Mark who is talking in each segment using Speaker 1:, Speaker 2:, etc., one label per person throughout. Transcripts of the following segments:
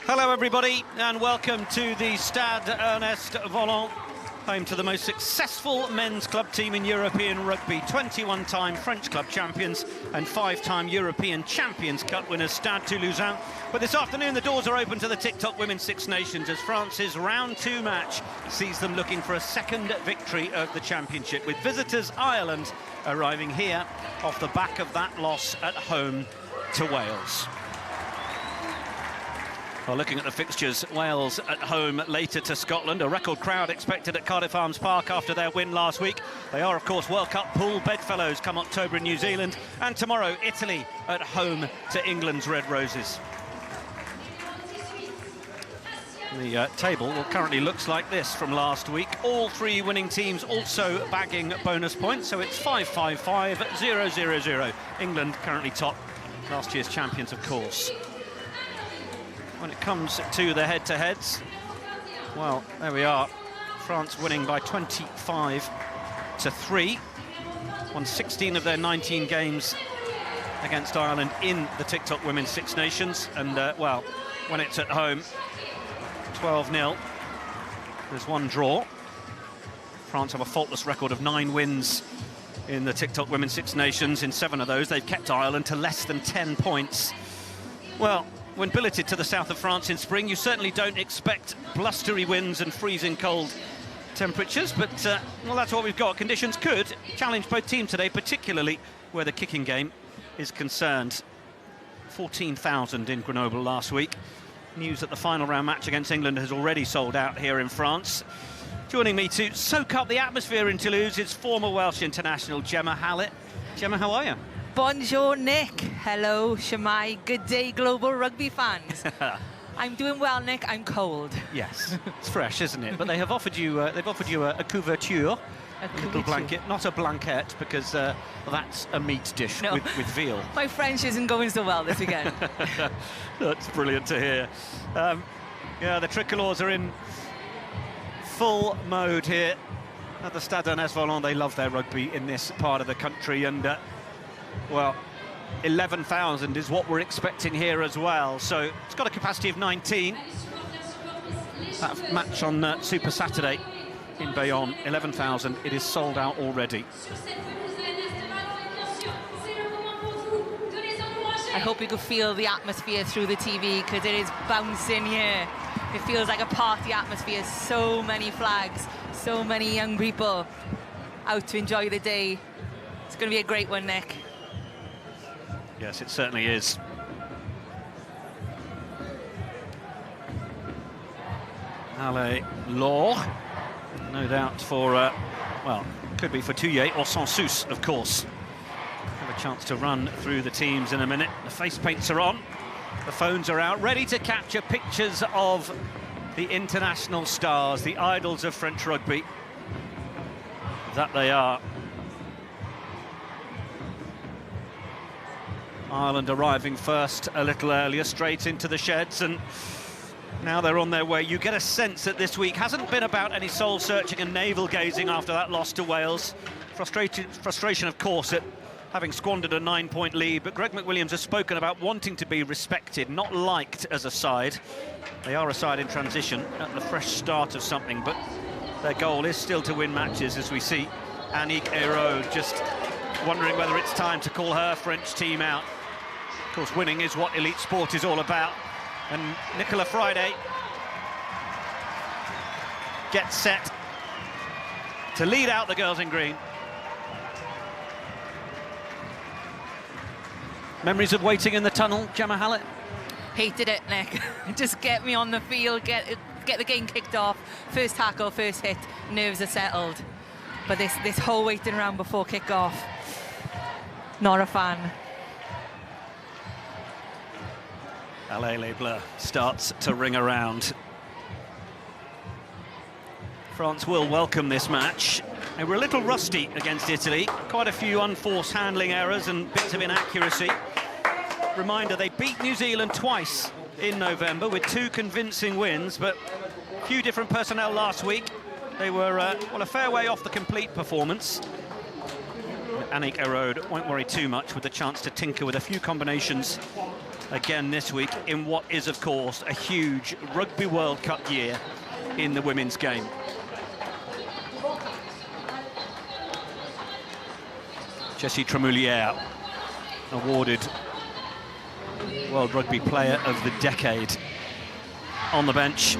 Speaker 1: Hello everybody and welcome to the Stade Ernest Volant, home to the most successful men's club team in European rugby, 21-time French club champions and 5-time European Champions Cup winners Stade Toulousain. But this afternoon the doors are open to the TikTok Women's Six Nations as France's round 2 match sees them looking for a second victory of the championship, with visitors Ireland arriving here off the back of that loss at home to Wales. Well, looking at the fixtures, Wales at home later to Scotland. A record crowd expected at Cardiff Arms Park after their win last week. They are, of course, World Cup pool bedfellows come October in New Zealand. And tomorrow, Italy at home to England's Red Roses. The table currently looks like this from last week. All 3 winning teams also bagging bonus points, so it's 5-5-5, 0-0-0. England currently top, last year's champions, of course. When it comes to the head-to-heads, well, there we are. France winning by 25-3. Won 16 of their 19 games against Ireland in the TikTok Women's Six Nations. And, well, when it's at home, 12-0. There's 1 draw. France have a faultless record of 9 wins in the TikTok Women's Six Nations. In 7 of those, they've kept Ireland to less than 10 points. Well, when billeted to the south of France in spring, you certainly don't expect blustery winds and freezing cold temperatures, but, well, that's what we've got. Conditions could challenge both teams today, particularly where the kicking game is concerned. 14,000 in Grenoble last week. News that the final round match against England has already sold out here in France. Joining me to soak up the atmosphere in Toulouse is former Welsh international Gemma Hallett. Gemma, how are you?
Speaker 2: Bonjour, Nick. Hello, Shemai. Good day, global rugby fans. I'm doing well, Nick. I'm cold.
Speaker 1: Yes, it's fresh, isn't it? But they have offered you, a couverture, a little blanket, not a blanquette, because that's a meat dish with veal.
Speaker 2: My French isn't going so well this weekend.
Speaker 1: That's brilliant to hear. Yeah, the Tricolores are in full mode here at the Stade Ernest Volant. They love their rugby in this part of the country, and well, 11,000 is what we're expecting here as well. So it's got a capacity of 19. That match on Super Saturday in Bayonne, 11,000. It is sold out already.
Speaker 2: I hope you could feel the atmosphere through the TV, because it is bouncing here. It feels like a party atmosphere. So many flags, so many young people out to enjoy the day. It's going to be a great one, Nick.
Speaker 1: Yes, it certainly is. Allez, Laure, no doubt for, well, could be for Touillet or Sansus, of course. Have a chance to run through the teams in a minute. The face paints are on, the phones are out, ready to capture pictures of the international stars, the idols of French rugby. That they are. Ireland arriving first a little earlier, straight into the sheds, and now they're on their way. You get a sense that this week hasn't been about any soul-searching and navel-gazing after that loss to Wales. Frustration, of course, at having squandered a 9-point lead, but Greg McWilliams has spoken about wanting to be respected, not liked as a side. They are a side in transition at the fresh start of something, but their goal is still to win matches, as we see Annick Hérault just wondering whether it's time to call her French team out. Of course, winning is what elite sport is all about. And Nicola Friday gets set to lead out the girls in green. Memories of waiting in the tunnel, Gemma Hallett?
Speaker 2: Hated it, Nick. Just get me on the field, get the game kicked off. First tackle, first hit, nerves are settled. But this whole waiting around before kick-off, not a fan.
Speaker 1: Allez les Bleus starts to ring around. France will welcome this match. They were a little rusty against Italy. Quite a few unforced handling errors and bits of inaccuracy. Reminder, they beat New Zealand twice in November with 2 convincing wins, but a few different personnel last week. They were, well, a fair way off the complete performance. Annick Hérault won't worry too much with the chance to tinker with a few combinations again this week in what is, of course, a huge Rugby World Cup year in the women's game. Jessie Tremoulière awarded World Rugby Player of the Decade on the bench.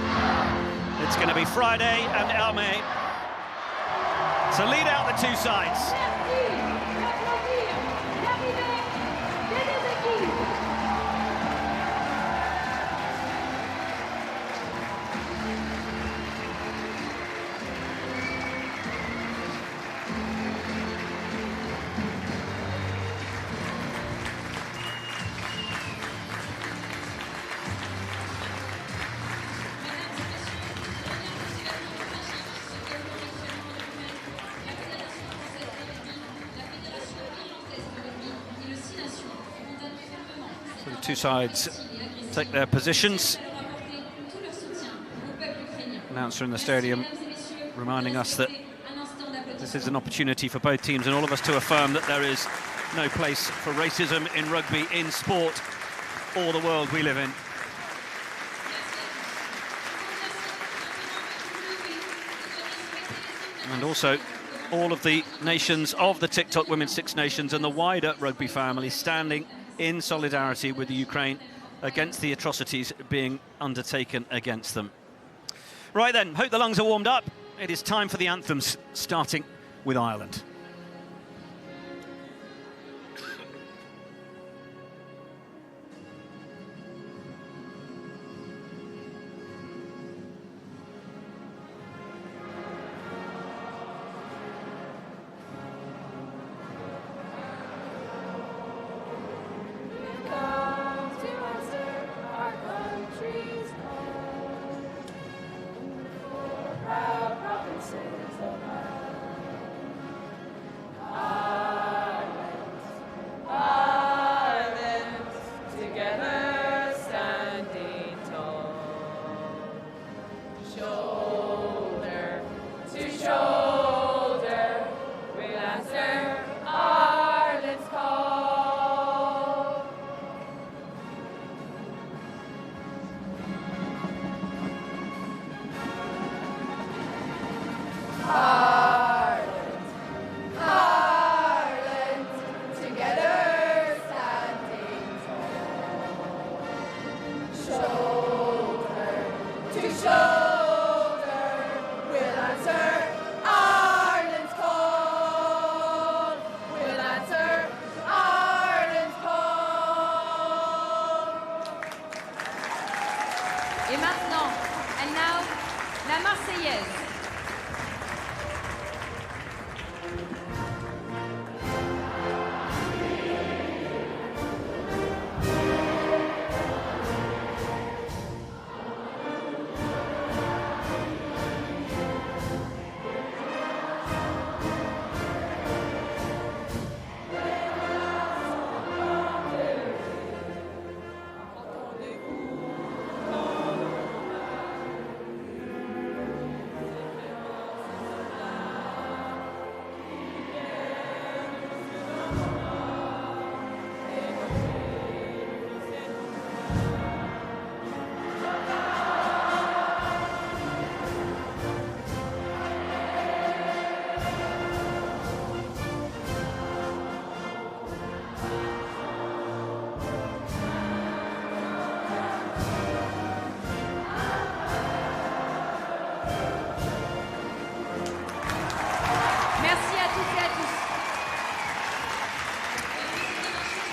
Speaker 1: It's going to be Friday and Elmé to lead out the two sides. So the two sides take their positions. Announcer in the stadium reminding us that this is an opportunity for both teams and all of us to affirm that there is no place for racism in rugby, in sport, or the world we live in. And also all of the nations of the TikTok Women's Six Nations and the wider rugby family standing in solidarity with the Ukraine against the atrocities being undertaken against them. Right then, hope the lungs are warmed up. It is time for the anthems, starting with Ireland.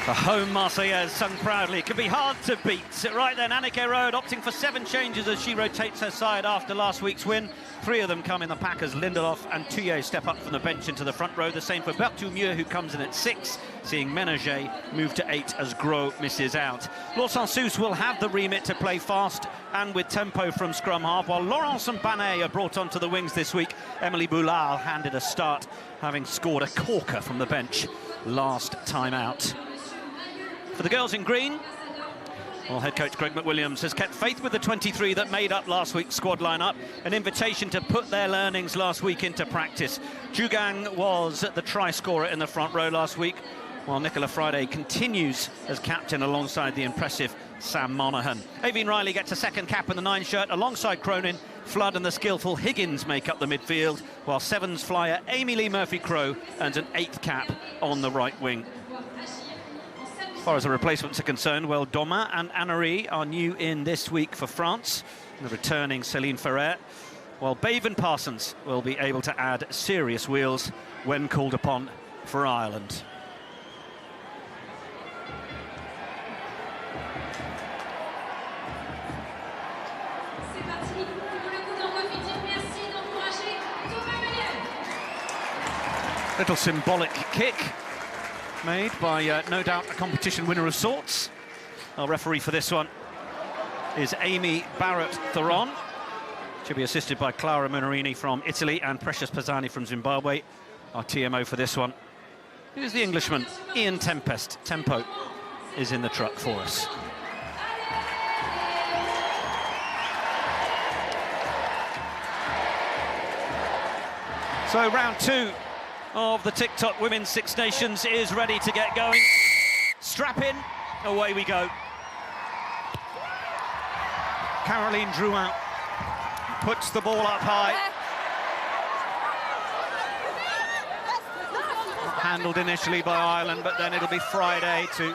Speaker 1: The home Marseillaise sung proudly. It could be hard to beat. Right then, Annick Héraud opting for 7 changes as she rotates her side after last week's win. 3 of them come in the pack as Lindelof and Thuillier step up from the bench into the front row. The same for Berthoumieux, who comes in at 6, seeing Ménager move to 8 as Gros misses out. Lawson Sous will have the remit to play fast and with tempo from scrum half, while Laurence and Banet are brought onto the wings this week. Emily Boulard handed a start, having scored a corker from the bench last time out. For the girls in green, well, head coach Greg McWilliams has kept faith with the 23 that made up last week's squad lineup, an invitation to put their learnings last week into practice. Jugang was the try scorer in the front row last week. while Nicola Friday continues as captain alongside the impressive Sam Monaghan. Aoibhinn Riley gets a second cap in the 9 shirt alongside Cronin. Flood and the skillful Higgins make up the midfield, while Sevens flyer Amy Lee Murphy-Crowe earns an 8th cap on the right wing. As far as the replacements are concerned, well, Domin and Annery are new in this week for France, the returning Céline Ferrer, while Bevan Parsons will be able to add serious wheels when called upon for Ireland. Little symbolic kick made by, no doubt, a competition winner of sorts. Our referee for this one is Amy Barrett-Theron. She'll be assisted by Clara Munarini from Italy and Precious Pisani from Zimbabwe. Our TMO for this one is the Englishman, Ian Tempest. Tempo is in the truck for us. So round 2 of the TikTok Women's Six Nations is ready to get going. Strap in, away we go. Caroline Drouin puts the ball up high. Handled initially by Ireland, but then it'll be Friday to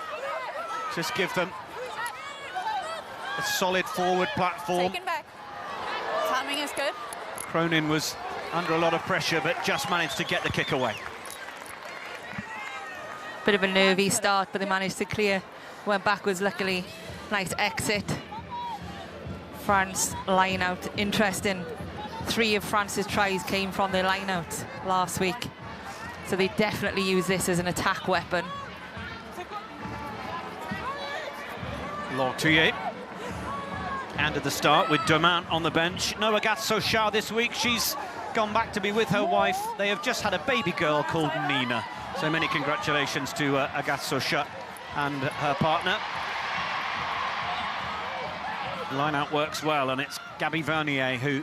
Speaker 1: just give them a solid forward platform.
Speaker 3: Taken back. Timing is good.
Speaker 1: Cronin was under a lot of pressure, but just managed to get the kick away.
Speaker 2: Bit of a nervy start, but they managed to clear. Went backwards, luckily. Nice exit. France line out. Interesting. 3 of France's tries came from their line out last week. So they definitely use this as an attack weapon.
Speaker 1: Laure Thuillier. And at the start with Domin on the bench. No Agathe Sochard this week. She's gone back to be with her wife. They have just had a baby girl called Nina. So many congratulations to Agathe Sochard and her partner. Line-out works well, and it's Gabby Vernier who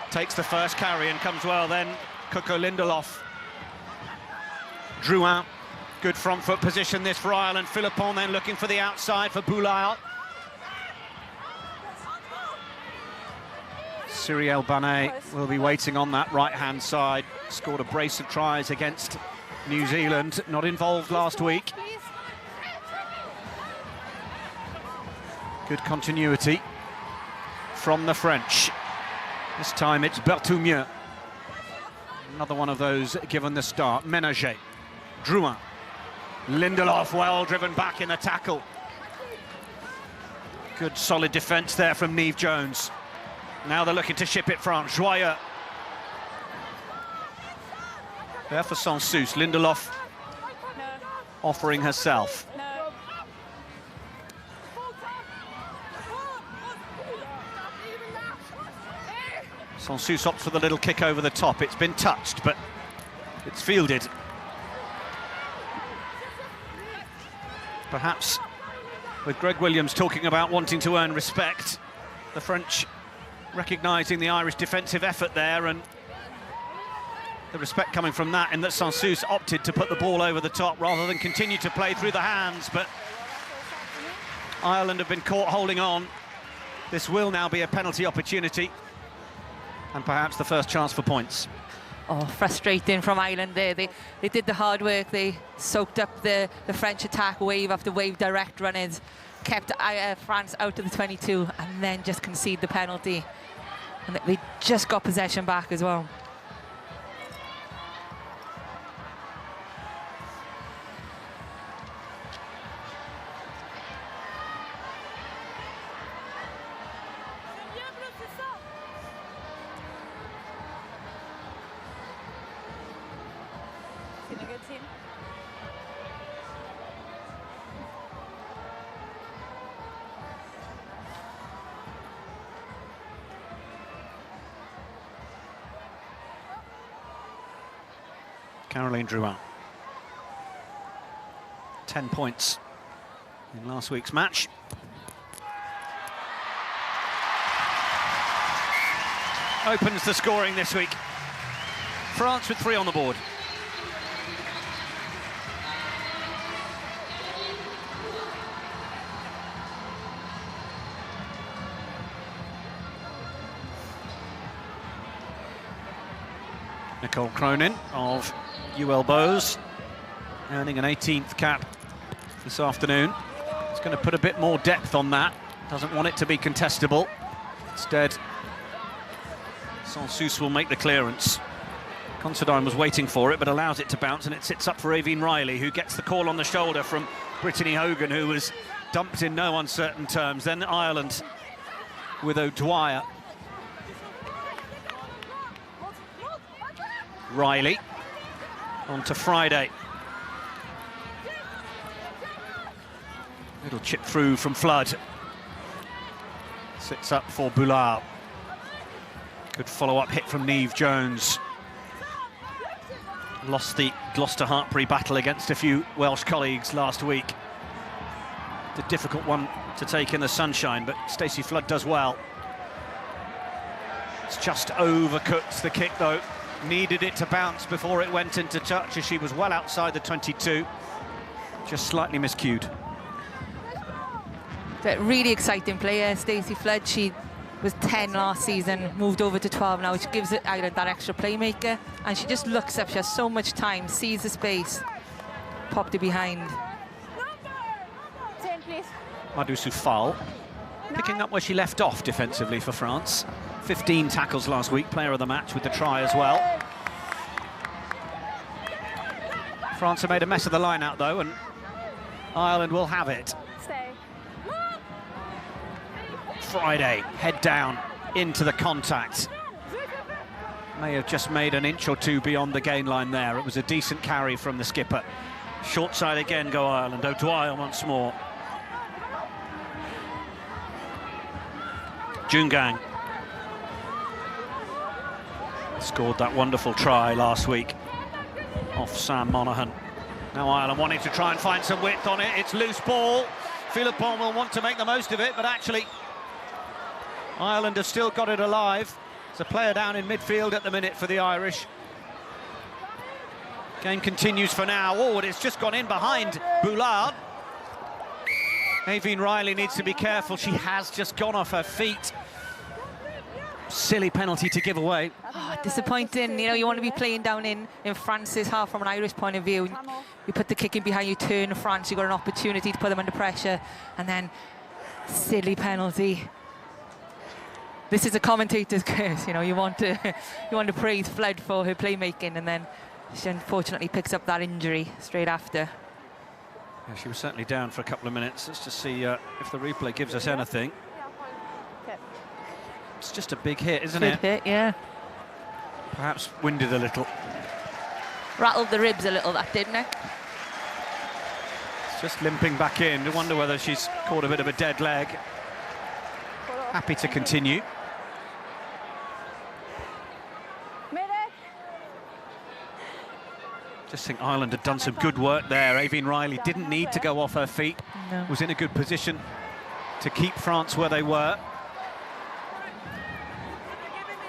Speaker 1: takes the first carry and comes well then. Coco Lindelof. Drouin, good front foot position this for Ireland. Philippon then looking for the outside for Boulaya. Cyrielle Banet will be waiting on that right-hand side. Scored a brace of tries against New Zealand, not involved last week. Good continuity from the French. This time it's Berthoumieux. Another one of those given the start. Ménager, Drouin, Lindelof well driven back in the tackle. Good solid defence there from Niamh Jones. Now they're looking to ship it France. Joyeux. There for Sansus. Lindelof offering herself. Sansus opts for the little kick over the top. It's been touched, but it's fielded. Perhaps with Greg Williams talking about wanting to earn respect, the French recognising the Irish defensive effort there, and the respect coming from that, in that Sansus opted to put the ball over the top rather than continue to play through the hands. But Ireland have been caught holding on. This will now be a penalty opportunity, and perhaps the first chance for points.
Speaker 2: Oh, frustrating from Ireland there. They did the hard work. They soaked up the French attack wave after wave, direct run-ins, kept France out of the 22, and then just concede the penalty. And they just got possession back as well.
Speaker 3: Been a good team.
Speaker 1: Caroline Drouin. 10 points in last week's match. Opens the scoring this week. France with 3 on the board. Nicole Cronin of UL Bows, earning an 18th cap this afternoon. It's going to put a bit more depth on that. Doesn't want it to be contestable. Instead, Sansus will make the clearance. Considine was waiting for it, but allows it to bounce, and it sits up for Aoibhinn Riley, who gets the call on the shoulder from Brittany Hogan, who was dumped in no uncertain terms. Then Ireland with O'Dwyer. Riley on to Friday. Little chip through from Flood. Sits up for Boulard. Good follow-up hit from Niamh Jones. Lost the Gloucester Hartpury battle against a few Welsh colleagues last week. The difficult one to take in the sunshine, but Stacey Flood does well. It's just overcooked the kick though. Needed it to bounce before it went into touch, as she was well outside the 22. Just slightly miscued.
Speaker 2: But really exciting player, Stacey Flood. She was 10 last season, moved over to 12 now, which gives Ireland that extra playmaker. And she just looks up, she has so much time, sees the space, popped it behind.
Speaker 3: 10, please.
Speaker 1: Madou Soufal picking up where she left off defensively for France. 15 tackles last week, player of the match with the try as well. France have made a mess of the line out though, and Ireland will have it.
Speaker 3: Stay.
Speaker 1: Friday, head down into the contact. May have just made an inch or two beyond the gain line there. It was a decent carry from the skipper. Short side again go Ireland. O'Dwyer once more. Jungang scored that wonderful try last week off Sam Monaghan. Now Ireland wanting to try and find some width on it. It's loose ball. Philippon will want to make the most of it, but actually Ireland have still got it alive. There's a player down in midfield at the minute for the Irish. Game continues for now. Oh, and it's just gone in behind Boulard. Aoibhinn Riley needs to be careful. She has just gone off her feet. Silly penalty to give away.
Speaker 2: Oh, disappointing. You know, you want to be playing down in France's half from an Irish point of view. You put the kick in behind, you turn France, you've got an opportunity to put them under pressure, and then silly penalty. This is a commentator's curse, you know. You want to praise Flood for her playmaking, and then she unfortunately picks up that injury straight after.
Speaker 1: Yeah, she was certainly down for a couple of minutes. Let's just see if the replay gives us anything. It's just a big hit, isn't it?
Speaker 2: Big hit, yeah.
Speaker 1: Perhaps winded a little.
Speaker 2: Rattled the ribs a little, that, didn't it?
Speaker 1: It's just limping back in. I wonder whether she's caught a bit of a dead leg. Happy to continue. Just think Ireland had done some good work there. Aoibhinn Riley didn't need to go off her feet.
Speaker 2: No.
Speaker 1: Was in a good position to keep France where they were.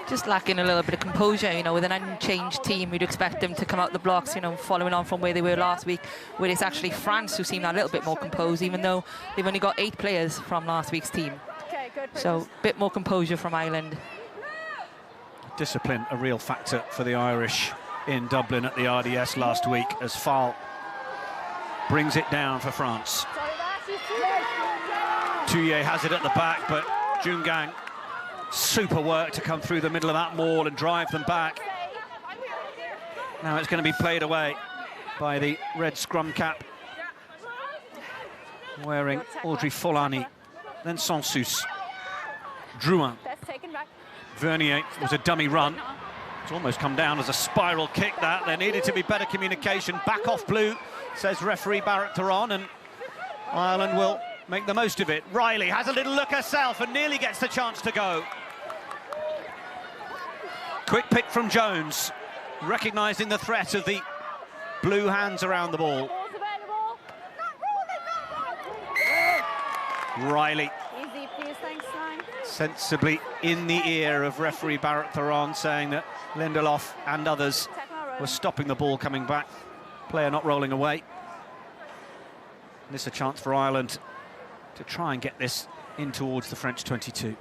Speaker 2: Just lacking a little bit of composure, you know, with an unchanged team. We'd expect them to come out the blocks, you know, following on from where they were last week, where it's actually France who seem a little bit more composed, even though they've only got 8 players from last week's team.
Speaker 3: Okay, good.
Speaker 2: So, a bit more composure from Ireland.
Speaker 1: Discipline, a real factor for the Irish in Dublin at the RDS last week, as Fall brings it down for France. Thuillier has it at the back, but Jungang, super work to come through the middle of that maul and drive them back. Now it's going to be played away by the red scrum cap wearing Audrey Folani, then Sansus, Drouin. Vernier was a dummy run. It's almost come down as a spiral kick that. There needed to be better communication. Back off blue, says referee Barrett Theron, and Ireland will make the most of it. Riley has a little look herself and nearly gets the chance to go. Quick pick from Jones, recognising the threat of the blue hands around the ball. Riley
Speaker 3: Easy, please, thanks, Nine.
Speaker 1: sensibly in the ear of referee Barrett Theron, saying that Lindelof and others were stopping the ball coming back. Player not rolling away. And this is a chance for Ireland to try and get this in towards the French 22.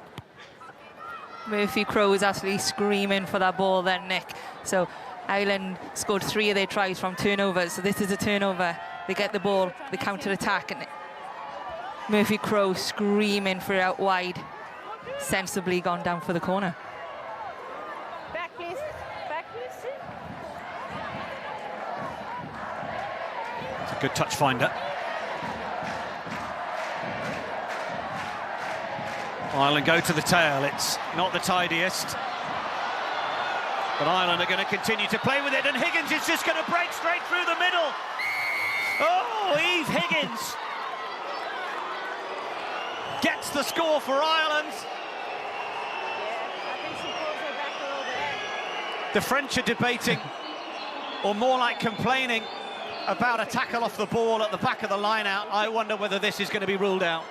Speaker 2: Murphy Crowe is actually screaming for that ball then, Nick. So Ireland scored 3 of their tries from turnovers, so this is a turnover. They get the ball, they counter-attack, and Murphy Crowe screaming for it out wide. Sensibly gone down for the corner.
Speaker 3: Back, please. Back, please.
Speaker 1: It's a good touch finder. Ireland go to the tail. It's not the tidiest, but Ireland are going to continue to play with it, and Higgins is just going to break straight through the middle. Oh, Eve Higgins gets the score for Ireland.
Speaker 3: I think she pulls her back a little bit.
Speaker 1: The French are debating, or more like complaining, about a tackle off the ball at the back of the line out. I wonder whether this is going to be ruled out.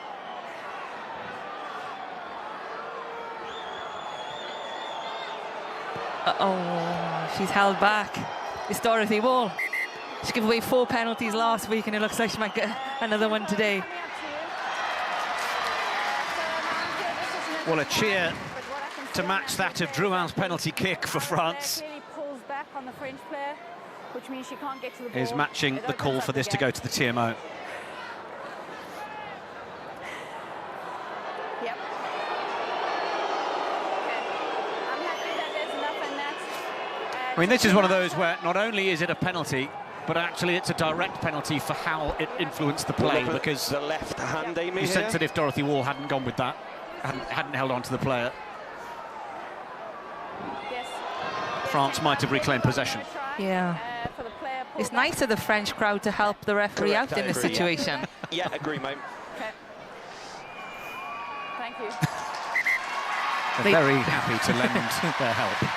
Speaker 2: Uh-oh, she's held back. It's Dorothy Wall. She gave away 4 penalties last week, and it looks like she might get another one today.
Speaker 1: Well, a cheer to match that of Drouin's penalty kick for France
Speaker 3: Pulls back on the French player, which means she can't get to the ball.
Speaker 1: is matching
Speaker 3: It
Speaker 1: the call
Speaker 3: opens
Speaker 1: for
Speaker 3: up
Speaker 1: this to go to the TMO.
Speaker 3: Yep. Okay. I'm happy that there's enough in that.
Speaker 1: I mean, this is one of those where not only is it a penalty, but actually it's a direct penalty for how it influenced the play, because
Speaker 4: the left hand, Amy,
Speaker 1: you
Speaker 4: here.
Speaker 1: sense that if Dorothy Wall hadn't gone with that, hadn't held on to the player,
Speaker 3: Yes.
Speaker 1: France might have reclaimed possession.
Speaker 2: Yeah.
Speaker 3: For the player pulled
Speaker 2: It's
Speaker 3: back.
Speaker 2: nice of the French crowd to help the referee
Speaker 4: Correct,
Speaker 2: out in
Speaker 4: I
Speaker 2: this
Speaker 4: agree, yeah.
Speaker 2: situation.
Speaker 4: Yeah, agree, mate.
Speaker 3: Okay. Thank you.
Speaker 1: They're very happy to lend their help.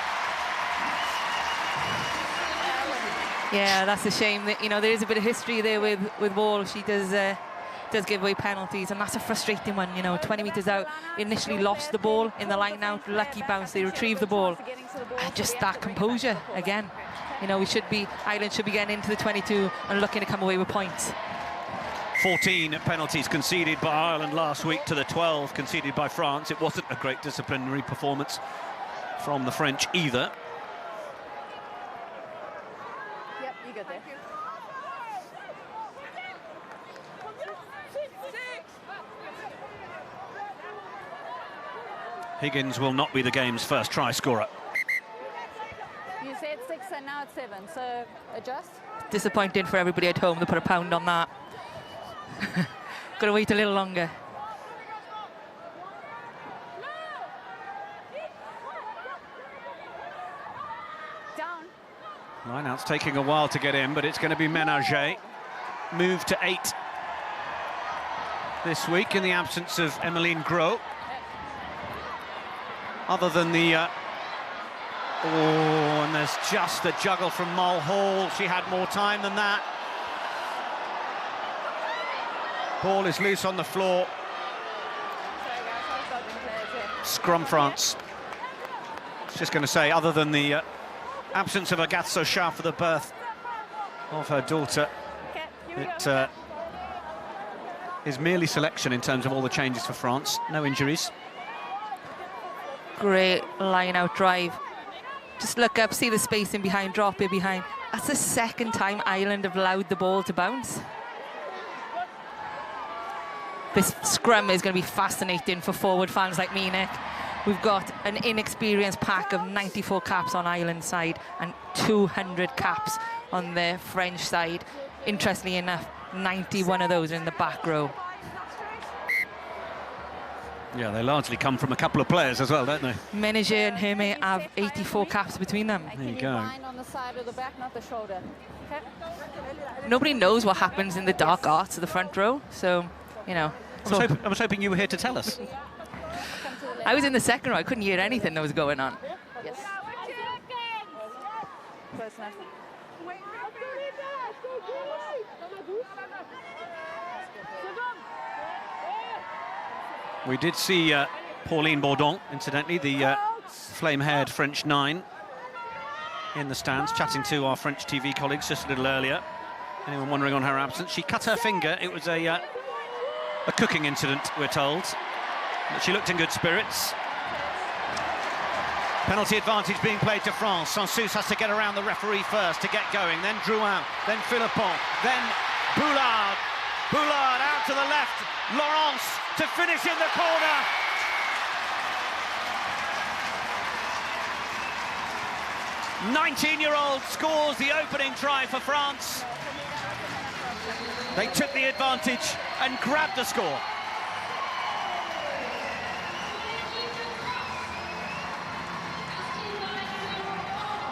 Speaker 2: Yeah, that's a shame that, you know, there is a bit of history there with Wall. She does give away penalties, and that's a frustrating one, you know. 20 metres out, initially lost the ball in the line out, lucky bounce, they retrieve the ball, and just that composure again. You know, Ireland should be getting into the 22 and looking to come away with points.
Speaker 1: 14 penalties conceded by Ireland last week to the 12 conceded by France. It wasn't a great disciplinary performance from the French either.
Speaker 3: Yep, you good there.
Speaker 1: Higgins will not be the game's first try scorer.
Speaker 3: You said 6 and now it's 7, so adjust.
Speaker 2: Disappointing for everybody at home to put a pound on that. Gotta wait a little longer.
Speaker 3: Down.
Speaker 1: Lineout's taking a while to get in, but it's going to be Ménager. Moved to 8 this week in the absence of Emmeline Gros. Other than the... oh, and there's just a juggle from Mulhall. She had more time than that. Ball is loose on the floor.
Speaker 3: Sorry guys, I've got the players here.
Speaker 1: Scrum France. I was just going to say, other than the absence of Agathe Sochard for the birth of her daughter,
Speaker 3: Okay, here we
Speaker 1: it
Speaker 3: go.
Speaker 1: is merely selection in terms of all the changes for France. No injuries.
Speaker 2: Great line-out drive. Just look up, see the spacing behind, drop it behind. That's the second time Ireland have allowed the ball to bounce. This scrum is going to be fascinating for forward fans like me, Nick. We've got an inexperienced pack of 94 caps on Ireland's side and 200 caps on the French side. Interestingly enough, 91 of those are in the back row.
Speaker 1: Yeah, they largely come from a couple of players as well, don't they?
Speaker 2: Ménager and Hermé have 84 caps between them.
Speaker 3: And
Speaker 1: There you
Speaker 3: keep
Speaker 1: go.
Speaker 3: your mind on the side of the back, not the shoulder. Okay.
Speaker 2: Nobody knows what happens in the dark arts of the front row, so, you know.
Speaker 1: I was hoping you were here to tell us.
Speaker 3: Come to the left.
Speaker 2: I was in the second row, I couldn't hear anything that was going on.
Speaker 3: Yes. Close enough.
Speaker 1: We did see Pauline Bourdon, incidentally, the flame-haired French 9, in the stands, chatting to our French TV colleagues just a little earlier. Anyone wondering on her absence? She cut her finger. It was a cooking incident, we're told. But she looked in good spirits. Penalty advantage being played to France. Sansus has to get around the referee first to get going, then Drouin, then Philippon, then Boulard. Boulard out to the left, Laurence to finish in the corner. '19-year-old scores the opening try for France. They took the advantage and grabbed the score.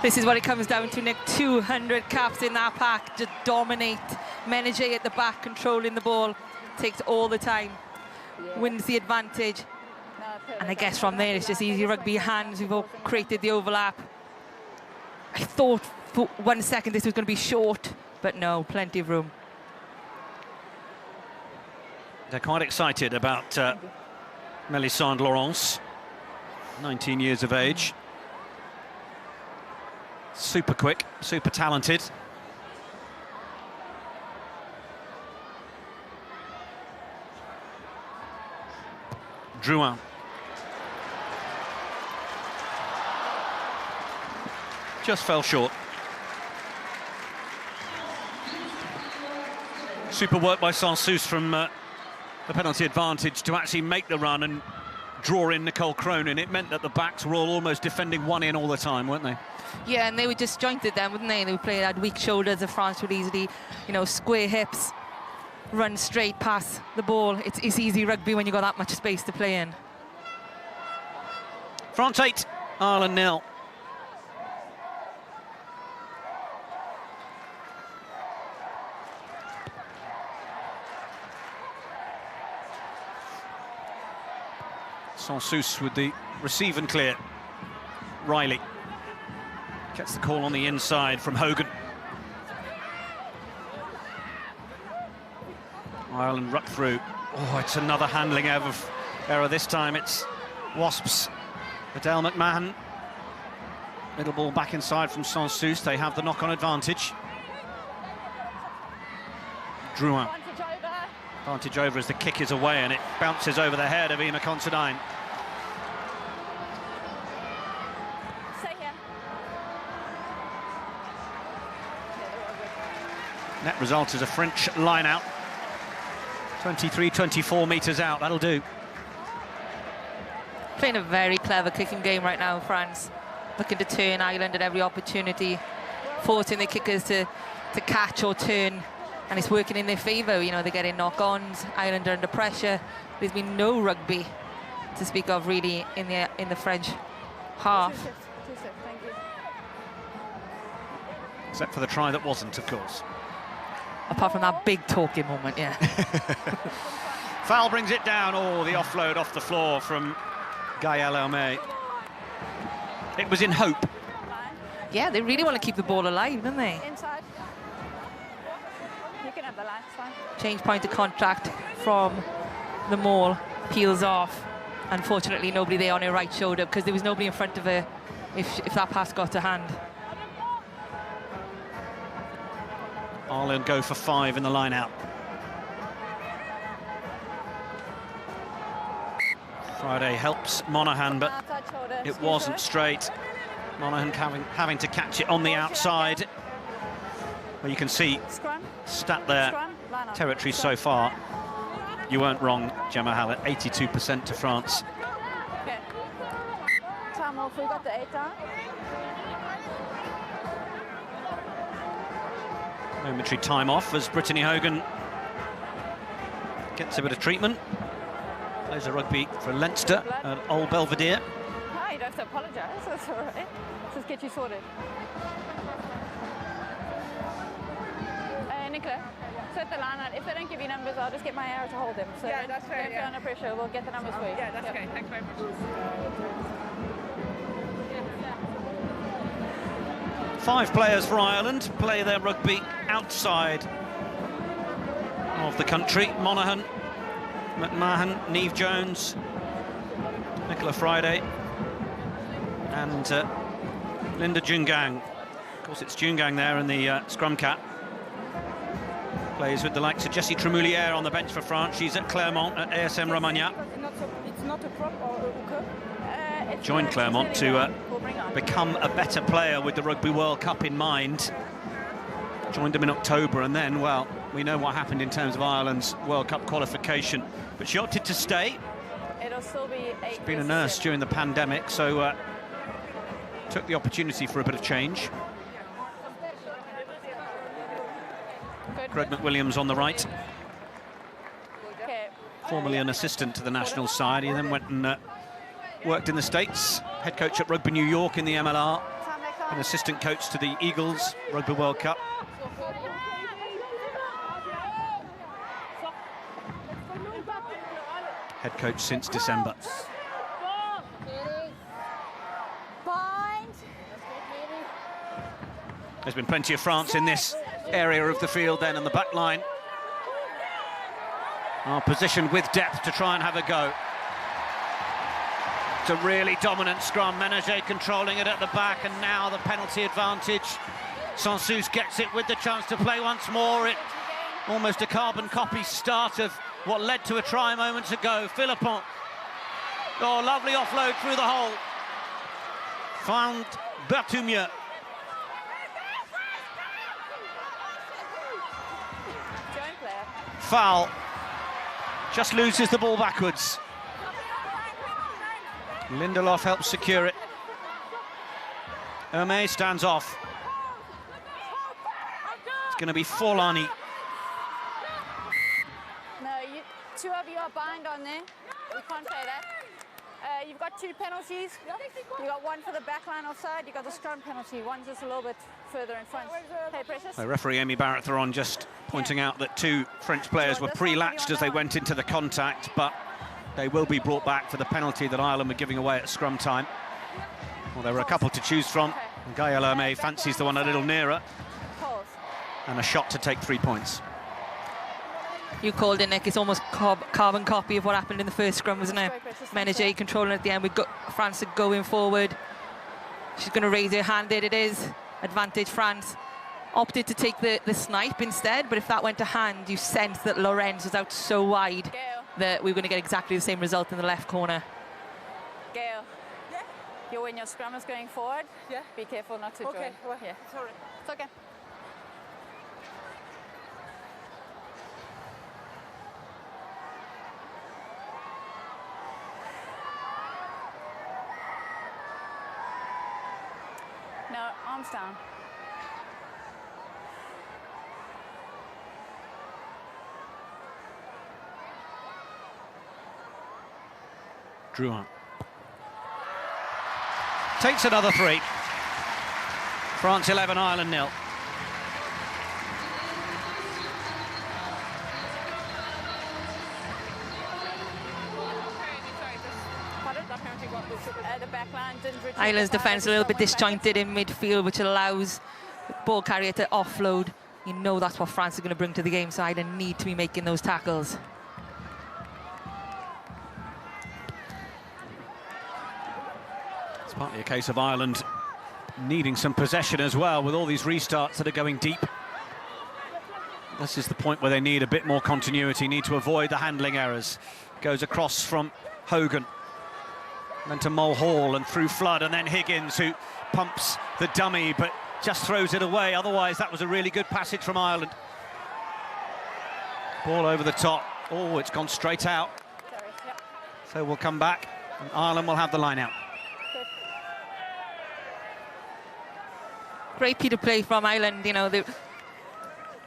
Speaker 2: This is what it comes down to, Nick. 200 caps in that pack, just dominate. Menegé at the back, controlling the ball, takes all the time, wins the advantage. And I guess from there, it's just easy rugby hands who've all created the overlap. I thought for 1 second this was going to be short, but no, plenty of room.
Speaker 1: They're quite excited about Melisande Laurence, 19 years of age. Super quick, super talented. Drouin. Just fell short. Super work by Sansus from the penalty advantage to actually make the run and draw in Nicole Cronin. It meant that the backs were all almost defending one in all the time, weren't they?
Speaker 2: Yeah, and they were disjointed then, wouldn't they? They played at weak shoulders. The France would easily, you know, square hips, run straight past the ball. It's easy rugby when you've got that much space to play in.
Speaker 1: France 8, Ireland 0. Sansus with the receive and clear. Riley gets the call on the inside from Hogan. Ireland ruck through. Oh, it's another handling error. This time it's Wasps. Adele McMahon. Middle ball back inside from Sansus. They have the knock-on advantage. Drouin. Advantage over as the kick is away and it bounces over the head of Emma Considine. Net result is a French line out. 23-24 metres out, that'll do.
Speaker 2: Playing a very clever kicking game right now, France. Looking to turn Ireland at every opportunity, forcing the kickers to catch or turn, and it's working in their favour. You know, they're getting knock-ons, Ireland are under pressure. There's been no rugby to speak of really in the French half.
Speaker 1: Except for the try that wasn't, of course.
Speaker 2: Apart from that big talking moment, yeah.
Speaker 1: Foul brings it down. Oh, the offload off the floor from Gaël Hermé. It was in hope.
Speaker 2: Yeah, they really want to keep the ball alive, don't they?
Speaker 3: Inside. You can have the line, it's fine.
Speaker 2: Change point of contact from the maul, peels off. Unfortunately, nobody there on her right shoulder because there was nobody in front of her if that pass got to hand.
Speaker 1: Ireland go for 5 in the line out. Friday helps Monaghan, but it wasn't straight. Monaghan having to catch it on the outside. Well, you can see stat there, territory so far. You weren't wrong, Gemma Hallett, 82% to France.
Speaker 3: Okay. Time off, we got the 8 down.
Speaker 1: Momentary time off as Brittany Hogan gets a bit of treatment. Plays a rugby for Leinster at Old Belvedere.
Speaker 3: No, you don't have to apologise, that's all right. Let's just get you sorted. Nicola, set the line out. If they don't give you numbers, I'll just get my arrow to hold them. So
Speaker 5: yeah, that's fair,
Speaker 3: don't feel under pressure, we'll get the numbers for you.
Speaker 5: Yeah, that's okay, thanks very much.
Speaker 1: 5 players for Ireland play their rugby outside of the country. Monaghan, McMahon, Niamh Jones, Nicola Friday and Linda Jungang. Of course, it's Jungang there in the scrum cap. Plays with the likes of Jessie Tremoulière on the bench for France. She's at Clermont at ASM Romagnac.
Speaker 3: It's not a prop or a hooker.
Speaker 1: Joined Clermont to become a better player with the Rugby World Cup in mind. Joined them in October, and then, well, we know what happened in terms of Ireland's World Cup qualification. But she opted to stay.
Speaker 3: It'll still be
Speaker 1: She's been a nurse during the pandemic, so took the opportunity for a bit of change. Greg McWilliams on the right.
Speaker 3: Okay.
Speaker 1: Formerly an assistant to the national side. He then went and worked in the States. Head coach at Rugby New York in the MLR. An assistant coach to the Eagles Rugby World Cup. Head coach since December. There's been plenty of France in this area of the field then, on the back line. Are positioned with depth to try and have a go. It's a really dominant scrum. Ménager controlling it at the back, and now the penalty advantage. Sansus gets it with the chance to play once more. It almost a carbon copy start of what led to a try moments ago. Philippon. Oh, lovely offload through the hole. Found Berthoumieux. Foul. Just loses the ball backwards. Lindelof helps secure it. Hermé stands off. It's going to be Forlani.
Speaker 3: No, two of you are behind on there. We can't play that. You've got two penalties. You've got one for the backline offside. You've got the scrum penalty. One's just a little bit further in front. Hey, Precious.
Speaker 1: Referee Amy Barrett-Theron just pointing out that two French players were pre-latched as they went into the contact, but they will be brought back for the penalty that Ireland were giving away at scrum time. Well, there were a couple to choose from. Gaël Hermé fancies the one a little nearer. And a shot to take 3 points.
Speaker 2: You called it, Nick. It's almost carbon copy of what happened in the first scrum, wasn't it? Ménager controlling at the end. We've got France going forward. She's going to raise her hand. There it is. Advantage France. Opted to take the snipe instead, but if that went to hand, you sense that Lorenz was out so wide that we were going to get exactly the same result in the left corner.
Speaker 3: Gail, when your scrum is going forward, be careful not to join.
Speaker 5: Well,
Speaker 3: Yeah.
Speaker 5: sorry.
Speaker 3: It's okay. No, arms down.
Speaker 1: Drouin. Takes another 3. France 11, Ireland 0.
Speaker 3: The back line didn't retrieve
Speaker 2: Ireland's
Speaker 3: the
Speaker 2: defence a little bit disjointed in midfield, which allows the ball carrier to offload. You know that's what France are going to bring to the game, so Ireland need to be making those tackles.
Speaker 1: It's partly a case of Ireland needing some possession as well, with all these restarts that are going deep. This is the point where they need a bit more continuity, need to avoid the handling errors. Goes across from Hogan, then to Mulhall and through Flood, and then Higgins, who pumps the dummy but just throws it away. Otherwise, that was a really good passage from Ireland. Ball over the top. Oh, it's gone straight out. So we'll come back, and Ireland will have the line out.
Speaker 2: Great Peter play from Ireland, you know, they're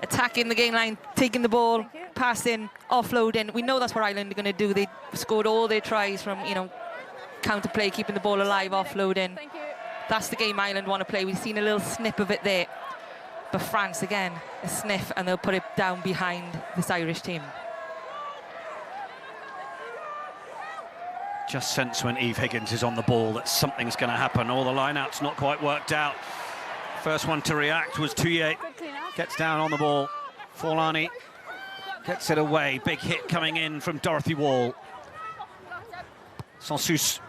Speaker 2: attacking the game line, taking the ball, passing, offloading. We know that's what Ireland are going to do. They scored all their tries from, you know, counter play, keeping the ball alive, offloading. That's the game Ireland want to play. We've seen a little snip of it there. But France, again, a sniff, and they'll put it down behind this Irish team.
Speaker 1: Just sense when Eve Higgins is on the ball that something's going to happen. All the line-out's not quite worked out. First one to react was Thuillier. Gets down on the ball. Forlani gets it away. Big hit coming in from Dorothy Wall. Sansus.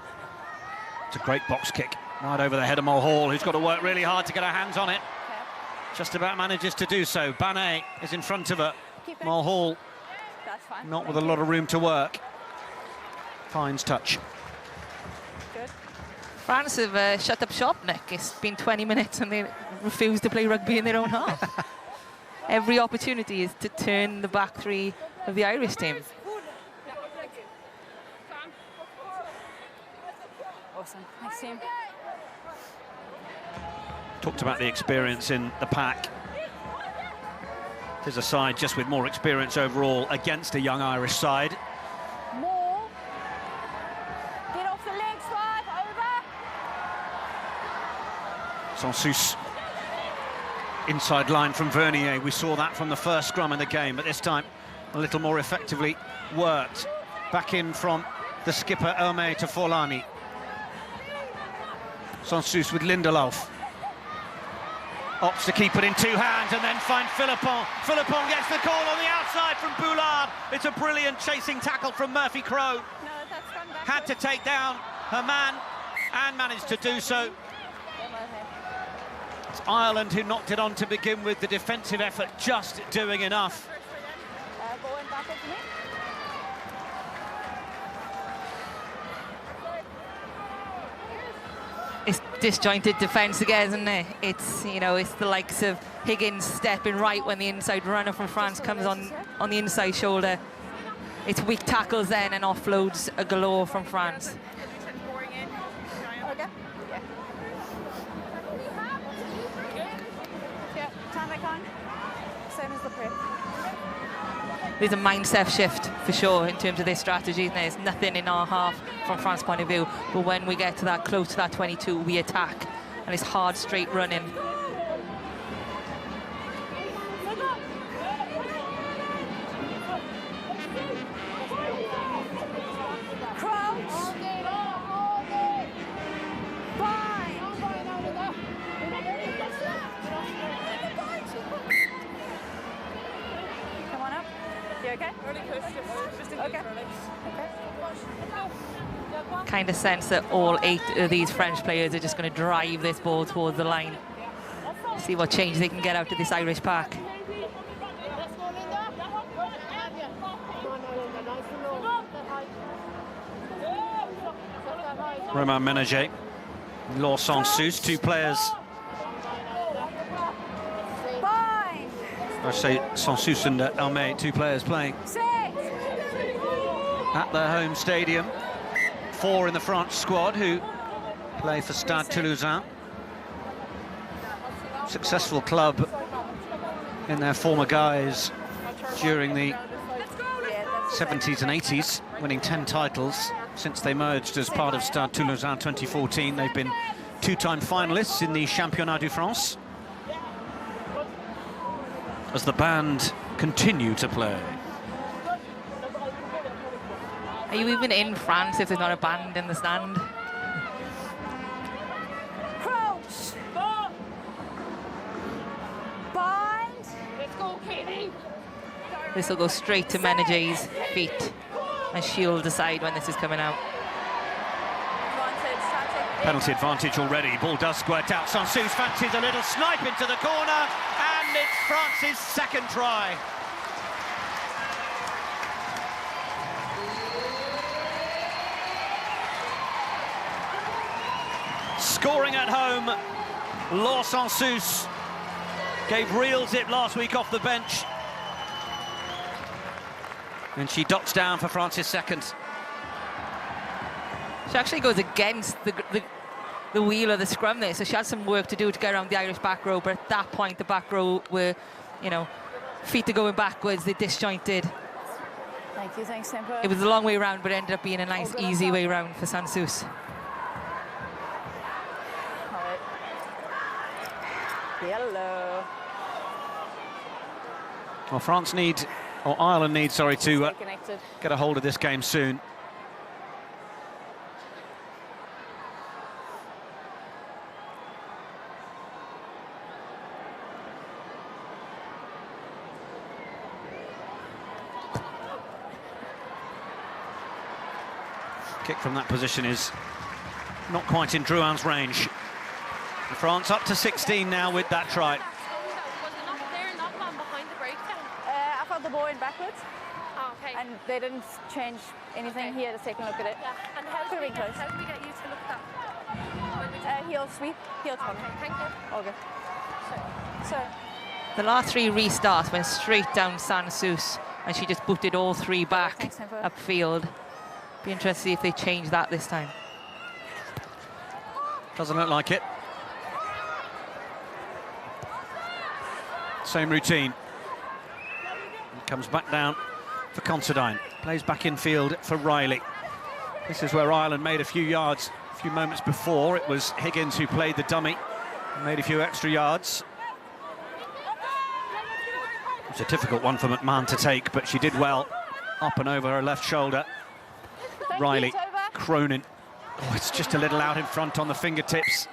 Speaker 1: It's a great box kick. Right over the head of Mulhall, who's got to work really hard to get her hands on it. Just about manages to do so. Banet is in front of her.
Speaker 3: keep it.
Speaker 1: Mulhall
Speaker 3: That's fine.
Speaker 1: not with
Speaker 3: Thank
Speaker 1: a lot
Speaker 3: you.
Speaker 1: of room to work. Finds touch.
Speaker 3: Good.
Speaker 2: France have shut up shop, Nick. It's been 20 minutes and they refuse to play rugby in their own half. Every opportunity is to turn the back three of the Irish team.
Speaker 3: Awesome. Nice team.
Speaker 1: Talked about the experience in the pack. There's a side just with more experience overall against a young Irish side.
Speaker 3: More. Get off the legs, 5. Over.
Speaker 1: Sansus. Inside line from Vernier. We saw that from the first scrum in the game, but this time a little more effectively worked. Back in from the skipper Hermé to Forlani. Sansus with Lindelof. Opts to keep it in 2 hands and then find Philippon. Philippon gets the call on the outside from Boulard. It's a brilliant chasing tackle from Murphy Crowe.
Speaker 3: No, that's gone back.
Speaker 1: Had to take down her man and managed to do so. It's Ireland who knocked it on to begin with, the defensive effort just doing enough.
Speaker 3: Going back up to me.
Speaker 2: It's disjointed defence again, isn't it? It's, you know, it's the likes of Higgins stepping right when the inside runner from France comes on the inside shoulder. It's weak tackles then and offloads a galore from France.
Speaker 3: Okay. Yeah, time back on. Same as the prep.
Speaker 2: There's a mindset shift for sure in terms of their strategy. There's nothing in our half from France's point of view, but when we get to that close to that 22, we attack, and it's hard straight running.
Speaker 3: Crouch. Bind. Come on up. You okay? Okay.
Speaker 2: Kind of sense that all 8 of these French players are just going to drive this ball towards the line. See what change they can get out of this Irish pack.
Speaker 1: Romain Ménager, Laure Sansus, 2 players.
Speaker 3: Bind.
Speaker 1: I say Sansus and Hermé, 2 players playing
Speaker 3: Sit.
Speaker 1: at their home stadium. 4 in the France squad who play for Stade Toulousain. Successful club in their former guise during the 70s and 80s, winning 10 titles since they merged as part of Stade Toulousain 2014. They've been 2-time finalists in the Championnat de France. As the band continue to play.
Speaker 2: Are you even in France if there's not a band in the stand?
Speaker 3: Crouch. Bind.
Speaker 5: Let's go, Katie.
Speaker 2: This will go straight to Ménager's feet, and she'll decide when this is coming out.
Speaker 3: Advantage. Try to take
Speaker 1: Penalty advantage already. Ball does squirt out. Sansus fancies a little snipe into the corner, and it's France's second try. Scoring at home, Laure Sansus gave real zip last week off the bench. And she docks down for France's second.
Speaker 2: She actually goes against the wheel of the scrum there, so she had some work to do to get around the Irish back row, but at that point the back row were, you know, feet are going backwards, they're disjointed.
Speaker 3: Thank you, thanks, Tempo.
Speaker 2: It was a long way round, but it ended up being a nice, easy way round for Sansus.
Speaker 3: Yellow.
Speaker 1: Well, France need, or Ireland needs, sorry, to
Speaker 3: Stay connected.
Speaker 1: get a hold of this game soon. Kick from that position is not quite in Drouin's range. France up to 16 now with that try.
Speaker 5: Was it not there, not one behind the breakdown?
Speaker 3: I thought the boy backwards.
Speaker 5: Oh, okay.
Speaker 3: And they didn't change anything here to take a look at it.
Speaker 5: Yeah. And how
Speaker 3: Could
Speaker 5: do
Speaker 3: have been close.
Speaker 5: how do we get you to look at that? When we do-
Speaker 3: Heel sweep, heel turn.
Speaker 5: Okay, thank you.
Speaker 3: All good. So,
Speaker 2: The last 3 restarts went straight down Sansus, and she just booted all 3 back
Speaker 3: Thanks, Tempo.
Speaker 2: upfield. Be interested to see if they change that this time.
Speaker 1: Doesn't look like it. Same routine. Comes back down for Considine. Plays back in field for Riley. This is where Ireland made a few yards a few moments before. It was Higgins who played the dummy and made a few extra yards. It's a difficult one for McMahon to take, but she did well. Up and over her left shoulder.
Speaker 3: thank
Speaker 1: Riley,
Speaker 3: you, Tova.
Speaker 1: Cronin. Oh, it's just a little out in front on the fingertips.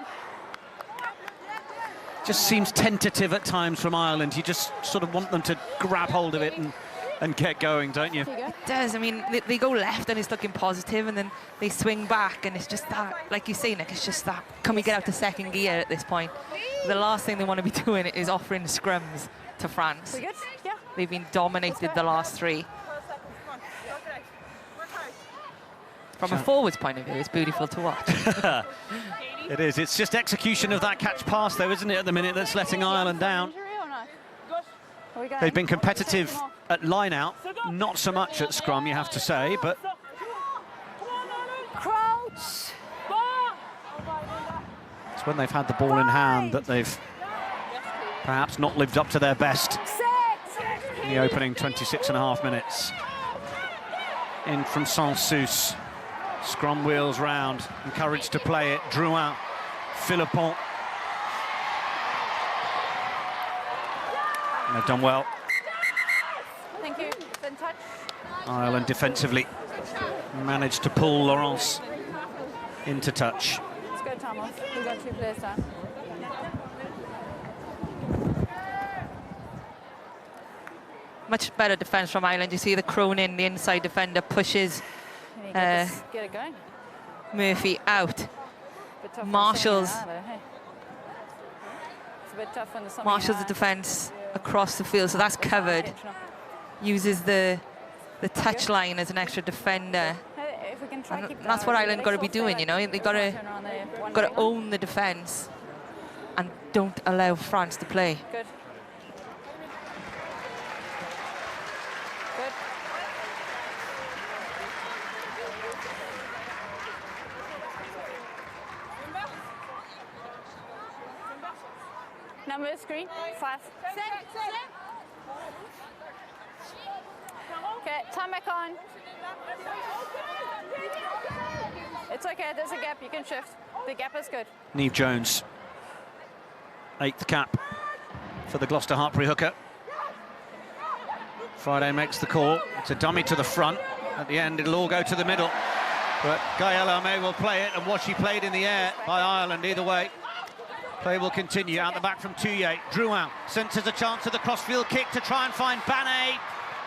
Speaker 1: Just seems tentative at times from Ireland. You just sort of want them to grab hold of it and get going, don't you?
Speaker 3: Here you go.
Speaker 2: It does. I mean, they go left and it's looking positive, and then they swing back, and it's just that, like you say, Nick, it's just that, can we get out to second gear at this point? The last thing they want to be doing is offering scrums to France.
Speaker 3: We good? Yeah.
Speaker 2: They've been dominated the last 3. From a forwards point of view, it's beautiful to watch.
Speaker 1: It is. It's just execution of that catch pass, though, isn't it, at the minute, that's letting Ireland down.
Speaker 3: Injury or not? Are we going?
Speaker 1: They've been competitive at line-out, not so much at scrum, you have to say, but
Speaker 3: Crouch.
Speaker 1: it's when they've had the ball in hand that they've perhaps not lived up to their best
Speaker 3: Set.
Speaker 1: in the opening 26.5 minutes. In from Sansus. Scrum wheels round, encouraged to play it. Drouin, Philippon. And they've done well.
Speaker 3: Thank you. Then touch.
Speaker 1: Ireland defensively managed to pull Laurence into touch.
Speaker 3: Let's go, Thomas. We've got 2 players down.
Speaker 2: Much better defence from Ireland. You see the Cronin, the inside defender, pushes
Speaker 3: Can you get it going?
Speaker 2: Murphy out.
Speaker 3: Bit tough when
Speaker 2: Marshall's-
Speaker 3: something like that, hey? It's a bit tough when there's something
Speaker 2: Marshals the
Speaker 3: like that.
Speaker 2: defence across the field, so that's covered.
Speaker 3: Intentional.
Speaker 2: Uses the touch line as an extra defender.
Speaker 3: Hey, if we can try
Speaker 2: And
Speaker 3: keep
Speaker 2: that's
Speaker 3: that,
Speaker 2: what
Speaker 3: our
Speaker 2: Ireland
Speaker 3: legs
Speaker 2: got to be
Speaker 3: off there,
Speaker 2: doing,
Speaker 3: like,
Speaker 2: you know. They
Speaker 3: we
Speaker 2: got
Speaker 3: can't
Speaker 2: to
Speaker 3: turn around there, one
Speaker 2: got to
Speaker 3: going on.
Speaker 2: own the defence and don't allow France to play.
Speaker 3: Good. Good. Number screen, 5. Okay, time back on. It's okay, there's a gap, you can shift. The gap is good.
Speaker 1: Niamh Jones, 8th cap for the Gloucester Hartpury hooker. Friday makes the call. It's a dummy to the front. At the end, it'll all go to the middle. But Gaëlle May will play it, and what she played in the air by Ireland, either way. Play will continue out the back from Thuye. Drouin senses a chance of the crossfield kick to try and find Banet.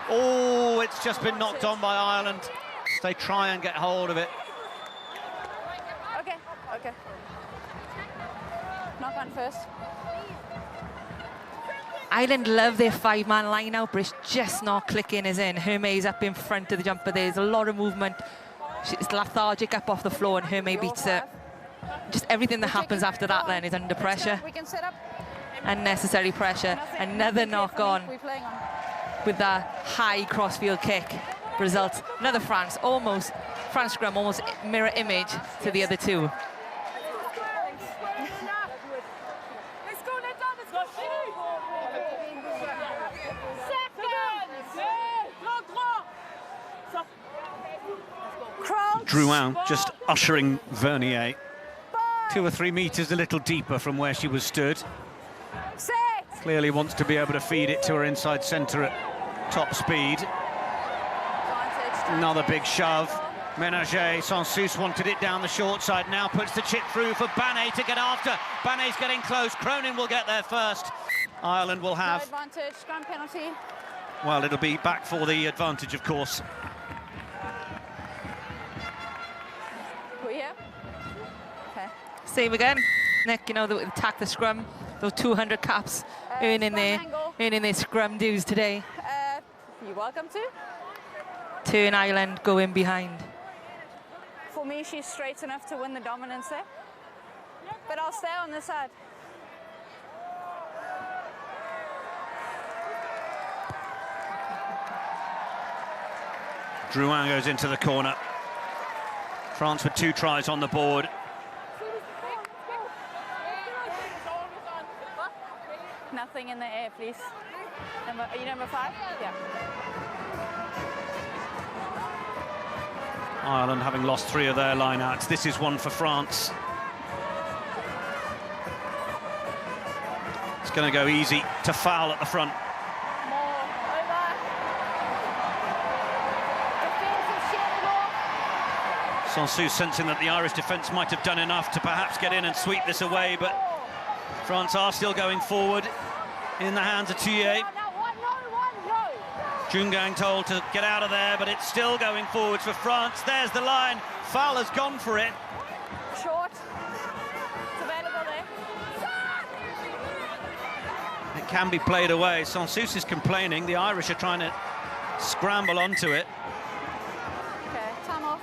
Speaker 1: Oh, it's just been knocked on by Ireland. They try and get hold of it.
Speaker 3: Okay, okay. Knock on first.
Speaker 2: Ireland love their 5-man line out, but it's just not clicking as in. Hermé's up in front of the jumper. There's a lot of movement. She's lethargic up off the floor, and Hermé beats her. Just everything that happens after that then is under pressure.
Speaker 3: We can set up.
Speaker 2: Unnecessary pressure. Another knock on
Speaker 3: We're playing on.
Speaker 2: with that high crossfield kick. Results another France scrum, almost mirror image to the other 2.
Speaker 1: Drouin just ushering Vernier 2 or 3 meters a little deeper from where she was stood.
Speaker 3: Set.
Speaker 1: Clearly wants to be able to feed it to her inside centre at top speed. Another big shove. Ménager, Sansus wanted it down the short side, now puts the chip through for Banet to get after. Banet's getting close, Cronin will get there first. Ireland will
Speaker 3: No
Speaker 1: have,
Speaker 3: advantage, scrum penalty.
Speaker 1: well, it'll be back for the advantage, of course.
Speaker 3: We're here. Okay.
Speaker 2: Same again. Nick, you know, they attack the scrum. Those 200 caps earning
Speaker 3: scrum
Speaker 2: their
Speaker 3: angle.
Speaker 2: earning their scrum dues today.
Speaker 3: You welcome to.
Speaker 2: Turn Ireland, go in behind.
Speaker 3: For me, she's straight enough to win the dominance there. But I'll stay on this side.
Speaker 1: Drouin goes into the corner. France with 2 tries on the board.
Speaker 3: Nothing in the air, please. Are you number 5? Yeah.
Speaker 1: Ireland having lost 3 of their lineouts. This is one for France. It's going to go easy to foul at the front.
Speaker 3: More over. Defensive shield off.
Speaker 1: Sansu sensing that the Irish defence might have done enough to perhaps get in and sweep this away, but France are still going forward in the hands of Thuillier. Djungang told to get out of there, but it's still going forwards for France. There's the line. Foul has gone for it.
Speaker 3: Short. It's available there.
Speaker 1: It can be played away. Sansus is complaining. The Irish are trying to scramble onto it.
Speaker 3: Okay, time off.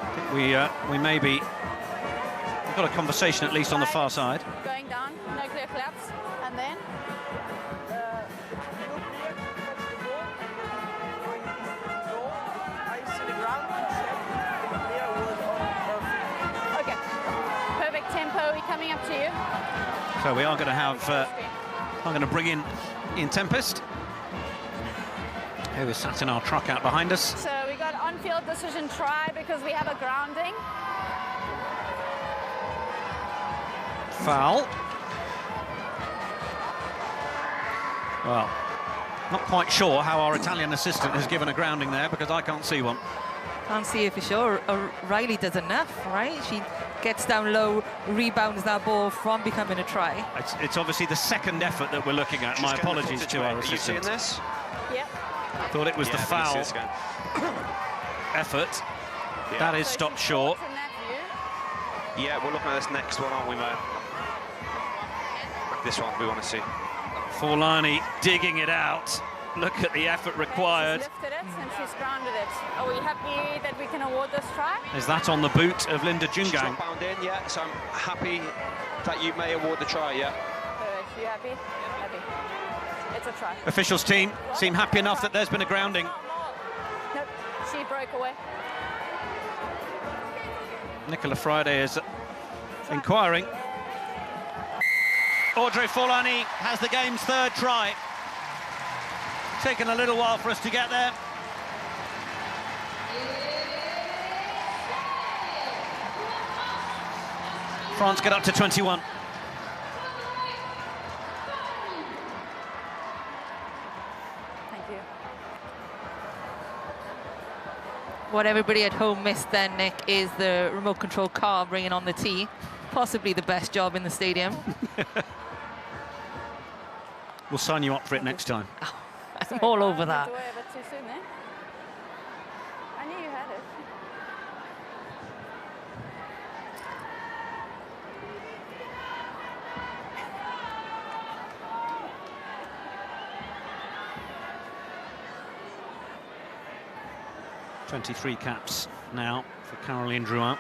Speaker 1: I think we may be... We've got a conversation at least on the far side.
Speaker 3: Going down, no clear collapse, and then okay, perfect tempo. We're coming up to you.
Speaker 1: So we are going to have... I'm going to bring in Ian Tempest, who is sat in our truck out behind us.
Speaker 3: So we got on-field decision try because we have a grounding.
Speaker 1: Foul. Well, not quite sure how our Italian assistant has given a grounding there, because I can't see one.
Speaker 2: Can't see it for sure. Riley does enough, right? She gets down low, rebounds that ball from becoming a try.
Speaker 1: It's obviously the second effort that we're looking at. My apologies to our
Speaker 4: Are you seeing
Speaker 1: assistant.
Speaker 4: this?
Speaker 3: Yep.
Speaker 1: Thought it was the foul effort.
Speaker 4: Yeah.
Speaker 1: That is
Speaker 3: So
Speaker 1: stopped
Speaker 3: she's
Speaker 1: short.
Speaker 3: in that view.
Speaker 4: Yeah, we're looking at this next one, aren't we, Mo? This one we want to see.
Speaker 1: Forlani digging it out. Look at the effort required.
Speaker 3: She's lifted it and she's grounded it. Are we happy that we can award this try?
Speaker 1: Is that on the boot of Linda
Speaker 4: She's
Speaker 1: Djungang?
Speaker 4: not bound in yet, so I'm happy that you may award the try, yeah.
Speaker 3: You happy? Happy. It's a try.
Speaker 1: Officials team seem happy enough that there's been a grounding.
Speaker 3: Nope, she broke away.
Speaker 1: Nicola Friday is inquiring. Audrey Forlani has the game's 3rd try. Taken a little while for us to get there. France get up to 21.
Speaker 3: Thank you.
Speaker 2: What everybody at home missed then, Nick, is the remote control car bringing on the tee. Possibly the best job in the stadium.
Speaker 1: We'll sign you up for it next time.
Speaker 2: I'm all over
Speaker 3: Moved
Speaker 2: that.
Speaker 3: away a bit too soon there. I knew you had it.
Speaker 1: .23 caps now for Caroline Drouin.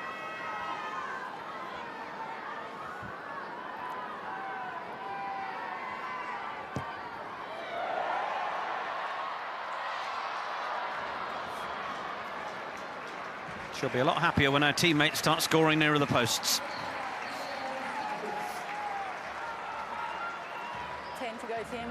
Speaker 1: She'll be a lot happier when her teammates start scoring nearer the posts.
Speaker 3: 10 to go, team.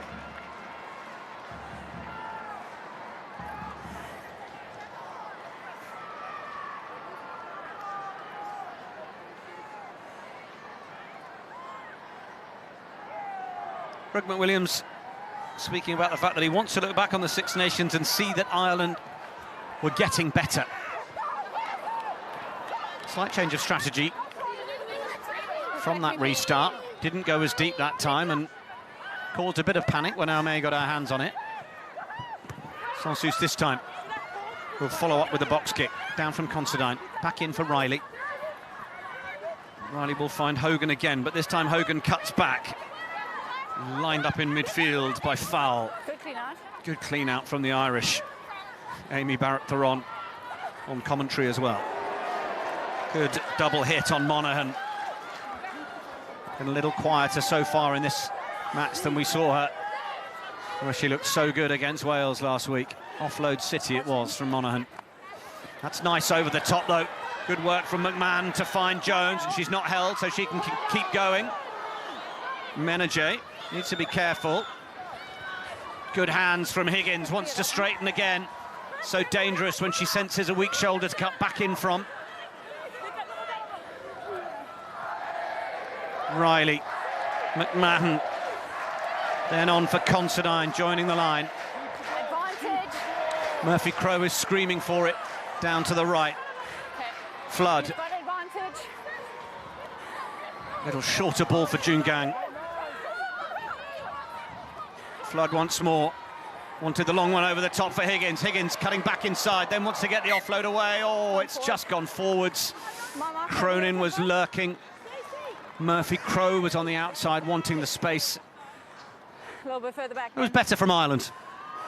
Speaker 1: Greg McWilliams speaking about the fact that he wants to look back on the Six Nations and see that Ireland were getting better. Slight change of strategy from that restart. Didn't go as deep that time and caused a bit of panic when Aumé got her hands on it. Sansus this time will follow up with a box kick down from Considine. Back in for Riley. Riley will find Hogan again, but this time Hogan cuts back. Lined up in midfield by Fowl.
Speaker 3: Good
Speaker 1: Good clean out from the Irish. Amy Barrett-Theron on commentary as well. Good double hit on Monaghan. Been a little quieter so far in this match than we saw her, where she looked so good against Wales last week. Offload city it was from Monaghan. That's nice over the top though. Good work from McMahon to find Jones, and she's not held, so she can keep going. Menage needs to be careful. Good hands from Higgins, wants to straighten again. So dangerous when she senses a weak shoulder to cut back in from. Riley, McMahon, then on for Considine, joining the line.
Speaker 3: Advantage.
Speaker 1: Murphy-Crowe is screaming for it, down to the right.
Speaker 3: Okay.
Speaker 1: Flood,
Speaker 3: You've got advantage.
Speaker 1: little shorter ball for Jungang. Flood once more, wanted the long one over the top for Higgins. Higgins cutting back inside, then wants to get the offload away. Oh, it's just gone forwards.
Speaker 3: Mama.
Speaker 1: Cronin was lurking. Murphy-Crowe was on the outside, wanting the space.
Speaker 3: A little bit further back.
Speaker 1: It was better from Ireland.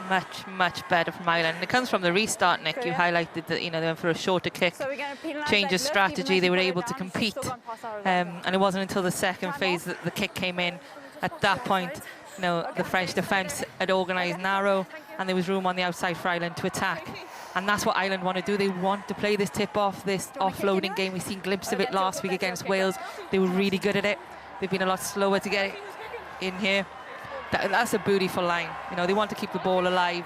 Speaker 2: Much better from Ireland. It comes from the restart, Nick. You highlighted that, you know, they went for a shorter kick.
Speaker 3: So we're going to penalise
Speaker 2: Change
Speaker 3: that
Speaker 2: of
Speaker 3: lift,
Speaker 2: strategy,
Speaker 3: even
Speaker 2: they
Speaker 3: though
Speaker 2: were
Speaker 3: she put
Speaker 2: able
Speaker 3: it
Speaker 2: to
Speaker 3: down, she's
Speaker 2: compete.
Speaker 3: still gone past our
Speaker 2: And it wasn't until the second phase that the kick came in. At that point, you know, the French defence had organised narrow, and there was room on the outside for Ireland to attack. And that's what Ireland want to do. They want to play this tip-off, this offloading game. We've seen glimpses of it last week against Wales. They were really good at it. They've been a lot slower to get it in here. That's a beautiful line. You know, they want to keep the ball alive.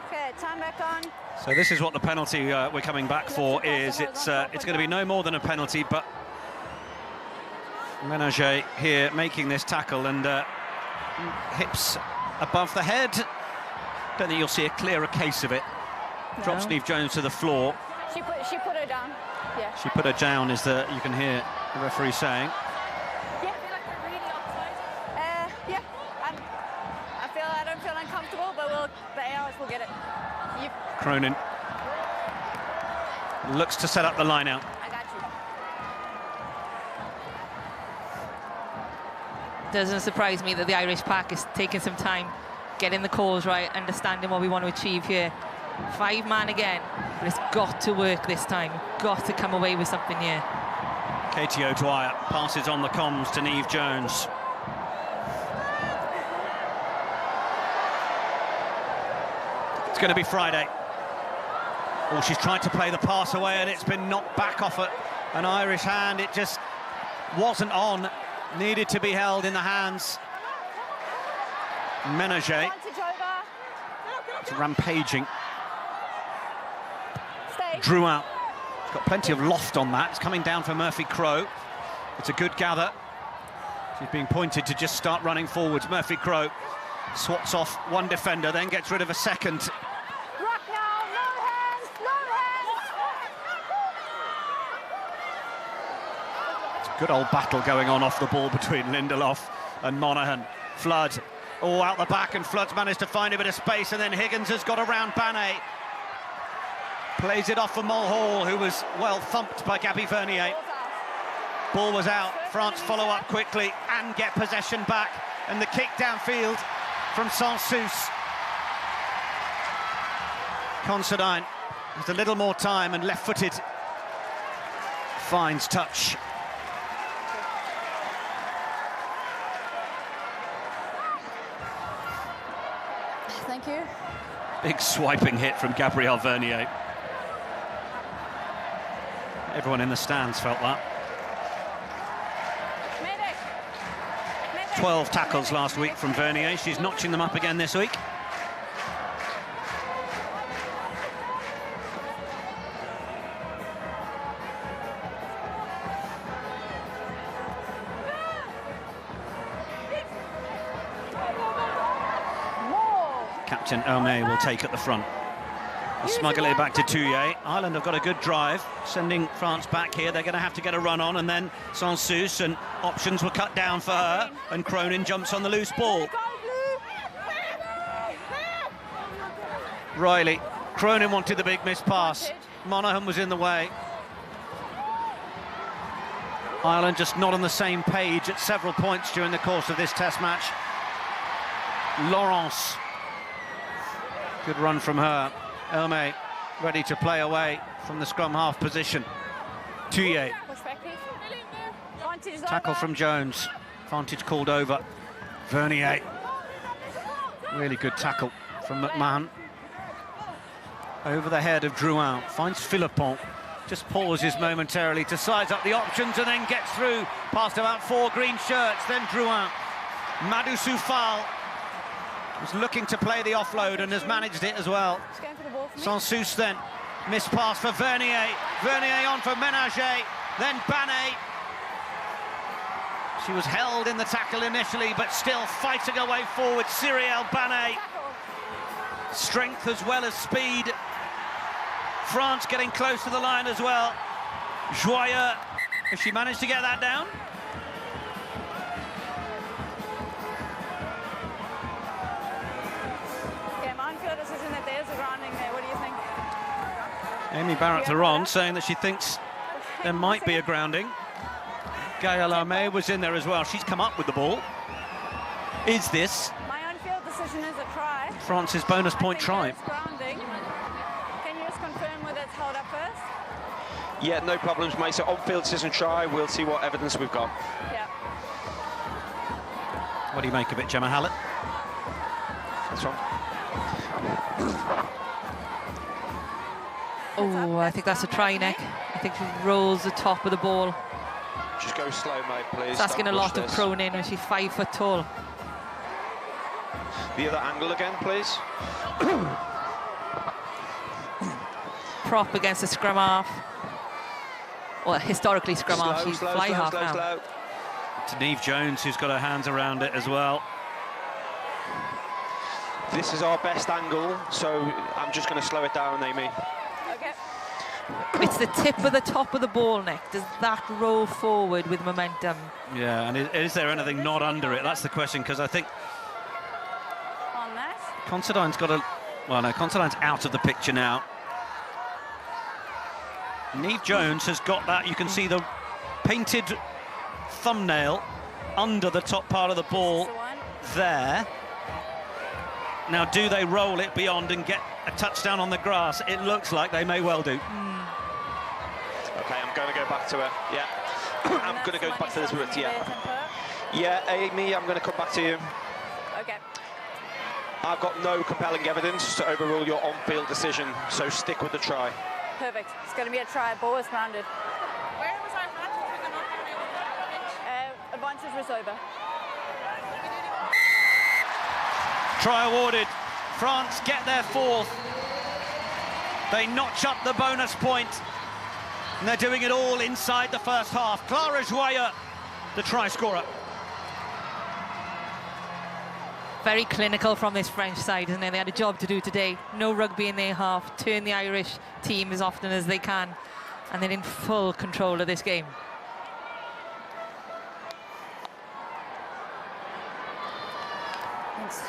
Speaker 3: Okay, time back on.
Speaker 1: So this is what the penalty we're coming back for is. It's going to be no more than a penalty, but Menage here making this tackle, and hips above the head. Don't think you'll see a clearer case of it.
Speaker 2: No.
Speaker 1: Drops Niamh Jones to the floor.
Speaker 3: She put her down. Yeah.
Speaker 1: She put her down, is the you can hear the referee saying.
Speaker 3: Yeah. Yeah. I don't feel uncomfortable, but the ARs will get it.
Speaker 1: Cronin looks to set up the line out.
Speaker 3: I got you.
Speaker 2: Doesn't surprise me that the Irish pack is taking some time, getting the calls right, understanding what we want to achieve here. 5-man again, but it's got to work this time. Got to come away with something here.
Speaker 1: Katie O'Dwyer passes on the comms to Niamh Jones. It's going to be Friday. Oh, she's tried to play the pass away, and it's been knocked back off an Irish hand. It just wasn't on. Needed to be held in the hands. Menage.
Speaker 3: Advantage over.
Speaker 1: It's rampaging.
Speaker 3: Stay.
Speaker 1: Drew out. It's got plenty of loft on that. It's coming down for Murphy-Crowe. It's a good gather. She's being pointed to just start running forwards. Murphy-Crowe swats off one defender, then gets rid of a second.
Speaker 3: Rock now. No hands. No hands.
Speaker 1: It's a good old battle going on off the ball between Lindelof and Monaghan. Flood, all out the back, and Flood's managed to find a bit of space, and then Higgins has got around Banet. Plays it off for Mulhall, who was well thumped by Gabby Vernier. Ball was out. France follow up quickly and get possession back, and the kick downfield from Sansus. Considine has a little more time and left-footed finds touch.
Speaker 3: Thank you.
Speaker 1: Big swiping hit from Gabrielle Vernier. Everyone in the stands felt that.
Speaker 3: Medic.
Speaker 1: 12 tackles last week from Vernier. She's notching them up again this week. Captain Omé will take at the front. Smuggle it back to Touye. Ireland have got a good drive, sending France back here. They're going to have to get a run on, and then Sansus, and options were cut down for her, and Cronin jumps on the loose ball. Riley, Cronin wanted the big miss pass. Monaghan was in the way. Ireland just not on the same page at several points during the course of this test match. Laurence Good run from her. Elme ready to play away from the scrum half position. Thuyer.
Speaker 3: Push back, please. Vantage
Speaker 1: Tackle
Speaker 3: over.
Speaker 1: from Jones. Vantage called over. Vernier. Really good tackle from McMahon. Over the head of Drouin. Finds Philippon. Just pauses momentarily to size up the options and then gets through past about 4 green shirts. Then Drouin. Madou Soufal was looking to play the offload and has managed it as well.
Speaker 3: Just going for the ball for me.
Speaker 1: Sansus then. Missed pass for Vernier. Vernier on for Ménager. Then Banet. She was held in the tackle initially, but still fighting her way forward. Cyrielle Banet. Strength as well as speed. France getting close to the line as well. Joyeux. Has she managed to get that down?
Speaker 3: Yeah, Manfield decision that there's a grounding there. What do you think?
Speaker 1: Amy Barrett-Theron saying that she thinks there might be a grounding. Gaëlle Armé was in there as well. She's come up with the ball. Is this
Speaker 3: My on-field decision is a try.
Speaker 1: France's bonus point try?
Speaker 3: Grounding. Can you just confirm whether it's held up first?
Speaker 4: Yeah, no problems, mate. So on-field decision try. We'll see what evidence we've got.
Speaker 3: Yeah.
Speaker 1: What do you make of it, Gemma Hallett?
Speaker 4: That's right.
Speaker 2: Oh, I think that's a try, Nick. I think she rolls the top of the ball.
Speaker 4: Just go slow, mate, please.
Speaker 2: It's asking a
Speaker 4: Don't
Speaker 2: lot
Speaker 4: rush
Speaker 2: of
Speaker 4: this.
Speaker 2: proning when she's 5 foot tall.
Speaker 4: The other angle again, please.
Speaker 2: Prop against the scrum half. Well, historically scrum half, she's fly half now.
Speaker 4: Slow.
Speaker 1: It's Neve Jones who's got her hands around it as well.
Speaker 4: This is our best angle, so I'm just going to slow it down, Amy.
Speaker 3: Okay.
Speaker 2: It's the tip of the top of the ball, Nick. Does that roll forward with momentum?
Speaker 1: Yeah, and is there anything not under it? That's the question, because I think
Speaker 3: On that.
Speaker 1: Considine's got a... Well, no, Considine's out of the picture now. Neve Jones has got that. You can see the painted thumbnail under the top part of the ball
Speaker 3: The one.
Speaker 1: there. Now, do they roll it beyond and get a touchdown on the grass? It looks like they may well do.
Speaker 4: Okay, I'm going to go back to her. Yeah. I'm going to go back to this route, yeah. Yeah, Amy, I'm going to come back to you.
Speaker 3: Okay.
Speaker 4: I've got no compelling evidence to overrule your on-field decision, so stick with the try.
Speaker 3: Perfect. It's going to be a try. Ball is grounded.
Speaker 5: Where was our advantage with the not having a
Speaker 3: Advantage was over.
Speaker 1: Try awarded. France get their 4th. They notch up the bonus point. And they're doing it all inside the first half. Clara Joyeux, the try scorer.
Speaker 2: Very clinical from this French side, isn't it? They had a job to do today. No rugby in their half. Turn the Irish team as often as they can. And they're in full control of this game.
Speaker 3: Thanks.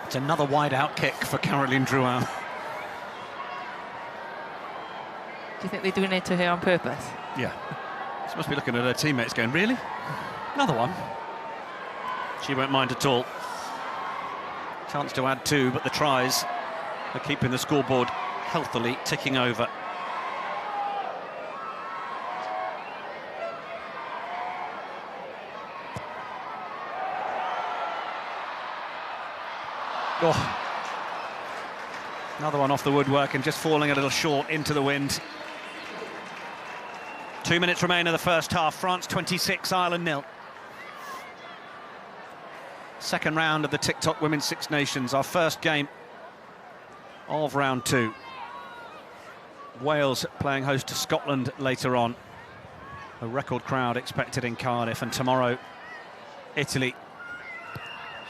Speaker 1: It's another wide-out kick for Caroline Drouin.
Speaker 2: Do you think they're doing it to her on purpose?
Speaker 1: Yeah. She must be looking at her teammates going, really? Another one? She won't mind at all. Chance to add 2, but the tries are keeping the scoreboard healthily ticking over. Oh. Another one off the woodwork and just falling a little short into the wind. 2 minutes remain in the first half. France 26, Ireland 0. Second round of the TikTok Women's Six Nations, our first game of round 2. Wales playing host to Scotland later on. A record crowd expected in Cardiff, and tomorrow Italy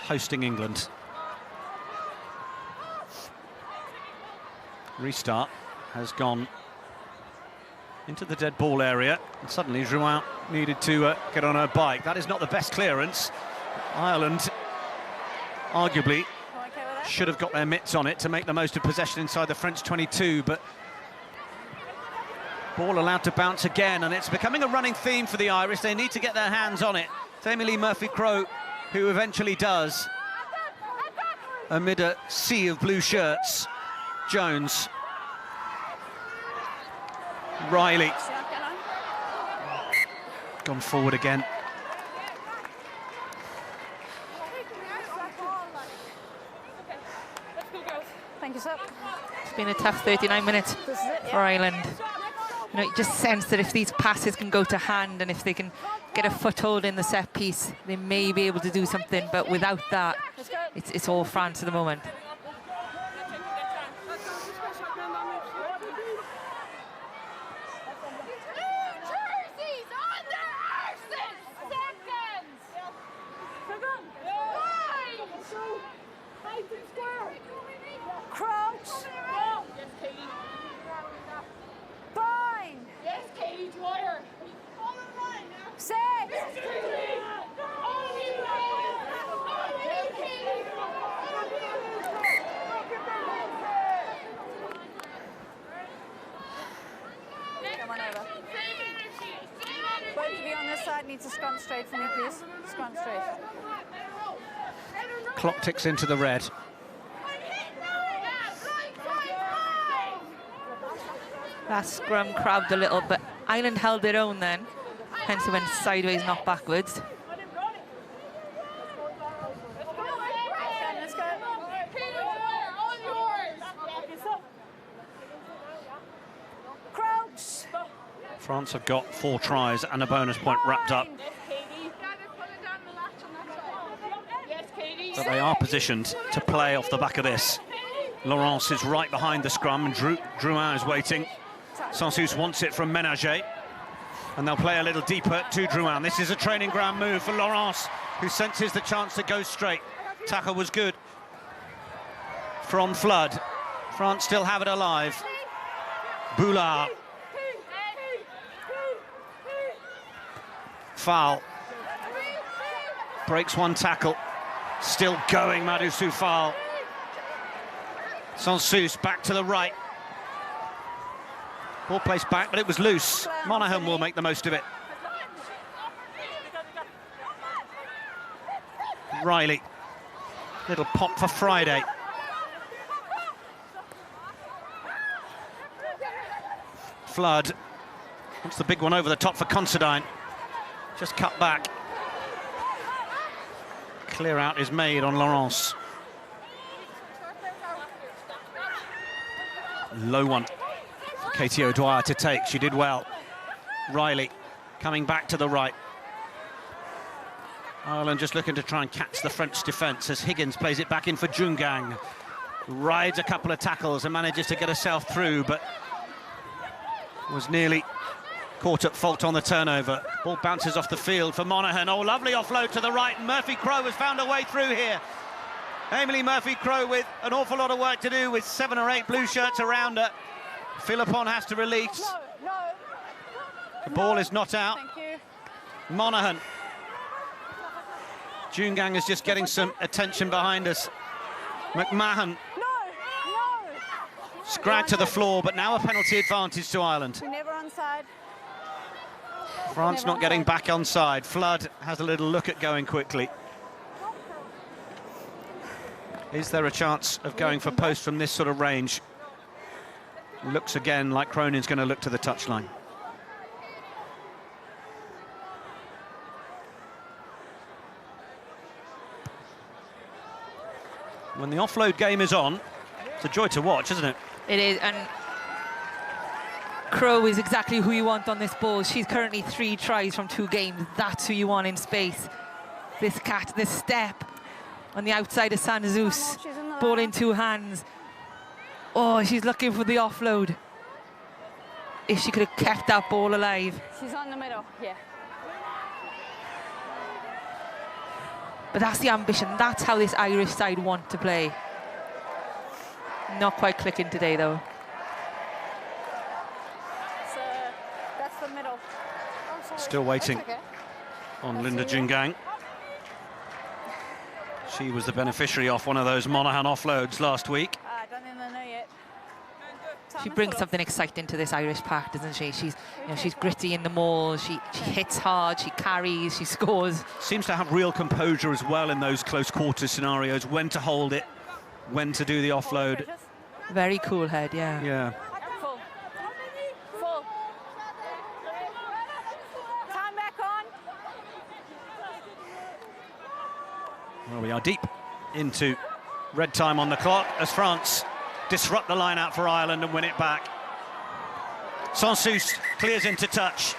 Speaker 1: hosting England. Restart has gone into the dead ball area, and suddenly Drouin needed to get on her bike. That is not the best clearance. Ireland arguably
Speaker 3: Okay with that?
Speaker 1: should have got their mitts on it to make the most of possession inside the French 22, but ball allowed to bounce again, and it's becoming a running theme for the Irish. They need to get their hands on it. It's Emily Murphy-Crowe who eventually does. amid a sea of blue shirts. Jones. Riley. Gone forward again.
Speaker 3: Thank you, sir.
Speaker 2: It's been a tough 39 minutes
Speaker 3: This is it,
Speaker 2: for Ireland. You know, you just sense that if these passes can go to hand and if they can get a foothold in the set piece, they may be able to do something. But without that,
Speaker 3: Let's go.
Speaker 2: it's all France at the moment.
Speaker 3: Crouch. Bind.
Speaker 5: Yes, Katie Dwyer.
Speaker 3: Set. Come on over. Both of you on this side need to scrum straight for me, please. Scrum straight.
Speaker 1: Clock ticks into the red.
Speaker 2: That scrum crabbed a little, but Ireland held their own then. Hence it went sideways, not backwards.
Speaker 3: Okay, let's go. Crouch.
Speaker 1: France have got 4 tries and a bonus point wrapped up. But they are positioned to play off the back of this. Laurence is right behind the scrum and Drouin is waiting. Sansus wants it from Ménager. And they'll play a little deeper to Drouin. This is a training ground move for Laurence, who senses the chance to go straight. Tackle was good from Flood. France still have it alive. Boulard. Foul. Breaks one tackle. Still going, Madoussou Fall. Sansus back to the right. Ball placed back, but it was loose. Monaghan will make the most of it. Riley. Little pop for Friday. Flood. Wants the big one over the top for Considine. Just cut back. Clear out is made on Laurence. Low one. Katie O'Dwyer to take. She did well. Riley coming back to the right. Ireland just looking to try and catch the French defence as Higgins plays it back in for Jungang. Rides a couple of tackles and manages to get herself through, but was nearly caught at fault on the turnover. Ball bounces off the field for Monaghan. Oh, lovely offload to the right. Murphy-Crowe has found a way through here. Emily Murphy-Crowe with an awful lot of work to do with 7 or 8 blue shirts around her. Philippon has to release.
Speaker 3: No.
Speaker 1: The ball is not out.
Speaker 3: Thank you.
Speaker 1: Monaghan. Jungang is just getting some attention behind us. McMahon.
Speaker 3: No.
Speaker 1: Scragged to the floor, but now a penalty advantage to Ireland.
Speaker 3: We're never onside.
Speaker 1: France not getting back onside. Flood has a little look at going quickly. Is there a chance of going for post from this sort of range? Looks again like Cronin's going to look to the touchline. When the offload game is on, it's a joy to watch, isn't it?
Speaker 2: It is, and Crowe is exactly who you want on this ball. She's currently 3 tries from 2 games. That's who you want in space. This cat, this step on the outside of Sansus. Ball in 2 hands. Oh, she's looking for the offload. If she could have kept that ball alive.
Speaker 3: She's on the middle, yeah.
Speaker 2: But that's the ambition. That's how this Irish side want to play. Not quite clicking today, though.
Speaker 3: So that's the middle.
Speaker 1: Still waiting
Speaker 3: That's okay.
Speaker 1: on Linda Jungang. She was the beneficiary off one of those Monaghan offloads last week.
Speaker 3: I don't think they know yet.
Speaker 2: She brings something exciting to this Irish pack, doesn't she? She's gritty in the maul. She hits hard. She carries. She scores.
Speaker 1: Seems to have real composure as well in those close quarter scenarios. When to hold it, when to do the offload.
Speaker 2: Very cool head, yeah.
Speaker 1: Yeah.
Speaker 3: Full. Full. Time back on.
Speaker 1: Well, we are deep into red time on the clock as France disrupt the line out for Ireland and win it back. Sansus clears into touch.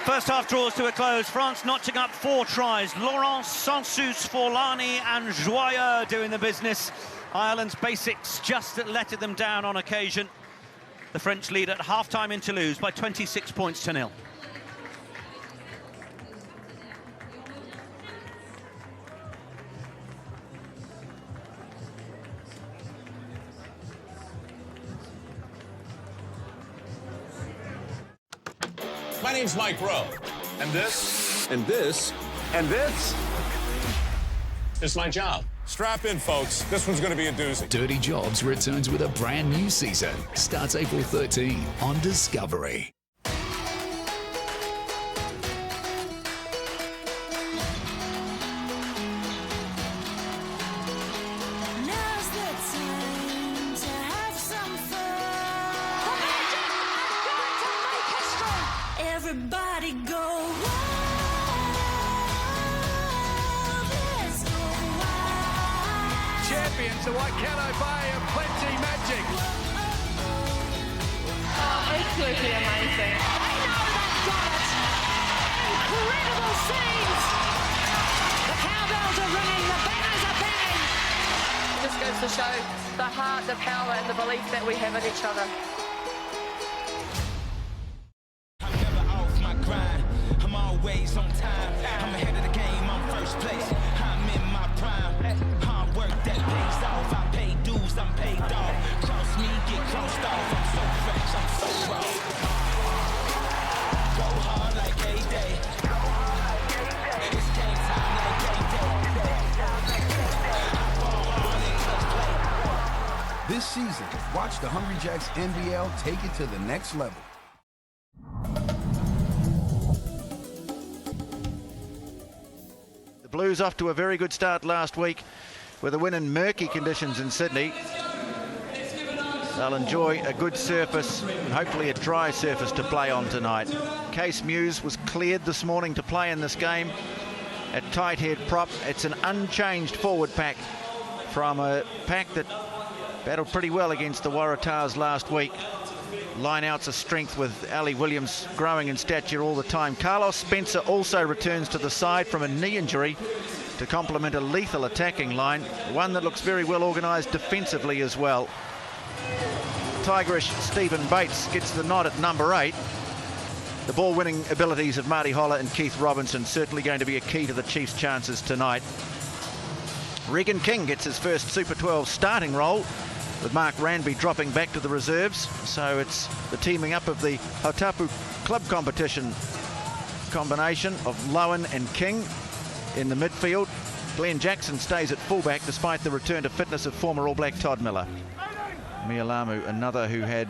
Speaker 1: First half draws to a close. France notching up 4 tries. Laurent, Sansus, Forlani and Joyeux doing the business. Ireland's basics just letting them down on occasion. The French lead at half-time in Toulouse by 26 points to 0.
Speaker 6: My name's Mike Rowe. And this? And this? And this? Is my job. Strap in, folks. This one's going to be a doozy.
Speaker 7: Dirty Jobs returns with a brand new season. Starts April 13 on Discovery.
Speaker 8: Now's the time to have some fun. Everybody go wild. Let's go wild.
Speaker 9: Champions of Waikato Bay of Plenty Magic.
Speaker 5: Absolutely amazing.
Speaker 8: They know they've got it. Incredible scenes. The cowbells are ringing, the banners are banging.
Speaker 5: It just goes to show the heart, the power, and the belief that we have in each other.
Speaker 10: I'm never off my grind. I'm always on time. I'm ahead of the game. I'm first place. I'm in my prime. Hard work that pays off. I pay dues. I'm paid off. Cross me, get crossed off. I'm so fresh. I'm so raw. Go hard like A-Day. It's game time like A-Day.
Speaker 11: This season, watch the Hungry Jacks NBL take it to the next level.
Speaker 12: The Blues off to a very good start last week with a win in murky conditions in Sydney. They'll enjoy a good surface and hopefully a dry surface to play on tonight. Case Muse was cleared this morning to play in this game at tight head prop. It's an unchanged forward pack from a pack that battled pretty well against the Waratahs last week. Line-outs of strength with Ali Williams growing in stature all the time. Carlos Spencer also returns to the side from a knee injury to complement a lethal attacking line, one that looks very well organised defensively as well. Tigerish Stephen Bates gets the nod at number 8. The ball-winning abilities of Marty Holler and Keith Robinson certainly going to be a key to the Chiefs' chances tonight. Regan King gets his first Super 12 starting role, with Mark Ranby dropping back to the reserves. So it's the teaming up of the Hautapu Club competition combination of Lowen and King in the midfield. Glenn Jackson stays at fullback despite the return to fitness of former All Black Todd Miller. Mialamu, another who had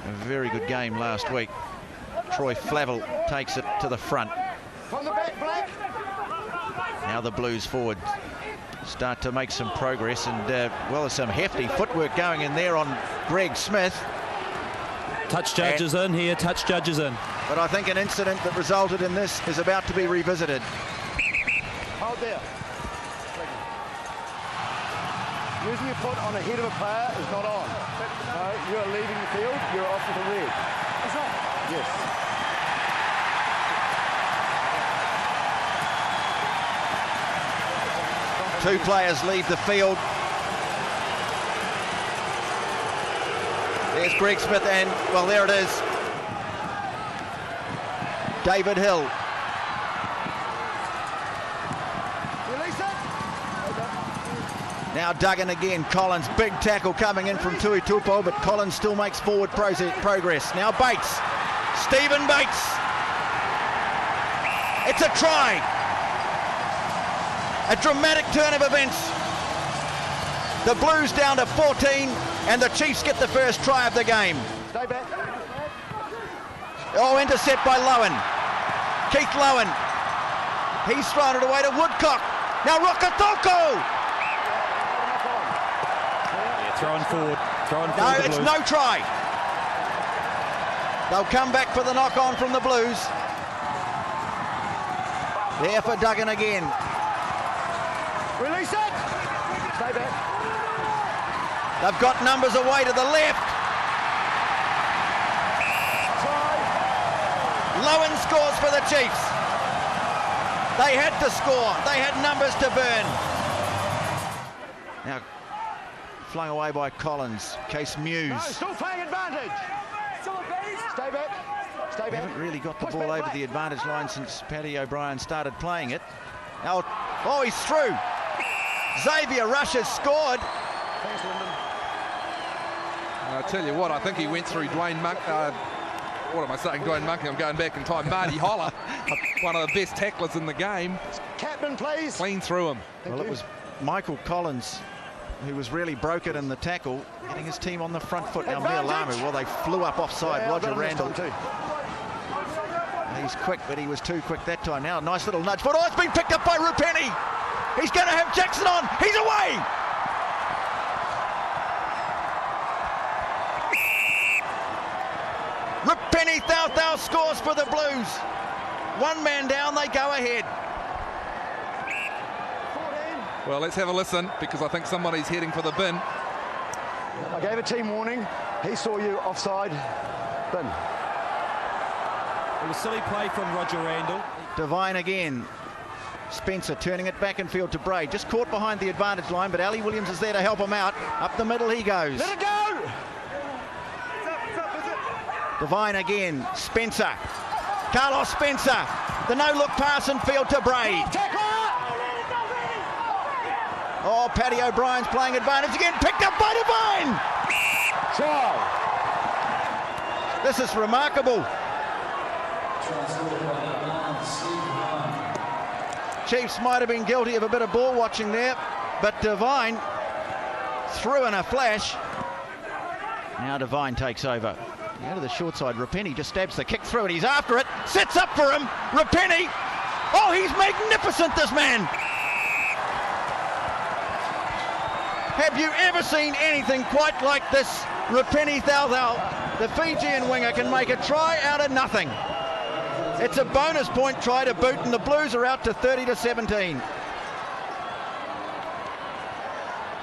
Speaker 12: a very good game last week. Troy Flavel takes it to the front. Now the Blues forward start to make some progress, and well, there's some hefty footwork going in there on Greg Smith.
Speaker 13: Touch judges in here, touch judges in.
Speaker 12: But I think an incident that resulted in this is about to be revisited.
Speaker 14: Hold there. Using your foot on the head of a player is not on. No, you're leaving the field, you're off with a red. It's on? Yes.
Speaker 12: Two players leave the field. There's Greg Smith and, well, there it is. David Hill. Now Duggan again. Collins, big tackle coming in from Tui Tupo, but Collins still makes forward progress. Now Bates. Stephen Bates. It's a try. A dramatic turn of events. The Blues down to 14, and the Chiefs get the first try of the game.
Speaker 14: Stay back.
Speaker 12: Oh, intercept by Lowen. Keith Lowen. He's thrown it away to Woodcock. Now Rokotoko.
Speaker 13: Throwing forward.
Speaker 12: No, it's no try. They'll come back for the knock-on from the Blues. There for Duggan again.
Speaker 14: Release it. Stay back.
Speaker 12: They've got numbers away to the left. Lowen scores for the Chiefs. They had to score. They had numbers to burn. Now, flung away by Collins. Case Muse.
Speaker 14: No, still playing advantage. Stay back. Stay
Speaker 12: They
Speaker 14: back.
Speaker 12: haven't really got the
Speaker 14: Push
Speaker 12: ball
Speaker 14: back,
Speaker 12: over
Speaker 14: back.
Speaker 12: the advantage line since Paddy O'Brien started playing it. Now, oh, he's through. Xavier Rush has scored.
Speaker 14: Thanks, Lyndon.
Speaker 9: I tell you what, I think he went through Dwayne Monk. What am I saying? Dwayne Monkey. I'm going back in time. Marty Holler, one of the best tacklers in the game.
Speaker 14: Captain, please.
Speaker 9: Clean through him.
Speaker 12: Well, it was Michael Collins who was really broken in the tackle, getting his team on the front foot. Now Mealamu, well, they flew up offside.
Speaker 14: Yeah,
Speaker 12: Roger Randall. He's quick, but he was too quick that time. Now a nice little nudge. But oh, it's been picked up by Rupeni. He's going to have Jackson on. He's away. Rupeni Thao scores for the Blues. One man down, they go ahead.
Speaker 9: Well, let's have a listen, because I think somebody's heading for the bin.
Speaker 14: I gave a team warning. He saw you offside. Bin.
Speaker 13: It was silly play from Roger Randall.
Speaker 12: Devine again. Spencer turning it back in field to Bray. Just caught behind the advantage line, but Ali Williams is there to help him out. Up the middle he goes.
Speaker 14: Let it go!
Speaker 12: Devine again. Spencer. Carlos Spencer. The no-look pass in field to Bray. Oh, Paddy O'Brien's playing advantage again. Picked up by Devine.
Speaker 14: Try.
Speaker 12: This is remarkable. Chiefs might have been guilty of a bit of ball watching there, but Devine threw in a flash. Now Devine takes over. Out of the short side, Rapeni just stabs the kick through and he's after it. Sets up for him. Rapeni. Oh, he's magnificent, this man. Have you ever seen anything quite like this? Rapeni Thao, the Fijian winger, can make a try out of nothing. It's a bonus point try to boot, and the Blues are out to 30-17.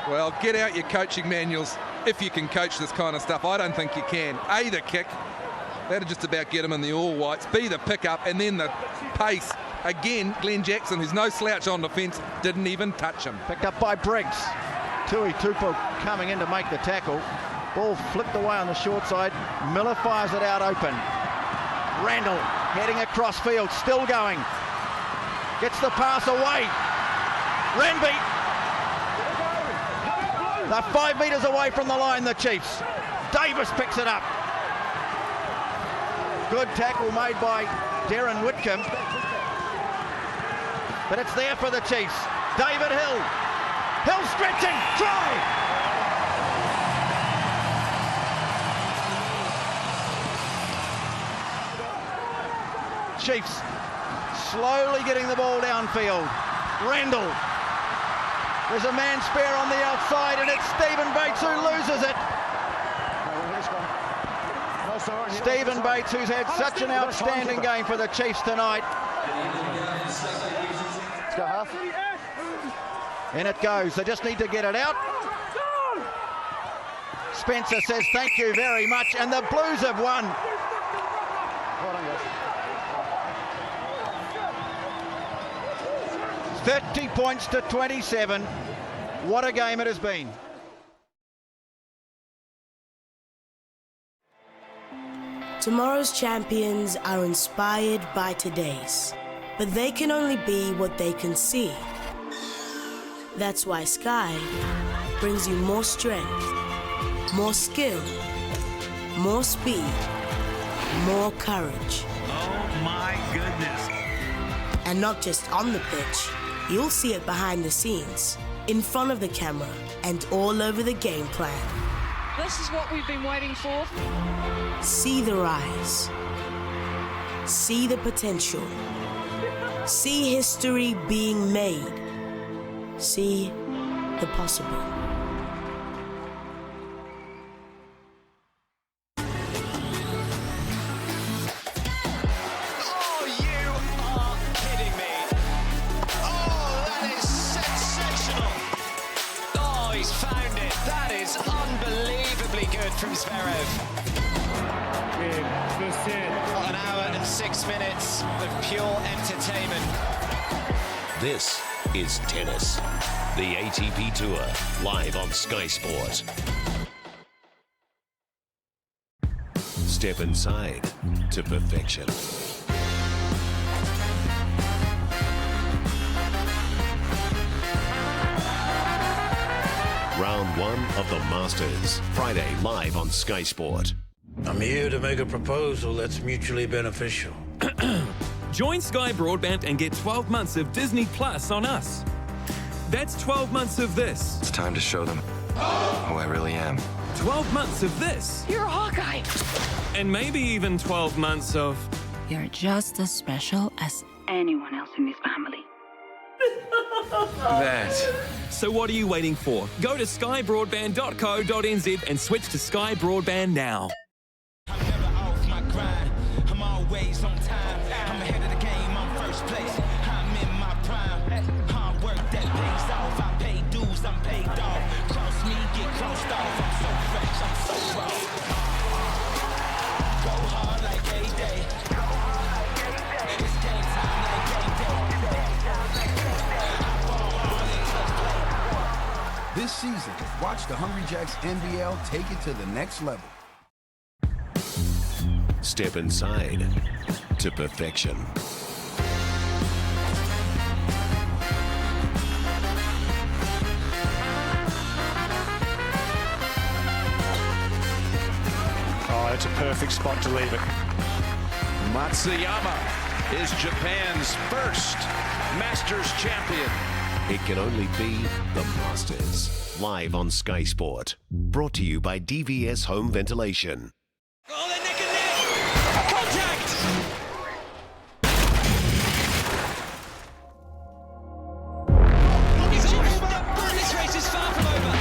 Speaker 9: Well, get out your coaching manuals if you can coach this kind of stuff. I don't think you can. A, the kick. That'll just about get him in the All Whites. B, the pick-up, and then the pace. Again, Glenn Jackson, who's no slouch on defence, didn't even touch him.
Speaker 12: Picked up by Briggs. Tui Tupo coming in to make the tackle. Ball flipped away on the short side. Miller fires it out open. Randall heading across field, still going. Gets the pass away. Renby. They're 5 metres away from the line, the Chiefs. Davis picks it up. Good tackle made by Darren Whitcomb. But it's there for the Chiefs. David Hill. Hill stretching. Try! Chiefs slowly getting the ball downfield. Randall. There's a man spare on the outside, and it's Stephen Bates who loses it. Stephen Bates, who's had such an outstanding game for the Chiefs tonight.
Speaker 14: Let's go half.
Speaker 12: In it goes. They just need to get it out. Spencer says thank you very much, and the Blues have won.
Speaker 14: Well done, guys.
Speaker 12: 30 points to 27. What a game it has been.
Speaker 15: Tomorrow's champions are inspired by today's, but they can only be what they can see. That's why Sky brings you more strength, more skill, more speed, more courage.
Speaker 10: Oh my goodness.
Speaker 15: And not just on the pitch, you'll see it behind the scenes, in front of the camera, and all over the game plan.
Speaker 5: This is what we've been waiting for.
Speaker 15: See the rise. See the potential. See history being made. See the possible.
Speaker 16: good from Zverev. An hour and 6 minutes of pure entertainment.
Speaker 17: This is tennis. The ATP Tour, live on Sky Sport. Step inside to perfection. Round 1 of the Masters, Friday live on Sky Sport.
Speaker 18: I'm here to make a proposal that's mutually beneficial.
Speaker 19: Join Sky Broadband and get 12 months of Disney Plus on us. That's 12 months of this.
Speaker 20: It's time to show them who I really am.
Speaker 19: 12 months of this.
Speaker 8: You're a Hawkeye.
Speaker 19: And maybe even 12 months of...
Speaker 21: You're just as special as anyone else in this family.
Speaker 19: That. So what are you waiting for? Go to skybroadband.co.nz and switch to Sky Broadband now.
Speaker 10: I'm never off my grind. I'm always on time. I'm ahead of the game. I'm first place. I'm in my prime. Hard work that pays off. I pay dues. I'm paid off. Cross me, get crossed off. I'm so fresh. I'm so raw. Go hard like A-Day. It's game time like game day.
Speaker 11: This season, watch the Hungry Jacks NBL take it to the next level.
Speaker 17: Step inside to perfection.
Speaker 14: Oh, it's a perfect spot to leave it.
Speaker 12: Matsuyama is Japan's first Masters champion.
Speaker 17: It can only be the Masters. Live on Sky Sport. Brought to you by DVS Home Ventilation.
Speaker 10: Oh, they're neck and neck. Contact. It's over. This race is far from over.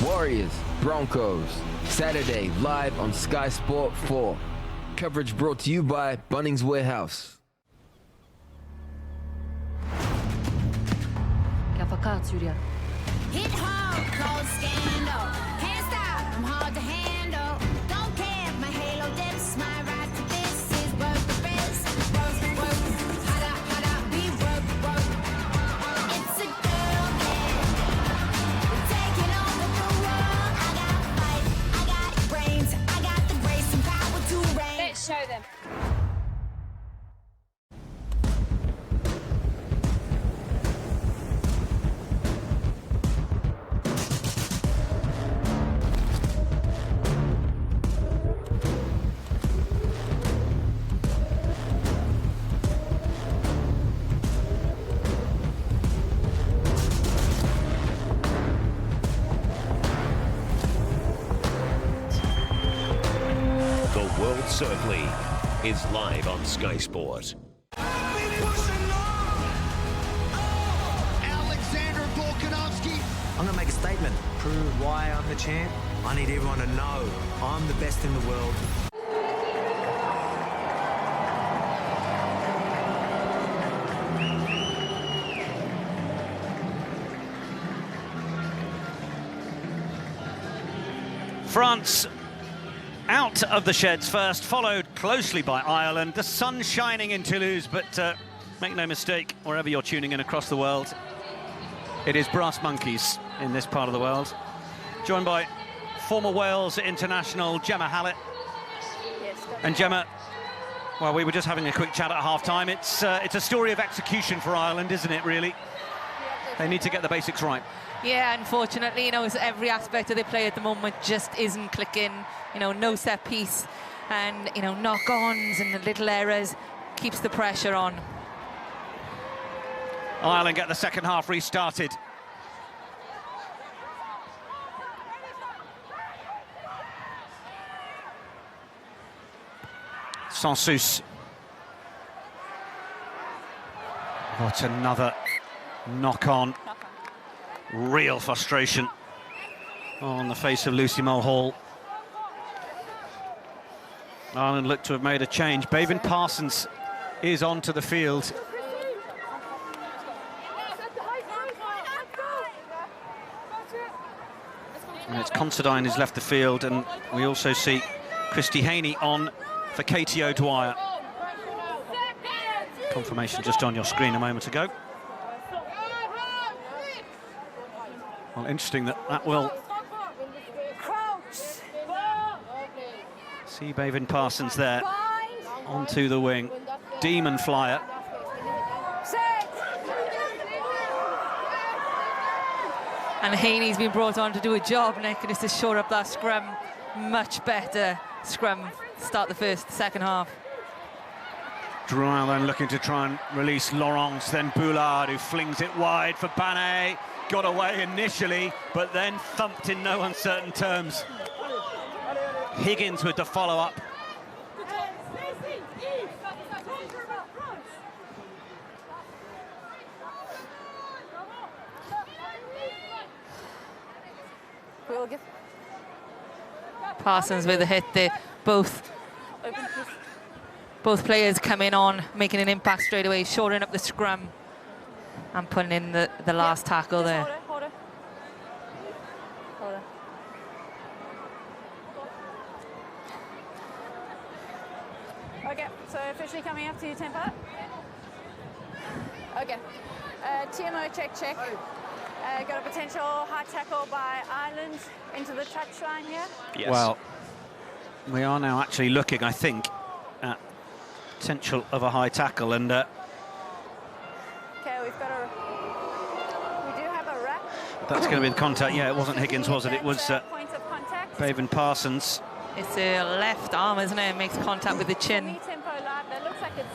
Speaker 22: Warriors, Broncos, Saturday live on Sky Sport 4. Coverage brought to you by Bunnings Warehouse.
Speaker 8: Hit hard, close scandal. Can't stop, I'm hard to handle. Don't care if my halo dips. My right to this is worth the risk. Work, harder, we work. It's a girl game. We're taking over the world. I got fight, I got brains, I got the grace and power to reign. Let's show them.
Speaker 17: World Surf League is live on Sky Sport.
Speaker 23: Alexander Volkanovski. I'm going to make a statement. Prove why I'm the champ. I need everyone to know I'm the best in the world.
Speaker 1: France out of the sheds first, followed closely by Ireland. The sun shining in Toulouse, but make no mistake, wherever you're tuning in across the world, it is brass monkeys in this part of the world. Joined by former Wales international Gemma Hallett. And Gemma, well, we were just having a quick chat at half-time. It's a story of execution for Ireland, isn't it, really? They need to get the basics right.
Speaker 5: Yeah, unfortunately, you know, every aspect of their play at the moment just isn't clicking. You know, no set piece and, you know, knock-ons and the little errors keeps the pressure on.
Speaker 1: Ireland get the second half restarted. Sansus. What another knock-on. Real frustration on the face of Lucy Mulhall. Ireland look to have made a change. Bevan Parsons is onto the field. And it's Considine who's left the field, and we also see Christy Haney on for Katie O'Dwyer. Confirmation just on your screen a moment ago. Well, interesting that will see Bevan Parsons there onto the wing. Demon flyer.
Speaker 5: And Haney's been brought on to do a job, Nick, and it's to shore up that scrum. Much better scrum start the second half.
Speaker 1: Drouin then looking to try and release Laurence, then Boulard, who flings it wide for Banet. Got away initially, but then thumped in no uncertain terms. Higgins with the follow-up.
Speaker 5: Parsons with a hit there. Both players coming on, making an impact straight away, shoring up the scrum and putting in the last tackle there.
Speaker 2: Hold it. Okay, so officially coming up to you, Tempo. Okay, TMO check. Got a potential high tackle by Ireland into the touchline here.
Speaker 1: Yes. Well, we are now actually looking, I think, at potential of a high tackle, and
Speaker 2: okay, we do have a wrap.
Speaker 1: That's going to be the contact. Yeah, it wasn't Higgins, was it? It was Bevan Parsons.
Speaker 5: It's a left arm, isn't it? It makes contact with the chin.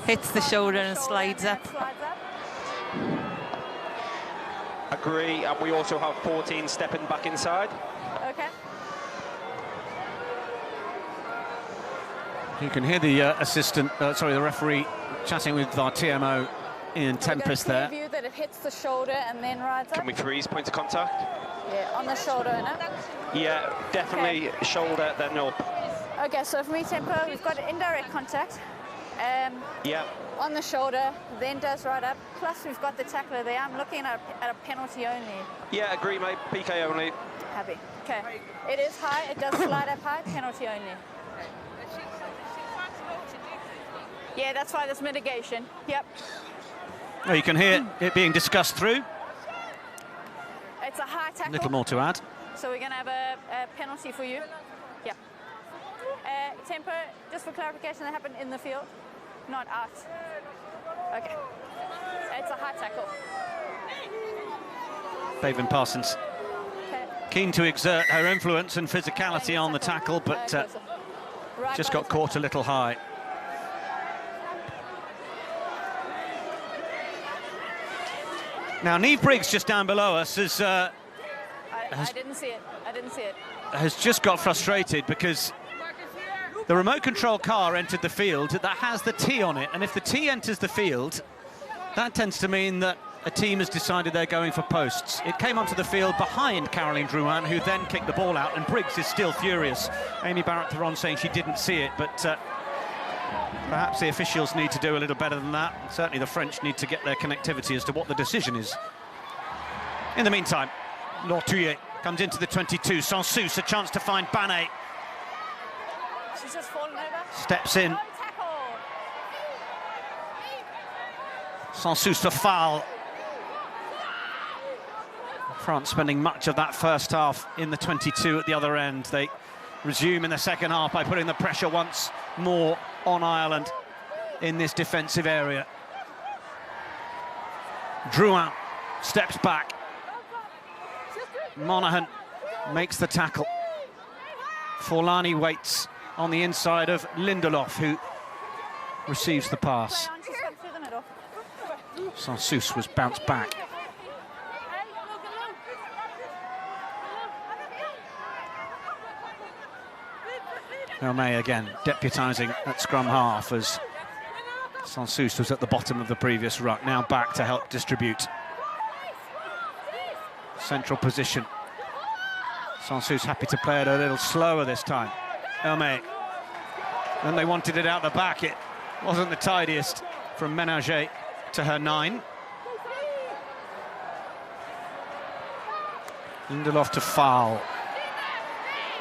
Speaker 5: Hits the shoulder and slides up.
Speaker 3: Agree, and we also have 14 stepping back inside.
Speaker 2: Okay.
Speaker 1: You can hear the the referee chatting with our TMO Ian Tempest there.
Speaker 2: View that it hits the shoulder and then rides up.
Speaker 3: Can we freeze point of contact?
Speaker 2: Yeah, on the shoulder, no?
Speaker 3: Yeah, definitely shoulder, then up.
Speaker 2: Okay, so for me, Tempo, we've got indirect contact.
Speaker 3: Yeah.
Speaker 2: On the shoulder, then does right up. Plus, we've got the tackler there. I'm looking at a penalty only.
Speaker 3: Yeah, agree, mate. PK only.
Speaker 2: Happy. Okay. It is high. It does slide up high. Penalty only. Yeah, that's why there's mitigation. Yep.
Speaker 1: Oh, you can hear it being discussed through.
Speaker 2: It's a high tackle.
Speaker 1: A little more to add.
Speaker 2: So we're going to have a penalty for you. Yeah. Tempo, just for clarification, that happened in the field, not out. Okay. It's a high tackle.
Speaker 1: Bevan Parsons keen to exert her influence and physicality on the tackle, but just got caught a little high. Now, Niamh Briggs, just down below us,
Speaker 2: I didn't see it.
Speaker 1: Has just got frustrated because the remote control car entered the field that has the T on it, and if the T enters the field, that tends to mean that a team has decided they're going for posts. It came onto the field behind Caroline Drouin, who then kicked the ball out, and Briggs is still furious. Amy Barrett-Theron saying she didn't see it, but perhaps the officials need to do a little better than that. Certainly the French need to get their connectivity as to what the decision is. In the meantime, Lortuyer comes into the 22. Sansus, a chance to find Banet.
Speaker 2: She's just fallen over.
Speaker 1: Steps in. Sansus for foul. France spending much of that first half in the 22 at the other end. They resume in the second half by putting the pressure once more on Ireland in this defensive area. Drouin steps back. Monaghan makes the tackle. Forlani waits on the inside of Lindelof, who receives the pass. Sansus was bounced back. Hermé again deputising at scrum half as Sansus was at the bottom of the previous ruck, now back to help distribute. Central position. Sansus happy to play it a little slower this time. Hermé. Then they wanted it out the back. It wasn't the tidiest from Ménager to her 9. Lindelof to Foul.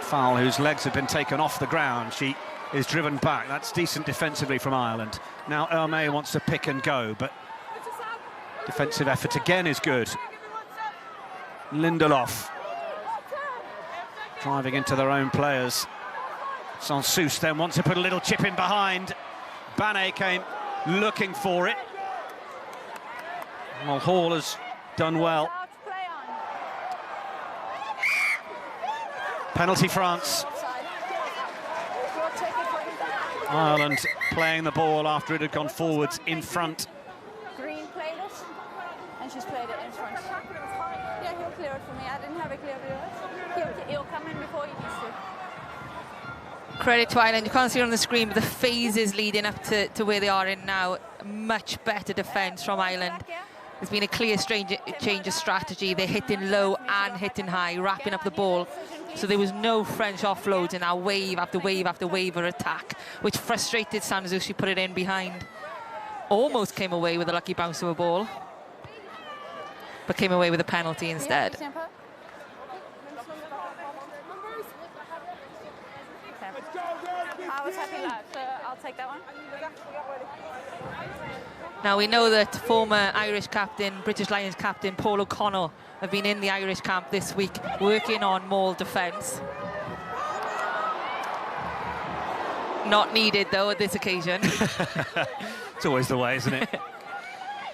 Speaker 1: Foul, whose legs have been taken off the ground. She is driven back. That's decent defensively from Ireland. Now Hermé wants to pick and go, but defensive effort again is good. Lindelof driving into their own players. Sansus then wants to put a little chip in behind. Banet came looking for it. Mulhall has done well. Penalty France. Ireland playing the ball after it had gone forwards in front.
Speaker 2: Green played it, and she's played it in front. Yeah, he'll clear it for me. I didn't have a clear view. He'll come in before he needs to.
Speaker 5: Credit to Ireland. You can't see it on the screen, but the phases leading up to where they are in now, much better defence from Ireland. There's been a clear change of strategy. They're hitting low and hitting high, wrapping up the ball. So there was no French offloads in our wave after wave after wave of attack, which frustrated Sansus. She put it in behind. Almost came away with a lucky bounce of a ball, but came away with a penalty instead.
Speaker 2: I was happy lad, so I'll take that one.
Speaker 5: Now we know that former Irish captain, British Lions captain Paul O'Connell have been in the Irish camp this week working on maul defence. Not needed though at this occasion.
Speaker 1: It's always the way, isn't it?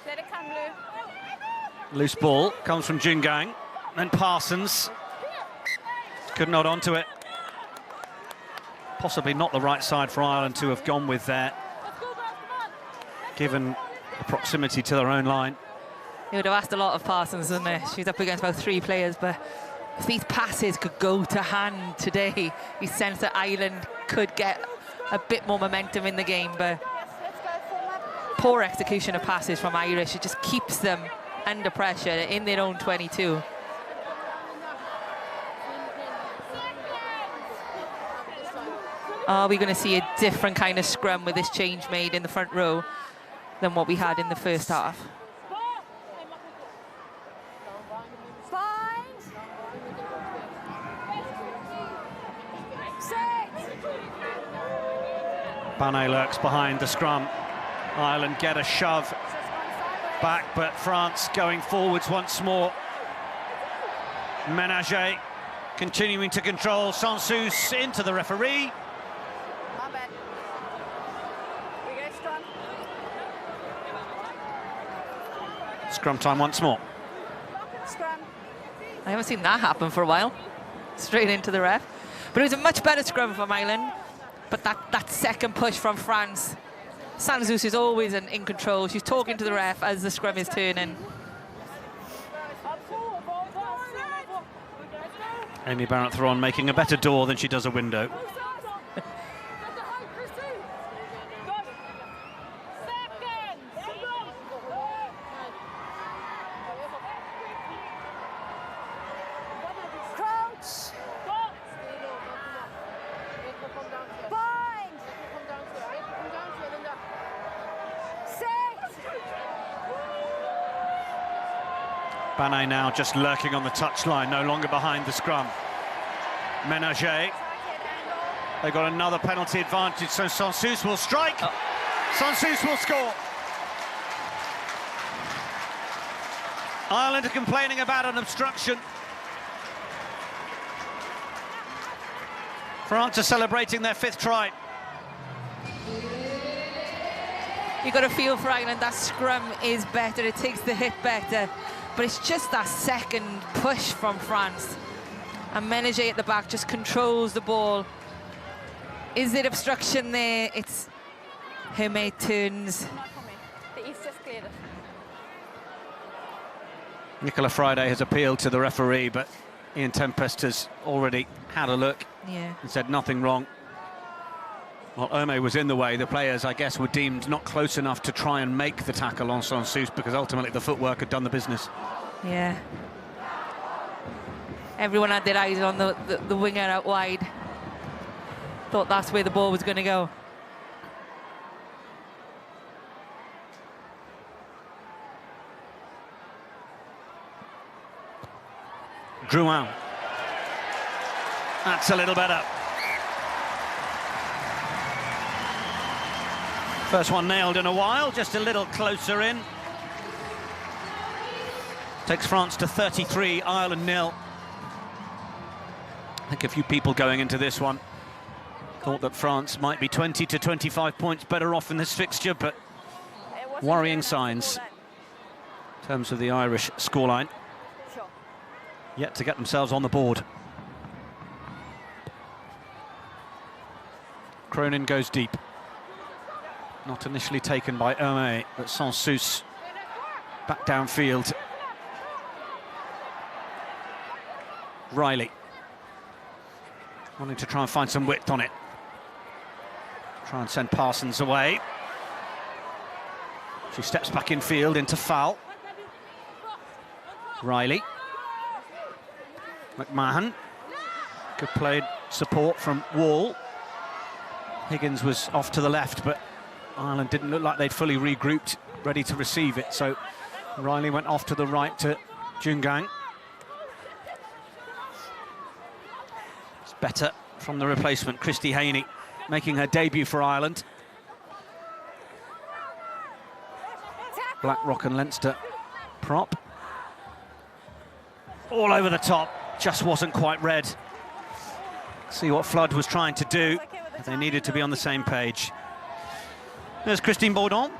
Speaker 2: Let it come, Lou.
Speaker 1: Loose ball comes from Jungang, then Parsons could not onto it. Possibly not the right side for Ireland to have gone with there, given the proximity to their own line.
Speaker 5: He would have asked a lot of Parsons, wouldn't he? She's up against about 3 players, but if these passes could go to hand today, you sense that Ireland could get a bit more momentum in the game, but poor execution of passes from Irish. It just keeps them under pressure in their own 22. Are we going to see a different kind of scrum with this change made in the front row than what we had in the first half?
Speaker 1: Banet lurks behind the scrum. Ireland get a shove back, but France going forwards once more. Ménager continuing to control. Sansus into the referee.
Speaker 2: My bad. We go scrum.
Speaker 1: Scrum time once more.
Speaker 2: Scrum.
Speaker 5: I haven't seen that happen for a while. Straight into the ref. But it was a much better scrum from Ireland. But that second push from France, Sansus is always in control. She's talking to the ref as the scrum is turning.
Speaker 1: Amy Barrett-Theron making a better door than she does a window. Banet now just lurking on the touchline, no longer behind the scrum. Ménager They've got another penalty advantage, so Sansus will strike. Sansus will score. Ireland are complaining about an obstruction. France are celebrating their 5th try.
Speaker 5: You've got to feel for Ireland, that scrum is better, it takes the hit better, but it's just that second push from France. And Ménager at the back just controls the ball. Is it obstruction there? It's Hermé turns.
Speaker 2: The East just cleared it.
Speaker 1: Nicola Friday has appealed to the referee, but Ian Tempest has already had a look and said nothing wrong. Well, Hermé was in the way. The players, I guess, were deemed not close enough to try and make the tackle on Sansus because ultimately the footwork had done the business.
Speaker 5: Yeah. Everyone had their eyes on the winger out wide. Thought that's where the ball was going to go.
Speaker 1: Drouin. That's a little better. First one nailed in a while, just a little closer in. Takes France to 33, Ireland 0. I think a few people going into this one thought that France might be 20 to 25 points better off in this fixture, but worrying signs in terms of the Irish scoreline. Yet to get themselves on the board. Cronin goes deep. Not initially taken by Hermé, but Sansus back downfield. Riley wanting to try and find some width on it. Try and send Parsons away. She steps back in field into foul. Riley. McMahon. Good played support from Wall. Higgins was off to the left, but Ireland didn't look like they'd fully regrouped, ready to receive it. So Riley went off to the right to Jungang. It's better from the replacement, Christy Haney, making her debut for Ireland. Blackrock and Leinster prop. All over the top, just wasn't quite read. See what Flood was trying to do. They needed to be on the same page. There's Christine Bourdon.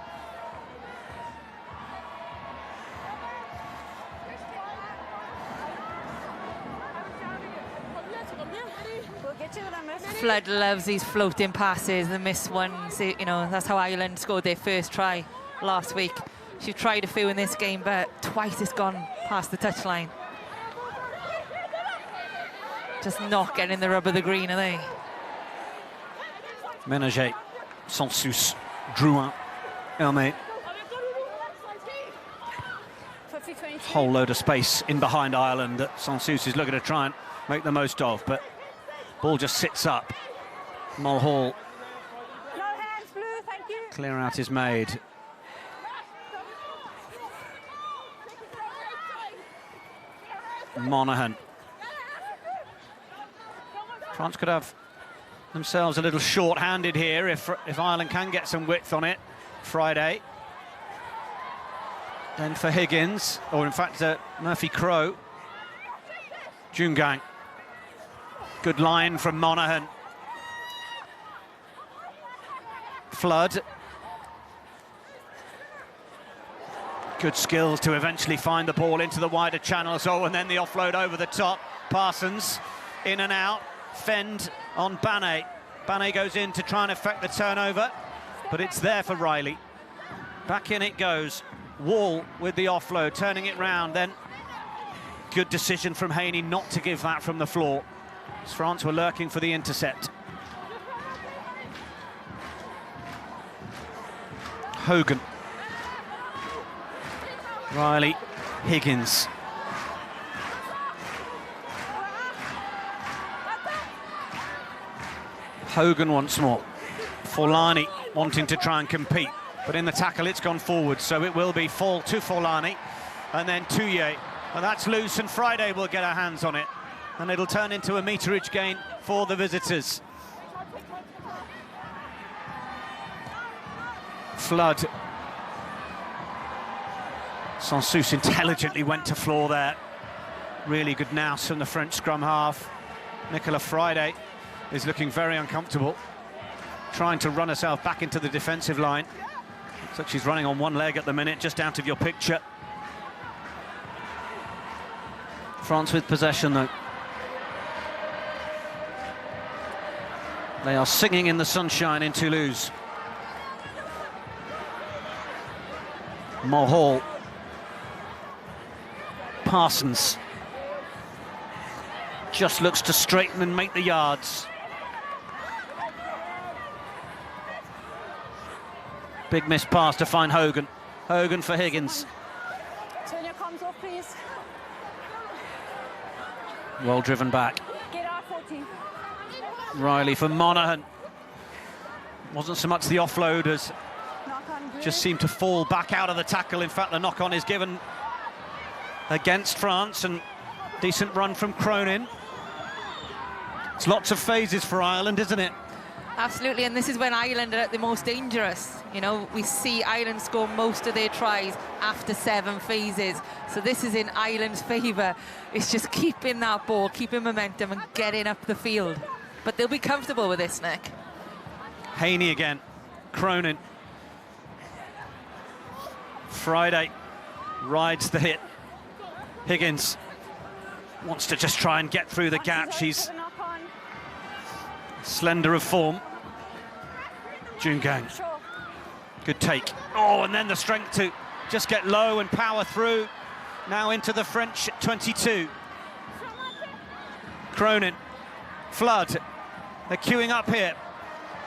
Speaker 5: Flood loves these floating passes, the missed ones. You know, that's how Ireland scored their first try last week. She tried a few in this game, but twice it's gone past the touchline. Just not getting the rub of the green, are they?
Speaker 1: Ménager, Sansus, Drouin, Hermé. Whole load of space in behind Ireland that Sansus is looking to try and make the most of, but ball just sits up. Mulhall. Clear out is made. Monaghan. France could have themselves a little short-handed here if Ireland can get some width on it. Friday. Then for Higgins, or in fact Murphy-Crowe. Jungang. Good line from Monaghan. Flood. Good skills to eventually find the ball into the wider channels. Oh, and then the offload over the top. Parsons in and out. Fend on Banet. Banet goes in to try and effect the turnover, but it's there for Riley. Back in it goes. Wall with the offload, turning it round. Then good decision from Haney not to give that from the floor, as France were lurking for the intercept. Hogan. Riley. Higgins. Hogan once more. Forlani wanting to try and compete, but in the tackle it's gone forward, so it will be fall to Forlani, and then Touye. And that's loose, and Friday will get her hands on it, and it'll turn into a meterage gain for the visitors. Flood. Sansus intelligently went to floor there. Really good nous from the French scrum half. Nicola Friday is looking very uncomfortable, trying to run herself back into the defensive line. Looks like she's running on one leg at the minute, just out of your picture. France with possession though. They are singing in the sunshine in Toulouse. Mulhall. Parsons. Just looks to straighten and make the yards. Big miss pass to find Hogan. Hogan for Higgins.
Speaker 2: Turn your comms off, please.
Speaker 1: Well driven back.
Speaker 2: Get out 14.
Speaker 1: Riley for Monaghan. Wasn't so much the offload as just seemed to fall back out of the tackle. In fact, the knock-on is given against France, and decent run from Cronin. It's lots of phases for Ireland, isn't it?
Speaker 5: Absolutely, and this is when Ireland are at the most dangerous. You know, we see Ireland score most of their tries after 7 phases. So this is in Ireland's favour. It's just keeping that ball, keeping momentum and getting up the field. But they'll be comfortable with this, Nick.
Speaker 1: Haney again. Cronin. Friday rides the hit. Higgins wants to just try and get through the gap. She's slender of form. Jungang. Good take. Oh, and then the strength to just get low and power through. Now into the French 22. Cronin. Flood. They're queuing up here.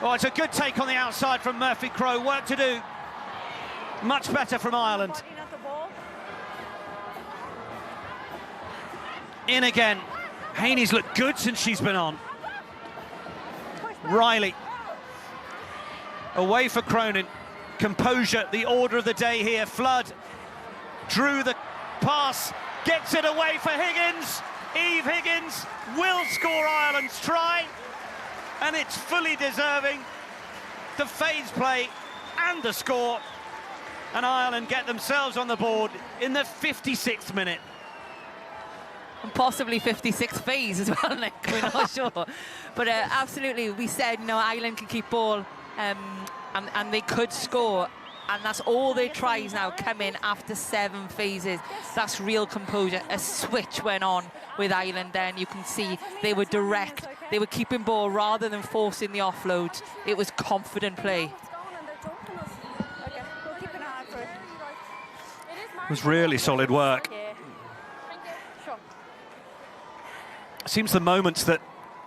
Speaker 1: Oh, it's a good take on the outside from Murphy Crowe. Work to do. Much better from Ireland. In again. Haney's looked good since she's been on. Riley. Away for Cronin. Composure, the order of the day here. Flood drew the pass, gets it away for Higgins. Eve Higgins will score Ireland's try, and it's fully deserving. The phase play and the score, and Ireland get themselves on the board in the 56th minute.
Speaker 5: And possibly 56th phase as well, Nick, we're not sure. But absolutely, we said, you know, Ireland can keep ball and they could score. And that's all their tries now come in after 7 phases. That's real composure. A switch went on with Ireland then. You can see they were direct. They were keeping ball rather than forcing the offloads. It was confident play.
Speaker 1: It was really solid work. Seems the moments that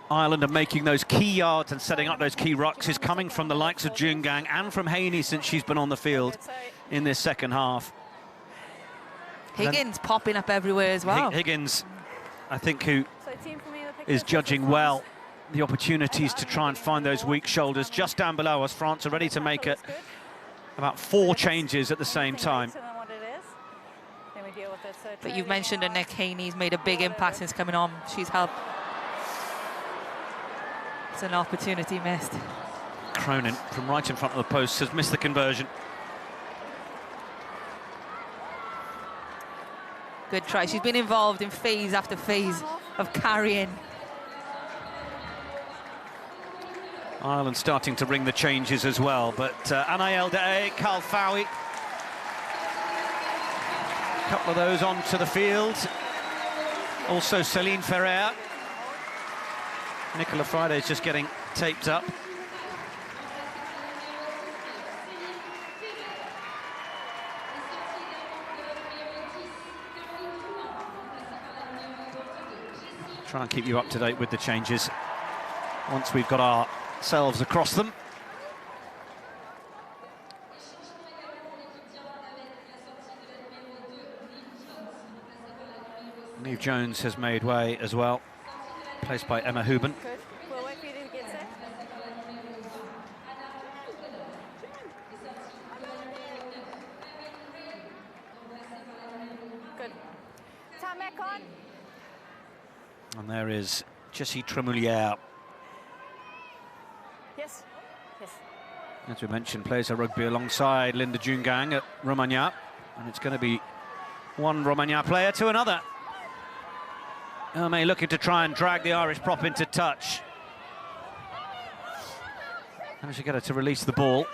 Speaker 1: Ireland are making those key yards and setting up those key rucks is coming from the likes of Jungang and from Haney since she's been on the field in this second half.
Speaker 5: Higgins popping up everywhere as well.
Speaker 1: Higgins, I think, who is judging well the opportunities to try and find those weak shoulders just down below us. France are ready to make it about 4 changes at the same time.
Speaker 5: But you've mentioned that Nick Haney's made a big impact since coming on. She's helped. It's an opportunity missed.
Speaker 1: Cronin from right in front of the post has missed the conversion.
Speaker 5: Good try. She's been involved in phase after phase of carrying.
Speaker 1: Ireland starting to ring the changes as well, but Anaël Deshaies, Carl Fowey, a couple of those onto the field. Also Céline Ferrer. Nicola Friday is just getting taped up. Try and keep you up to date with the changes once we've got ourselves across them. Niamh Jones has made way as well, placed by Emma Houben.
Speaker 2: Good. We'll wait for you to get set. Good. Time back on.
Speaker 1: And there is Jessie Tremoulière.
Speaker 2: Yes. Yes.
Speaker 1: As we mentioned, plays her rugby alongside Linda Jungang at Romagna, and it's going to be one Romagna player to another. Hermé looking to try and drag the Irish prop into touch. Managed to get her to release the ball.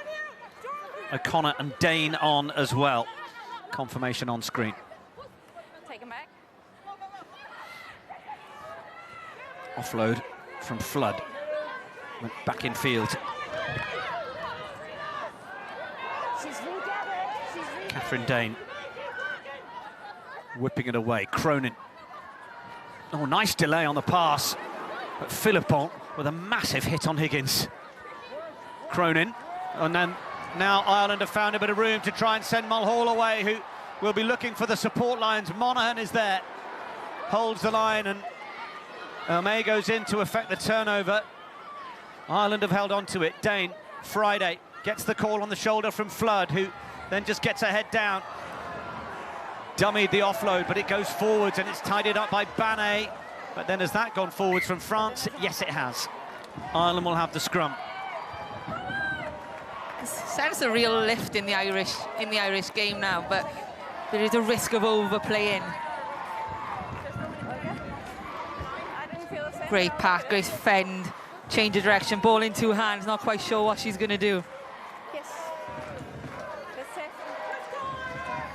Speaker 1: O'Connor and Dane on as well. Confirmation on screen.
Speaker 2: Take him back.
Speaker 1: Offload from Flood. Went back in field. Catherine Dane whipping it away. Cronin. Oh, nice delay on the pass. But Philippon with a massive hit on Higgins. Cronin. And then now Ireland have found a bit of room to try and send Mulhall away, who will be looking for the support lines. Monaghan is there. Holds the line, and Hermé goes in to affect the turnover. Ireland have held on to it. Dane, Friday, gets the call on the shoulder from Flood, who then just gets her head down. Dummied the offload, but it goes forwards, and it's tidied up by Banet. But then has that gone forwards from France? Yes, it has. Ireland will have the scrum.
Speaker 5: Sense a real lift in the Irish game now, but there is a risk of overplaying. Great pass, great fend, change of direction, ball in two hands, not quite sure what she's going to do.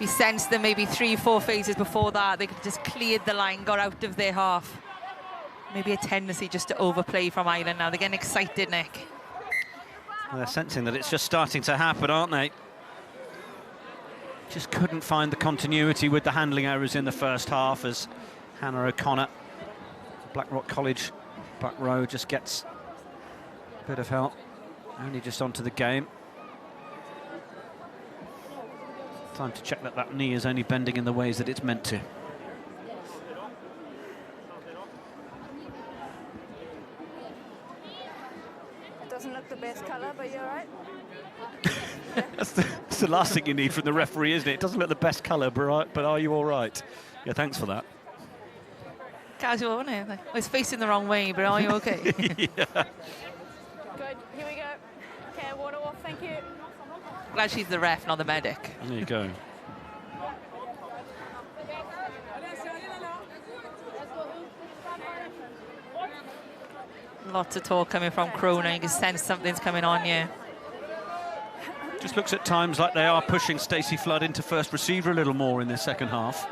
Speaker 5: We sensed that maybe 3-4 phases before that, they could just cleared the line, got out of their half. Maybe a tendency just to overplay from Ireland now. They're getting excited, Nick.
Speaker 1: Well, they're sensing that it's just starting to happen, aren't they? Just couldn't find the continuity with the handling errors in the first half as Hannah O'Connor, Blackrock College back row, just gets a bit of help. Only just onto the game. Time to check that that knee is only bending in the ways that it's meant to.
Speaker 2: It doesn't look the best colour, but you're right.
Speaker 1: That's the last thing you need from the referee, isn't it? It doesn't look the best colour, but are you all right? Yeah, thanks for that.
Speaker 5: Casual, wasn't it? I was facing the wrong way, but are you okay?
Speaker 1: Yeah.
Speaker 2: Good, here we go. Okay, water off, thank you.
Speaker 5: Glad she's the ref, not the medic.
Speaker 1: There you go.
Speaker 5: Lots of talk coming from Cronin. You can sense something's coming on here.
Speaker 1: Just looks at times like they are pushing Stacey Flood into first receiver a little more in the second half.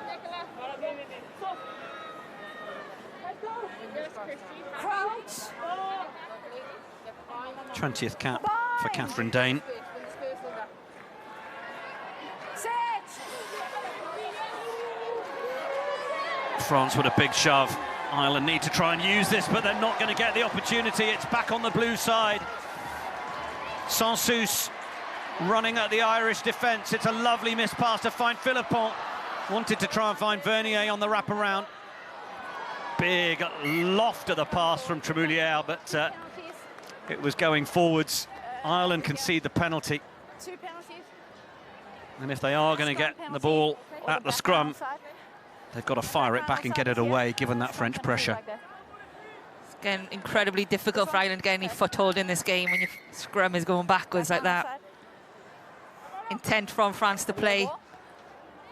Speaker 1: 20th cap for Catherine Dane. France with a big shove. Ireland need to try and use this, but they're not going to get the opportunity. It's back on the blue side. Sansus running at the Irish defence. It's a lovely miss pass to find Philippon. Wanted to try and find Vernier on the wraparound. Big loft of the pass from Tremoulière, but it was going forwards. Ireland concede the penalty.
Speaker 2: 2 penalties.
Speaker 1: And if they are going to get the ball at the scrum, they've got to fire it back and get it away, given that French pressure.
Speaker 5: It's again incredibly difficult for Ireland to get any foothold in this game when your scrum is going backwards like that. Intent from France to play.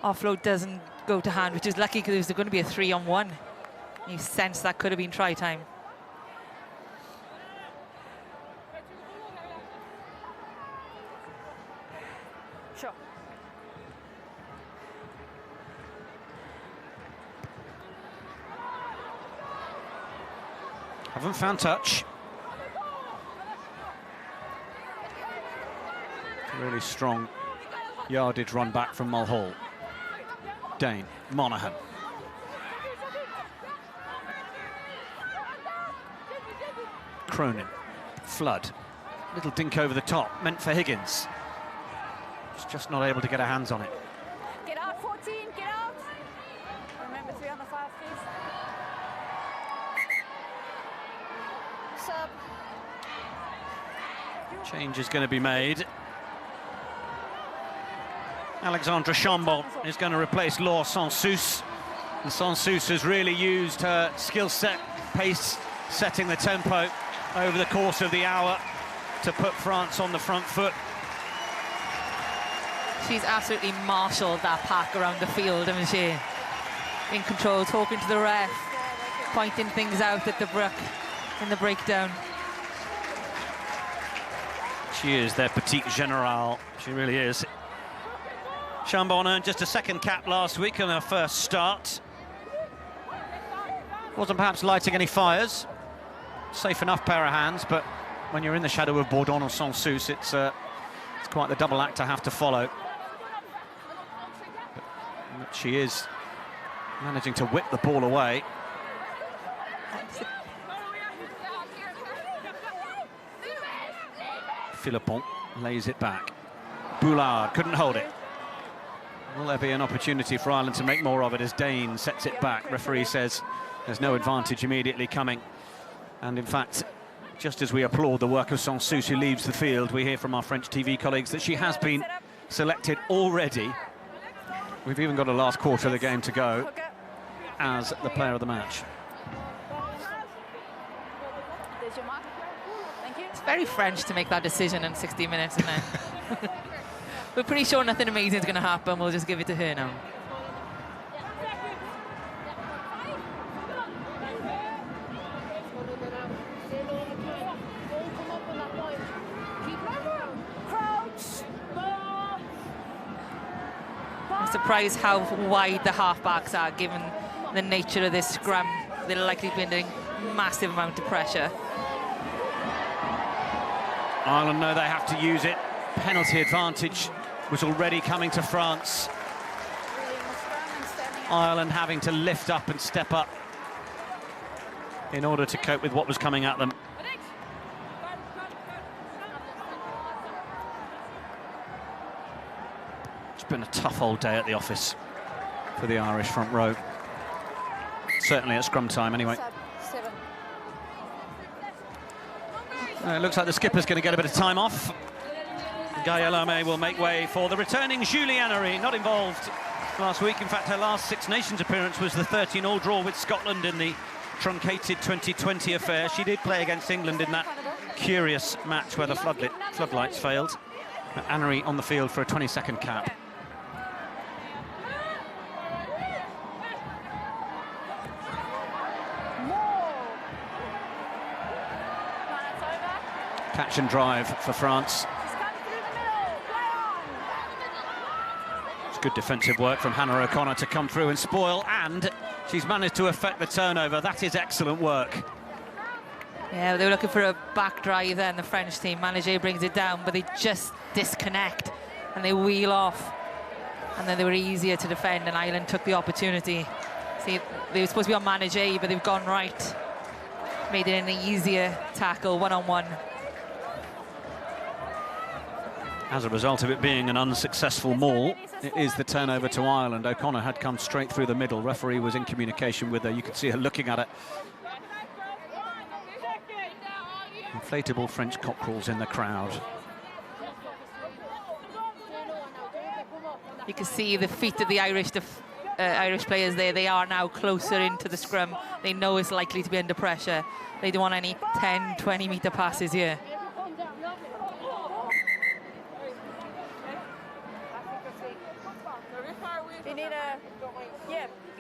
Speaker 5: Offload doesn't go to hand, which is lucky because there's going to be a 3-on-1. You sense that could have been try time.
Speaker 2: Sure.
Speaker 1: Haven't found touch. Really strong yardage run back from Mulhall. Dane, Monaghan. Cronin, Flood. Little dink over the top, meant for Higgins. She's just not able to get her hands on it.
Speaker 2: Get out, 14, get out. Remember 3 on the 5, please. Sub.
Speaker 1: Change is going to be made. Alexandra Chambon is going to replace Laure Sansus. And Sansus has really used her skill set, pace, setting the tempo over the course of the hour. to put France on the front foot.
Speaker 5: She's absolutely marshalled that pack around the field, hasn't she? In control, talking to the ref, pointing things out at the brook in the breakdown.
Speaker 1: She is their petite générale. She really is. Chambon earned just a second cap last week on her first start. Wasn't perhaps lighting any fires. Safe enough pair of hands, but when you're in the shadow of Bourdon or Sanssouci, it's quite the double act to have to follow. But she is managing to whip the ball away. Philippon lays it back. Boulard couldn't hold it. Will there be an opportunity for Ireland to make more of it as Dane sets it back? Referee says there's no advantage immediately coming. And in fact, just as we applaud the work of Sanssouci, who leaves the field, we hear from our French TV colleagues that she has been selected already. We've even got a last quarter of the game to go as the player of the match.
Speaker 5: It's very French to make that decision in 60 minutes, isn't it? We're pretty sure nothing amazing is going to happen. We'll just give it to her now. I'm surprised how wide the halfbacks are, given the nature of this scrum. They're likely to be under a massive amount of pressure.
Speaker 1: Ireland know they have to use it. Penalty advantage was already coming to France. Ireland having to lift up and step up in order to cope with what was coming at them. It's been a tough old day at the office for the Irish front row. Certainly at scrum time anyway. It looks like the skipper's going to get a bit of time off. Gaia Lame will make way for the returning Julie Annery, not involved last week. In fact, her last Six Nations appearance was the 13-all draw with Scotland in the truncated 2020 affair. She did play against England in that curious match where the floodlights failed. But Annery on the field for a 22nd cap. Catch and drive for France. It's good defensive work from Hannah O'Connor to come through and spoil, and she's managed to effect the turnover. That is excellent work.
Speaker 5: Yeah, they were looking for a back drive then, the French team. Manager brings it down, but they just disconnect and they wheel off. And then they were easier to defend, and Ireland took the opportunity. See, they were supposed to be on Manager, but they've gone right. Made it an easier tackle, one-on-one.
Speaker 1: As a result of it being an unsuccessful maul, it is the turnover to Ireland. O'Connor had come straight through the middle. Referee was in communication with her. You could see her looking at it. Inflatable French cockerels in the crowd.
Speaker 5: You can see the feet of the Irish players there. They are now closer into the scrum. They know it's likely to be under pressure. They don't want any 10, 20-metre passes here.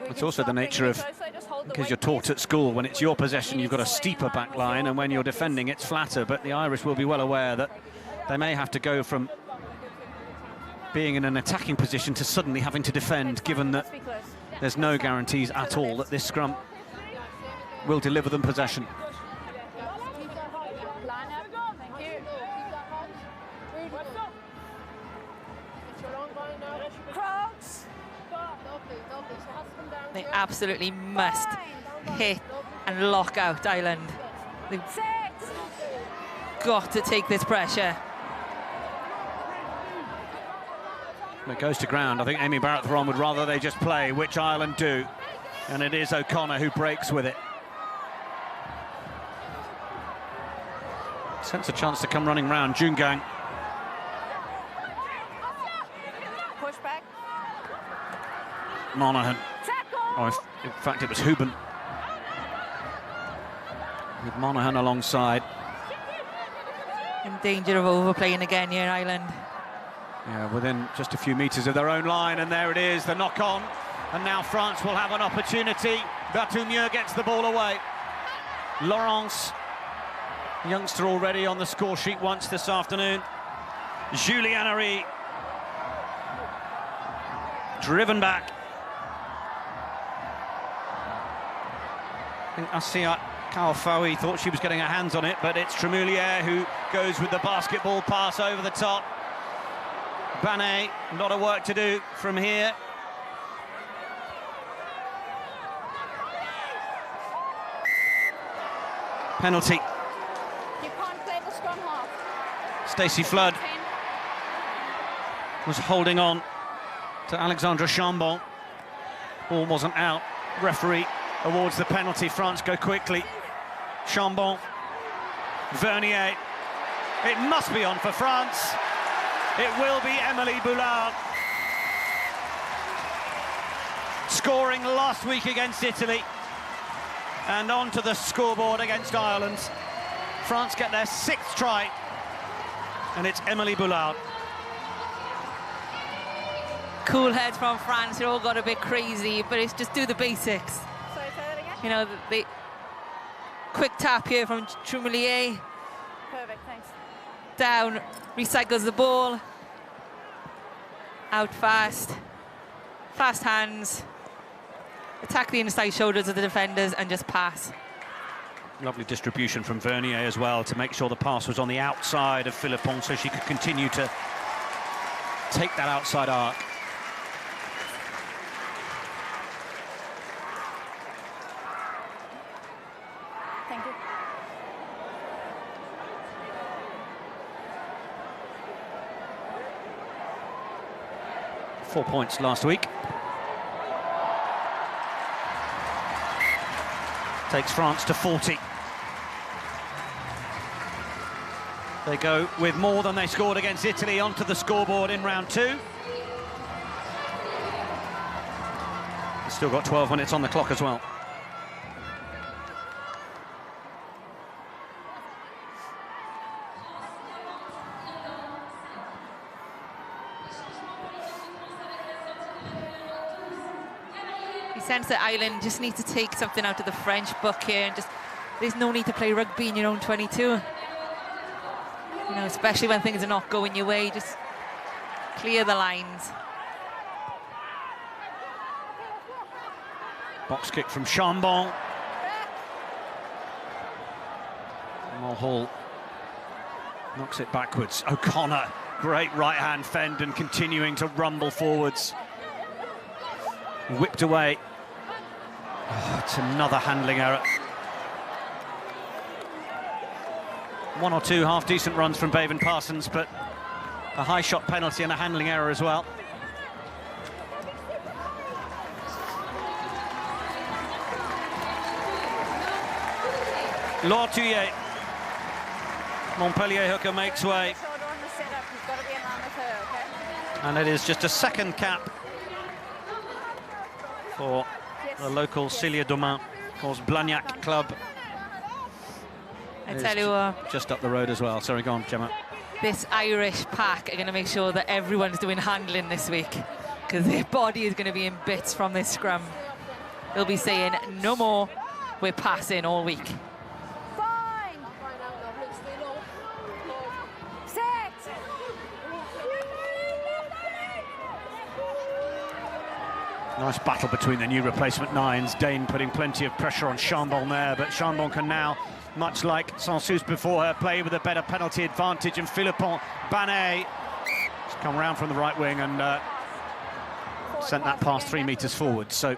Speaker 1: It's also the nature of, because you're taught at school, when it's your possession, you've got a steeper back line, and when you're defending, it's flatter. But the Irish will be well aware that they may have to go from being in an attacking position to suddenly having to defend, given that there's no guarantees at all that this scrum will deliver them possession.
Speaker 5: They absolutely must hit and lock out Ireland. They've got to take this pressure.
Speaker 1: It goes to ground. I think Amy Barrett-Theron would rather they just play, which Ireland do. And it is O'Connor who breaks with it. Sense a chance to come running round. Jungang.
Speaker 2: Push back.
Speaker 1: Monaghan. Oh, in fact, it was Huben. With Monaghan alongside.
Speaker 5: In danger of overplaying again here, Ireland.
Speaker 1: Yeah, within just a few metres of their own line, and there it is, the knock-on. And now France will have an opportunity. Batumieux gets the ball away. Laurence, youngster already on the score sheet once this afternoon. Julian Henry, driven back. I think Assia Kaofawi thought she was getting her hands on it, but it's Tremoulière who goes with the basketball pass over the top. Banet, a lot of work to do from here. Penalty.
Speaker 2: You can't play the scrum half.
Speaker 1: Stacey Flood was holding on to Alexandra Chambon. Ball wasn't out. Referee awards the penalty. France go quickly. Chambon, Vernier. It must be on for France. It will be Emily Boulard. Scoring last week against Italy. And onto the scoreboard against Ireland. France get their 6th try. And it's Emily Boulard.
Speaker 5: Cool heads from France, they all got a bit crazy, but it's just do the basics.
Speaker 2: Sorry, say that again?
Speaker 5: You know, the quick tap here from Tremoulière.
Speaker 2: Perfect, thanks.
Speaker 5: Down, recycles the ball. Out fast. Fast hands. Attack the inside shoulders of the defenders and just pass.
Speaker 1: Lovely distribution from Vernier as well to make sure the pass was on the outside of Philippon so she could continue to take that outside arc.
Speaker 2: Thank you.
Speaker 1: Four points last week. Takes France to 40. They go with more than they scored against Italy onto the scoreboard in round 2. They've still got 12 minutes on the clock as well.
Speaker 5: Sense that Ireland just need to take something out of the French book here and just there's no need to play rugby in your own 22. You know, especially when things are not going your way, just clear the lines.
Speaker 1: Box kick from Chambon. Mulhall knocks it backwards. O'Connor, great right-hand fend and continuing to rumble forwards. Whipped away. Oh, it's another handling error. One or two half-decent runs from Bevan Parsons, but a high shot penalty and a handling error as well. Laure Thuillier. Montpellier hooker makes way. And it is just a second cap for the local Cilia Domain, of course, Blagnac club.
Speaker 5: I tell you what,
Speaker 1: just up the road as well. Sorry, go on, Gemma.
Speaker 5: This Irish pack are going to make sure that everyone's doing handling this week because their body is going to be in bits from this scrum. They'll be saying, no more, we're passing all week.
Speaker 1: Nice battle between the new replacement nines. Dane putting plenty of pressure on Chambon there, but Chambon can now, much like Sansus before her, play with a better penalty advantage, and Philippon Banet has come round from the right wing and sent that pass 3 metres forward. So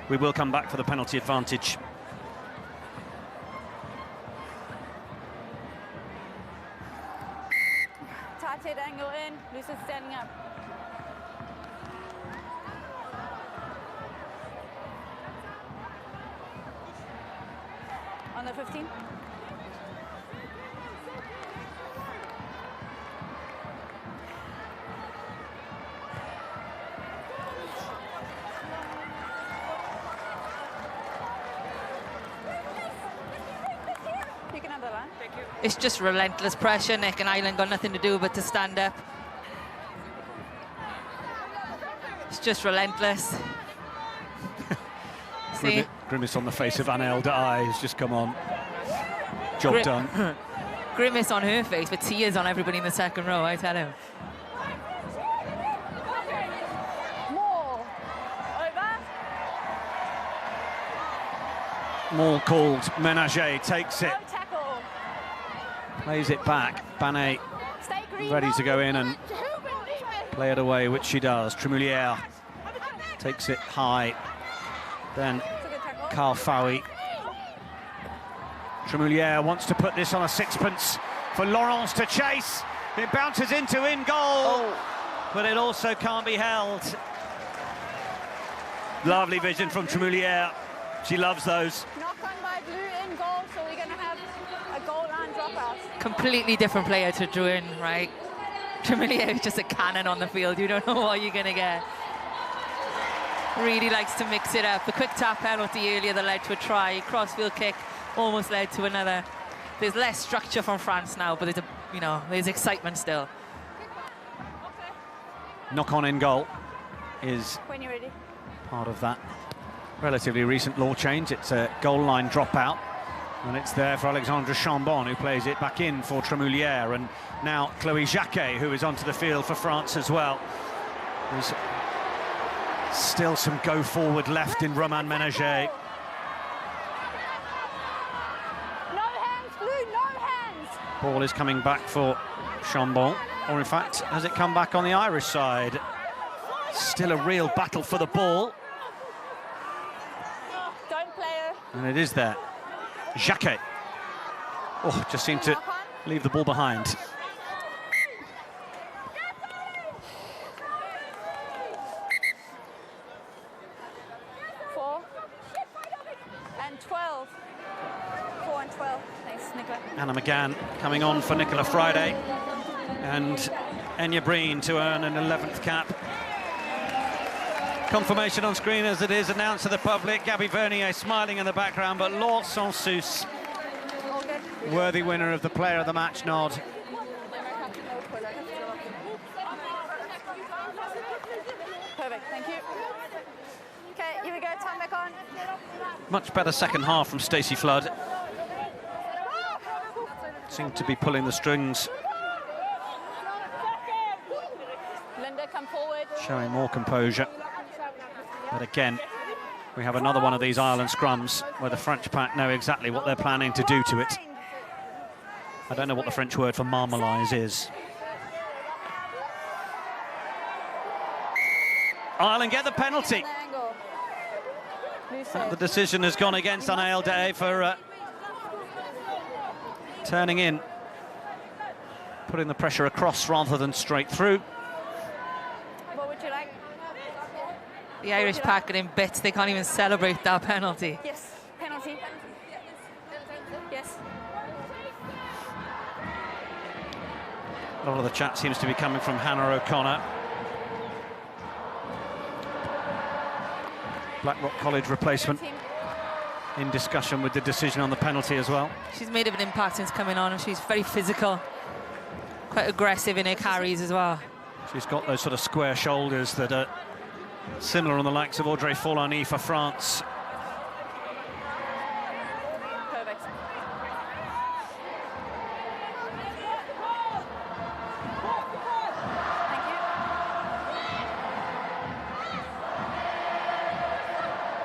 Speaker 1: we will come back for the penalty advantage.
Speaker 2: Tight head angle in, Lucy's standing up. On the 15. You can have the line. Thank you.
Speaker 5: It's just relentless pressure, Nick, and Ireland got nothing to do but to stand up. It's just relentless. See?
Speaker 1: Grimace on the face of Anaël Daai has just come on. Job done.
Speaker 5: Grimace on her face, but tears on everybody in the second row, I tell him.
Speaker 1: Maul called. Ménager takes it. Plays it back. Banet ready to go in and play it away, which she does. Tremoulière takes it high. Then Carl Fawi. Tremoulière wants to put this on a sixpence for Laurence to chase. It bounces in goal, but it also can't be held. Lovely vision from Tremoulière. She loves those.
Speaker 2: Knock on by Blue in goal, so we're going to have a goal line dropout.
Speaker 5: Completely different player to Drouin, right? Tremoulière is just a cannon on the field. You don't know what you're going to get. Really likes to mix it up. The quick tap penalty earlier that led to a try. Crossfield kick almost led to another. There's less structure from France now, but there's excitement still.
Speaker 1: Knock on in goal is
Speaker 2: when you're ready.
Speaker 1: Part of that relatively recent law change. It's a goal line dropout, and it's there for Alexandre Chambon, who plays it back in for Tremoulière, and now Chloé Jacquet, who is onto the field for France as well. There's still some go forward left in Romain Ménager.
Speaker 2: No hands, Blue, no hands.
Speaker 1: Ball is coming back for Chambon, or in fact, has it come back on the Irish side? Still a real battle for the ball. And it is there. Jacquet. Oh, just seemed to leave the ball behind.
Speaker 2: Four and 12. 4 and 12. Thanks, Nicola.
Speaker 1: Anna McGann coming on for Nicola Friday. And Enya Breen to earn an 11th cap. Confirmation on screen as it is announced to the public. Gabby Vernier smiling in the background, but Laure Sansus, worthy winner of the Player of the Match nod.
Speaker 2: Perfect, thank you. Okay, here we go, time back on.
Speaker 1: Much better second half from Stacey Flood. Seemed to be pulling the strings.
Speaker 2: Linda, come forward.
Speaker 1: Showing more composure. But again, we have another one of these Ireland scrums where the French pack know exactly what they're planning to do to it. I don't know what the French word for marmalise is. Ireland get the penalty. And the decision has gone against Anaël Daai for turning in, putting the pressure across rather than straight through.
Speaker 2: What would you like?
Speaker 5: The Irish pack are in bits. They can't even celebrate that penalty.
Speaker 2: Yes, penalty. Yes.
Speaker 1: A lot of the chat seems to be coming from Hannah O'Connor. Blackrock College replacement in discussion with the decision on the penalty as well.
Speaker 5: She's made an impact since coming on, and she's very physical, quite aggressive in her carries as well.
Speaker 1: She's got those sort of square shoulders that are similar on the likes of Audrey Foulani for France.
Speaker 2: Perfect.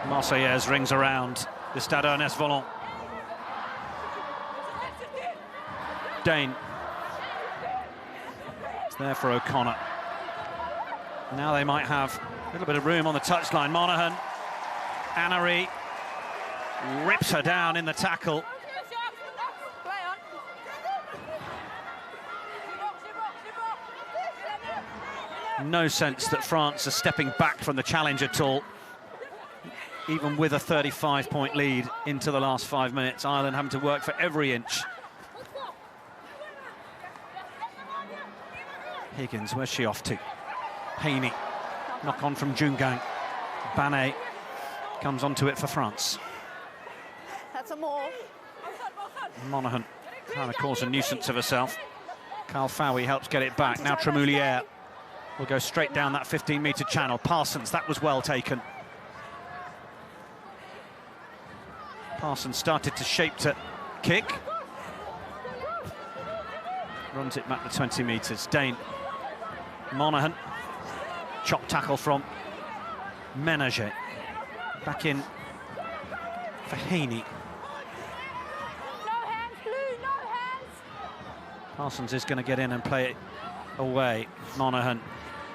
Speaker 1: Marseillaise rings around the Stade Ernest Volant. Dane. It's there for O'Connor. Now they might have a little bit of room on the touchline. Monaghan. Annery rips her down in the tackle. No sense that France are stepping back from the challenge at all. Even with a 35-point lead into the last 5 minutes, Ireland having to work for every inch. Higgins, where's she off to? Haney, knock on from Jungang. Banet comes onto it for France.
Speaker 2: That's a more.
Speaker 1: Monaghan trying to cause a nuisance of herself. Carl Fowey helps get it back. Now Tremouliere will go straight down that 15-metre channel. Parsons, that was well taken. Parsons started to shape to kick. Runs it back the 20 metres. Dane. Monaghan. Chop tackle from Ménager. Back in for Haney. Parsons is going to get in and play it away. Monaghan.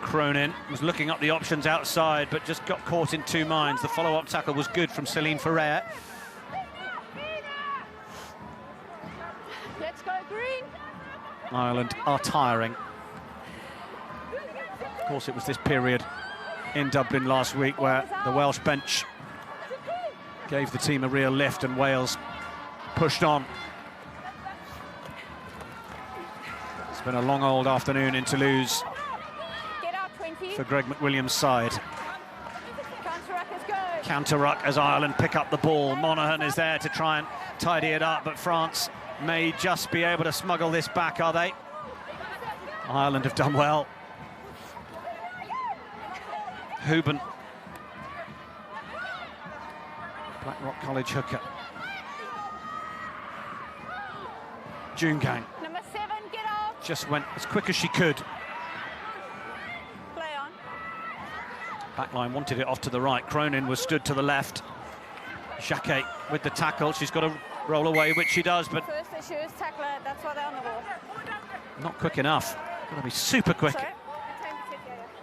Speaker 1: Cronin was looking up the options outside, but just got caught in two minds. The follow-up tackle was good from Céline Ferrer.
Speaker 2: Let's go green.
Speaker 1: Ireland are tiring. Of course, it was this period in Dublin last week where the Welsh bench gave the team a real lift and Wales pushed on. It's been a long old afternoon in Toulouse for Greg McWilliams' side. Counter-ruck as Ireland pick up the ball. Monaghan is there to try and tidy it up, but France may just be able to smuggle this back, are they? Ireland have done well. Huben. Blackrock College hooker. Jungang.
Speaker 2: Number 7, get off.
Speaker 1: Just went as quick as she could.
Speaker 2: Play on.
Speaker 1: Backline wanted it off to the right. Cronin was stood to the left. Jacquet with the tackle. She's got to roll away, which she does, but
Speaker 2: First issue is tackler. That's why they're on the ball.
Speaker 1: not quick enough. Got to be super quick.
Speaker 2: Sorry?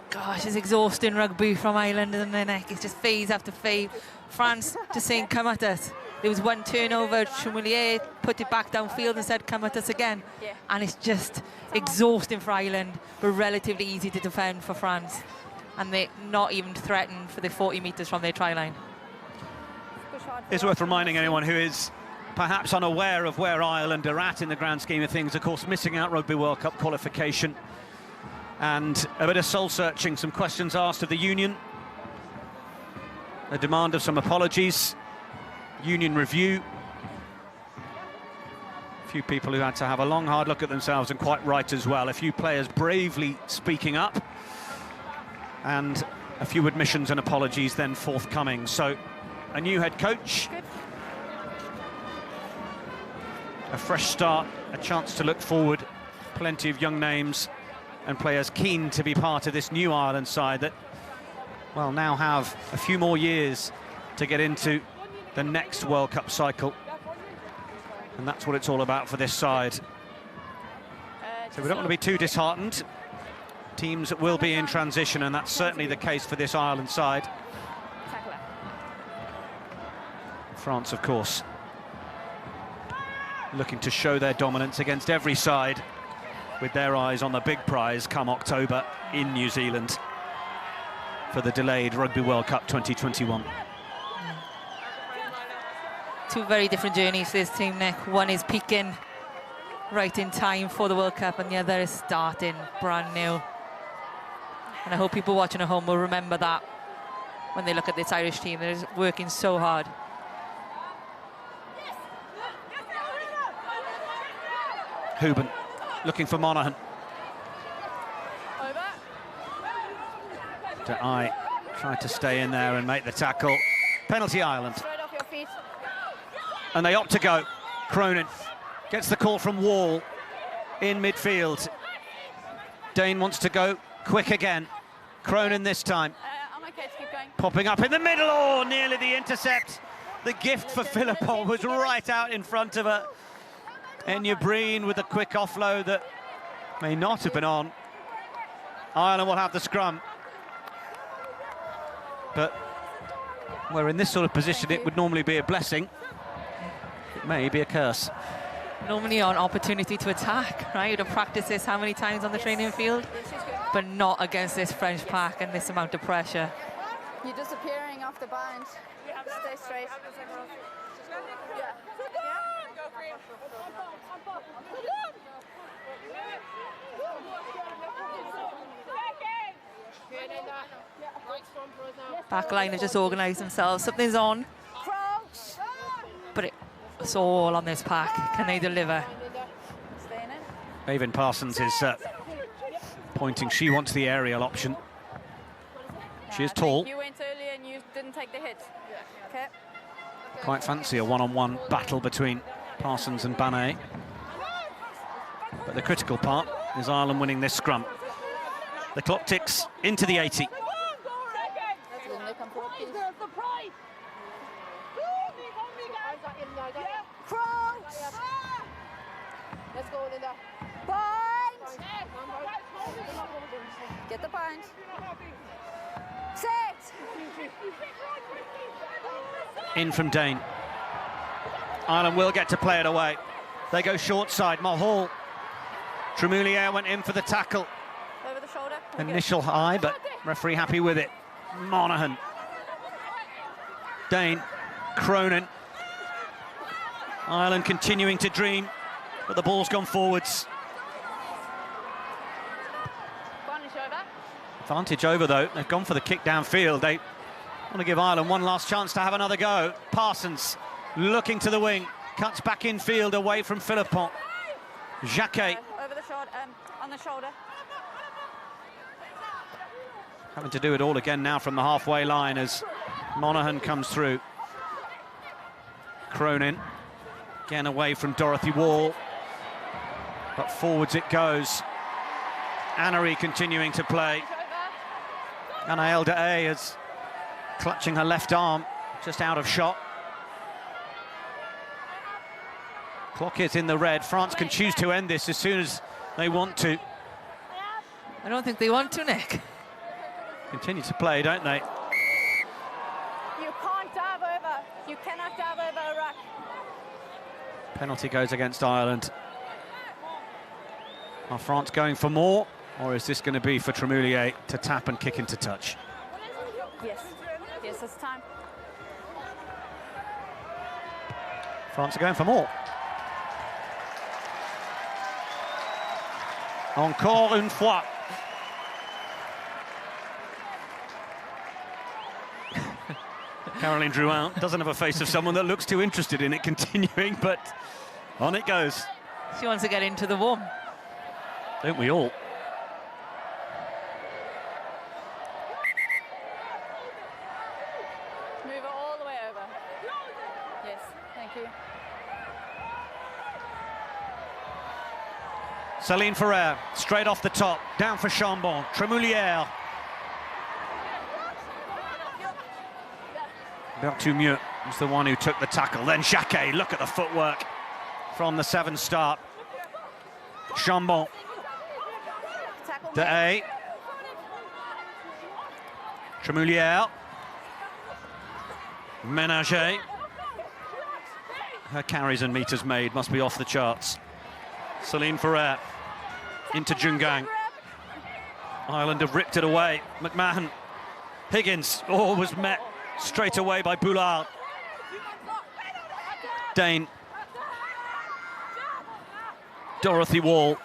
Speaker 5: Gosh, it's exhausting rugby from Ireland and their neck. It's just phase after phase. France just saying, come at us. There was one turnover, Tremouliere put it back downfield and said, come at us again.
Speaker 2: Yeah.
Speaker 5: And it's just exhausting for Ireland, but relatively easy to defend for France. And they're not even threatened for the 40 metres from their try line.
Speaker 1: It's worth reminding anyone who is perhaps unaware of where Ireland are at in the grand scheme of things, of course, missing out Rugby World Cup qualification. And a bit of soul-searching, some questions asked of the union. A demand of some apologies. Union review. A few people who had to have a long, hard look at themselves, and quite right as well. A few players bravely speaking up. And a few admissions and apologies then forthcoming. So, a new head coach. A fresh start, a chance to look forward. Plenty of young names and players keen to be part of this new Ireland side that, well, now have a few more years to get into the next World Cup cycle. And that's what it's all about for this side. So we don't want to be too disheartened. Teams will be in transition, and that's certainly the case for this Ireland side. France, of course, looking to show their dominance against every side, with their eyes on the big prize come October in New Zealand for the delayed Rugby World Cup 2021.
Speaker 5: Two very different journeys for this team, Nick. One is peaking right in time for the World Cup, and the other is starting brand new. And I hope people watching at home will remember that when they look at this Irish team. They're working so hard.
Speaker 1: Huben looking for Monaghan. I tried to stay in there and make the tackle. Penalty Ireland.
Speaker 2: Straight off your feet.
Speaker 1: And they opt to go. Cronin gets the call from Wall in midfield. Dane wants to go quick again. Cronin this time.
Speaker 2: I'm okay to keep going.
Speaker 1: Popping up in the middle. Oh, nearly the intercept. The gift for Philippon was right out in front of her. Enya Breen with a quick offload that may not have been on. Ireland will have the scrum. But we're in this sort of position, it would normally be a blessing. It may be a curse.
Speaker 5: Normally an opportunity to attack, right? You'd have practiced this how many times on the training field? But not against this French pack and this amount of pressure.
Speaker 2: You're disappearing off the bind. Stay straight.
Speaker 5: Backline have just organised themselves. Something's on. But it's all on this pack. Can they deliver?
Speaker 1: Avon Parsons is pointing. She wants the aerial option. She is tall.
Speaker 2: You went earlier and you didn't take the hit. Okay.
Speaker 1: Quite fancy a one-on-one battle between Parsons and Banet. But the critical part is Ireland winning this scrum. The clock ticks into the 80.
Speaker 2: Let's go, Linda. Point! Get the point. Set!
Speaker 1: In from Dane. Ireland will get to play it away. They go short side. Mulhall. Tremouliere went in for the tackle.
Speaker 2: Over the shoulder.
Speaker 1: Initial high, but referee happy with it. Monaghan. Dane. Cronin. Ireland continuing to dream, but the ball's gone forwards. Advantage over, though. They've gone for the kick downfield. They want to give Ireland one last chance to have another go. Parsons looking to the wing. Cuts back in field away from Philippon. Jacquet.
Speaker 2: Over the shoulder, on the shoulder.
Speaker 1: Having to do it all again now from the halfway line as Monaghan comes through. Cronin. Again away from Dorothy Wall. But forwards it goes. Annery continuing to play. Anaël Deshaies is clutching her left arm, just out of shot. Clock is in the red. France can choose to end this as soon as they want to.
Speaker 5: I don't think they want to, Nick.
Speaker 1: Continue to play, don't they?
Speaker 2: You can't dive over. You cannot dive over a ruck.
Speaker 1: Penalty goes against Ireland. Are France going for more, or is this going to be for Tremouliere to tap and kick into touch?
Speaker 2: Yes. Yes, it's time.
Speaker 1: France are going for more. Encore une fois. Caroline Drouin doesn't have a face of someone that looks too interested in it continuing, but on it goes.
Speaker 5: She wants to get into the warm.
Speaker 1: Don't we all?
Speaker 2: Move it all the way over. Yes, thank you.
Speaker 1: Céline Ferrer, straight off the top, down for Chambon. Tremouliere. Berthumieux was the one who took the tackle. Then Jacquet, look at the footwork from the 7 start. Chambon. Deshaies. Tremouliere. Ménager. Her carries and meters made must be off the charts. Céline Ferrer into Jungang. Ireland have ripped it away. McMahon. Higgins. Oh, was met straight away by Boulard. Dane. Dorothy Wall.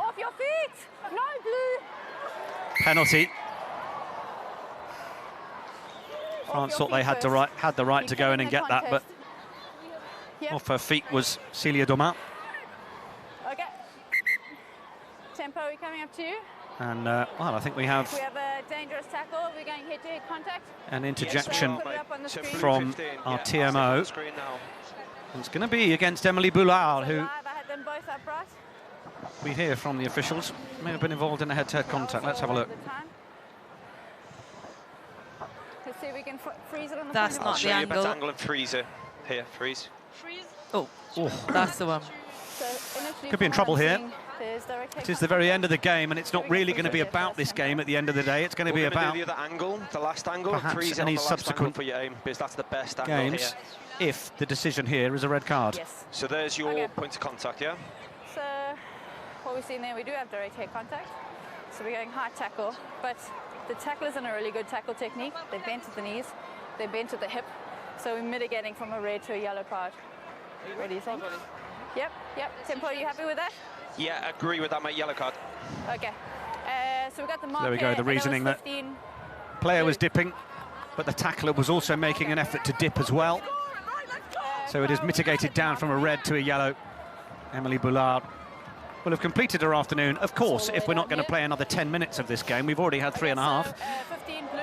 Speaker 2: Off your feet! No blue!
Speaker 1: Penalty. France thought they had the right to go in and get that, but off her feet was Celia Domin.
Speaker 2: Okay. Tempo, we're coming up to you.
Speaker 1: And, well, I think we have
Speaker 2: We have a dangerous tackle. We're going head-to-head contact.
Speaker 1: an interjection
Speaker 2: Put it up on the screen.
Speaker 1: from our TMO. It's going to be against Emily Boulard, who
Speaker 2: Live, I had them both upright.
Speaker 1: we hear from the officials may have been involved in a head-to-head contact. Let's have a look.
Speaker 2: Let's see if we can freeze it on the
Speaker 5: That's
Speaker 2: point.
Speaker 5: not
Speaker 3: I'll show
Speaker 5: the
Speaker 3: you a better
Speaker 5: angle.
Speaker 3: angle of freezer. Here, freeze.
Speaker 5: Oh, that's the one.
Speaker 2: So initially
Speaker 1: Could be in
Speaker 2: from
Speaker 1: trouble
Speaker 2: what I'm
Speaker 1: here.
Speaker 2: seeing, there's direct
Speaker 1: It is the very end of the game, and it's not really going to be about this game at the end of the day. It's going to be
Speaker 3: We're gonna
Speaker 1: about
Speaker 3: do the other angle, the last angle.
Speaker 1: perhaps
Speaker 3: freeze it
Speaker 1: any
Speaker 3: on the last
Speaker 1: subsequent
Speaker 3: angle for your aim, because that's the best angle
Speaker 1: games
Speaker 3: here.
Speaker 1: if the decision here is a red card.
Speaker 2: Yes.
Speaker 3: So there's your point of contact, yeah?
Speaker 2: So what we've seen there, we do have direct head contact. So we're going high tackle, but the tackle isn't a really good tackle technique. They're bent at the knees, they're bent at the hip. So we're mitigating from a red to a yellow card. What do you think? Yep. Tempo, are you happy with that?
Speaker 3: Yeah, agree with that, mate. Yellow card.
Speaker 2: Okay. So we've got the mark
Speaker 1: There we go, the reasoning that player was dipping, but the tackler was also making an effort to dip as well. So it is mitigated down from a red to a yellow. Emily Boulard will have completed her afternoon. Of course, if we're not going to play another 10 minutes of this game, we've already had 3.5.
Speaker 2: 15 blue.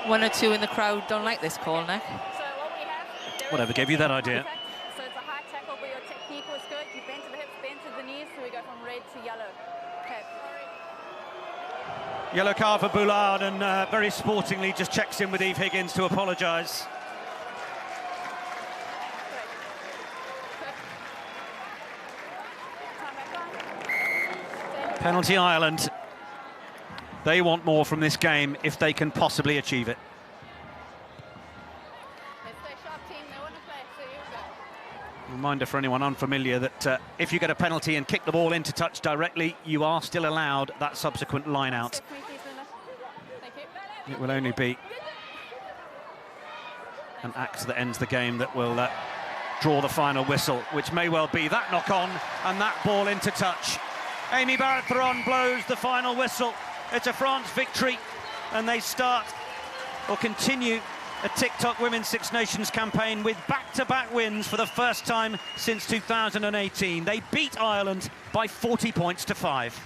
Speaker 5: 1 or 2 in the crowd don't like this call, Nick.
Speaker 1: Whatever gave you that idea?
Speaker 2: So it's a high tackle, but your technique was good. You bent to the hips, bent to the knees, so we go from red to yellow. Okay.
Speaker 1: Yellow card for Boulard, and very sportingly just checks in with Eve Higgins to apologise. Penalty Ireland. They want more from this game if they can possibly achieve it. Reminder for anyone unfamiliar that if you get a penalty and kick the ball into touch directly, you are still allowed that subsequent line out. It will only be an act that ends the game that will draw the final whistle, which may well be that knock on and that ball into touch. Amy Barrett-Theron blows the final whistle. It's a France victory, and they start or continue a TikTok Women's Six Nations campaign with back-to-back wins for the first time since 2018. They beat Ireland by 40 points to 5.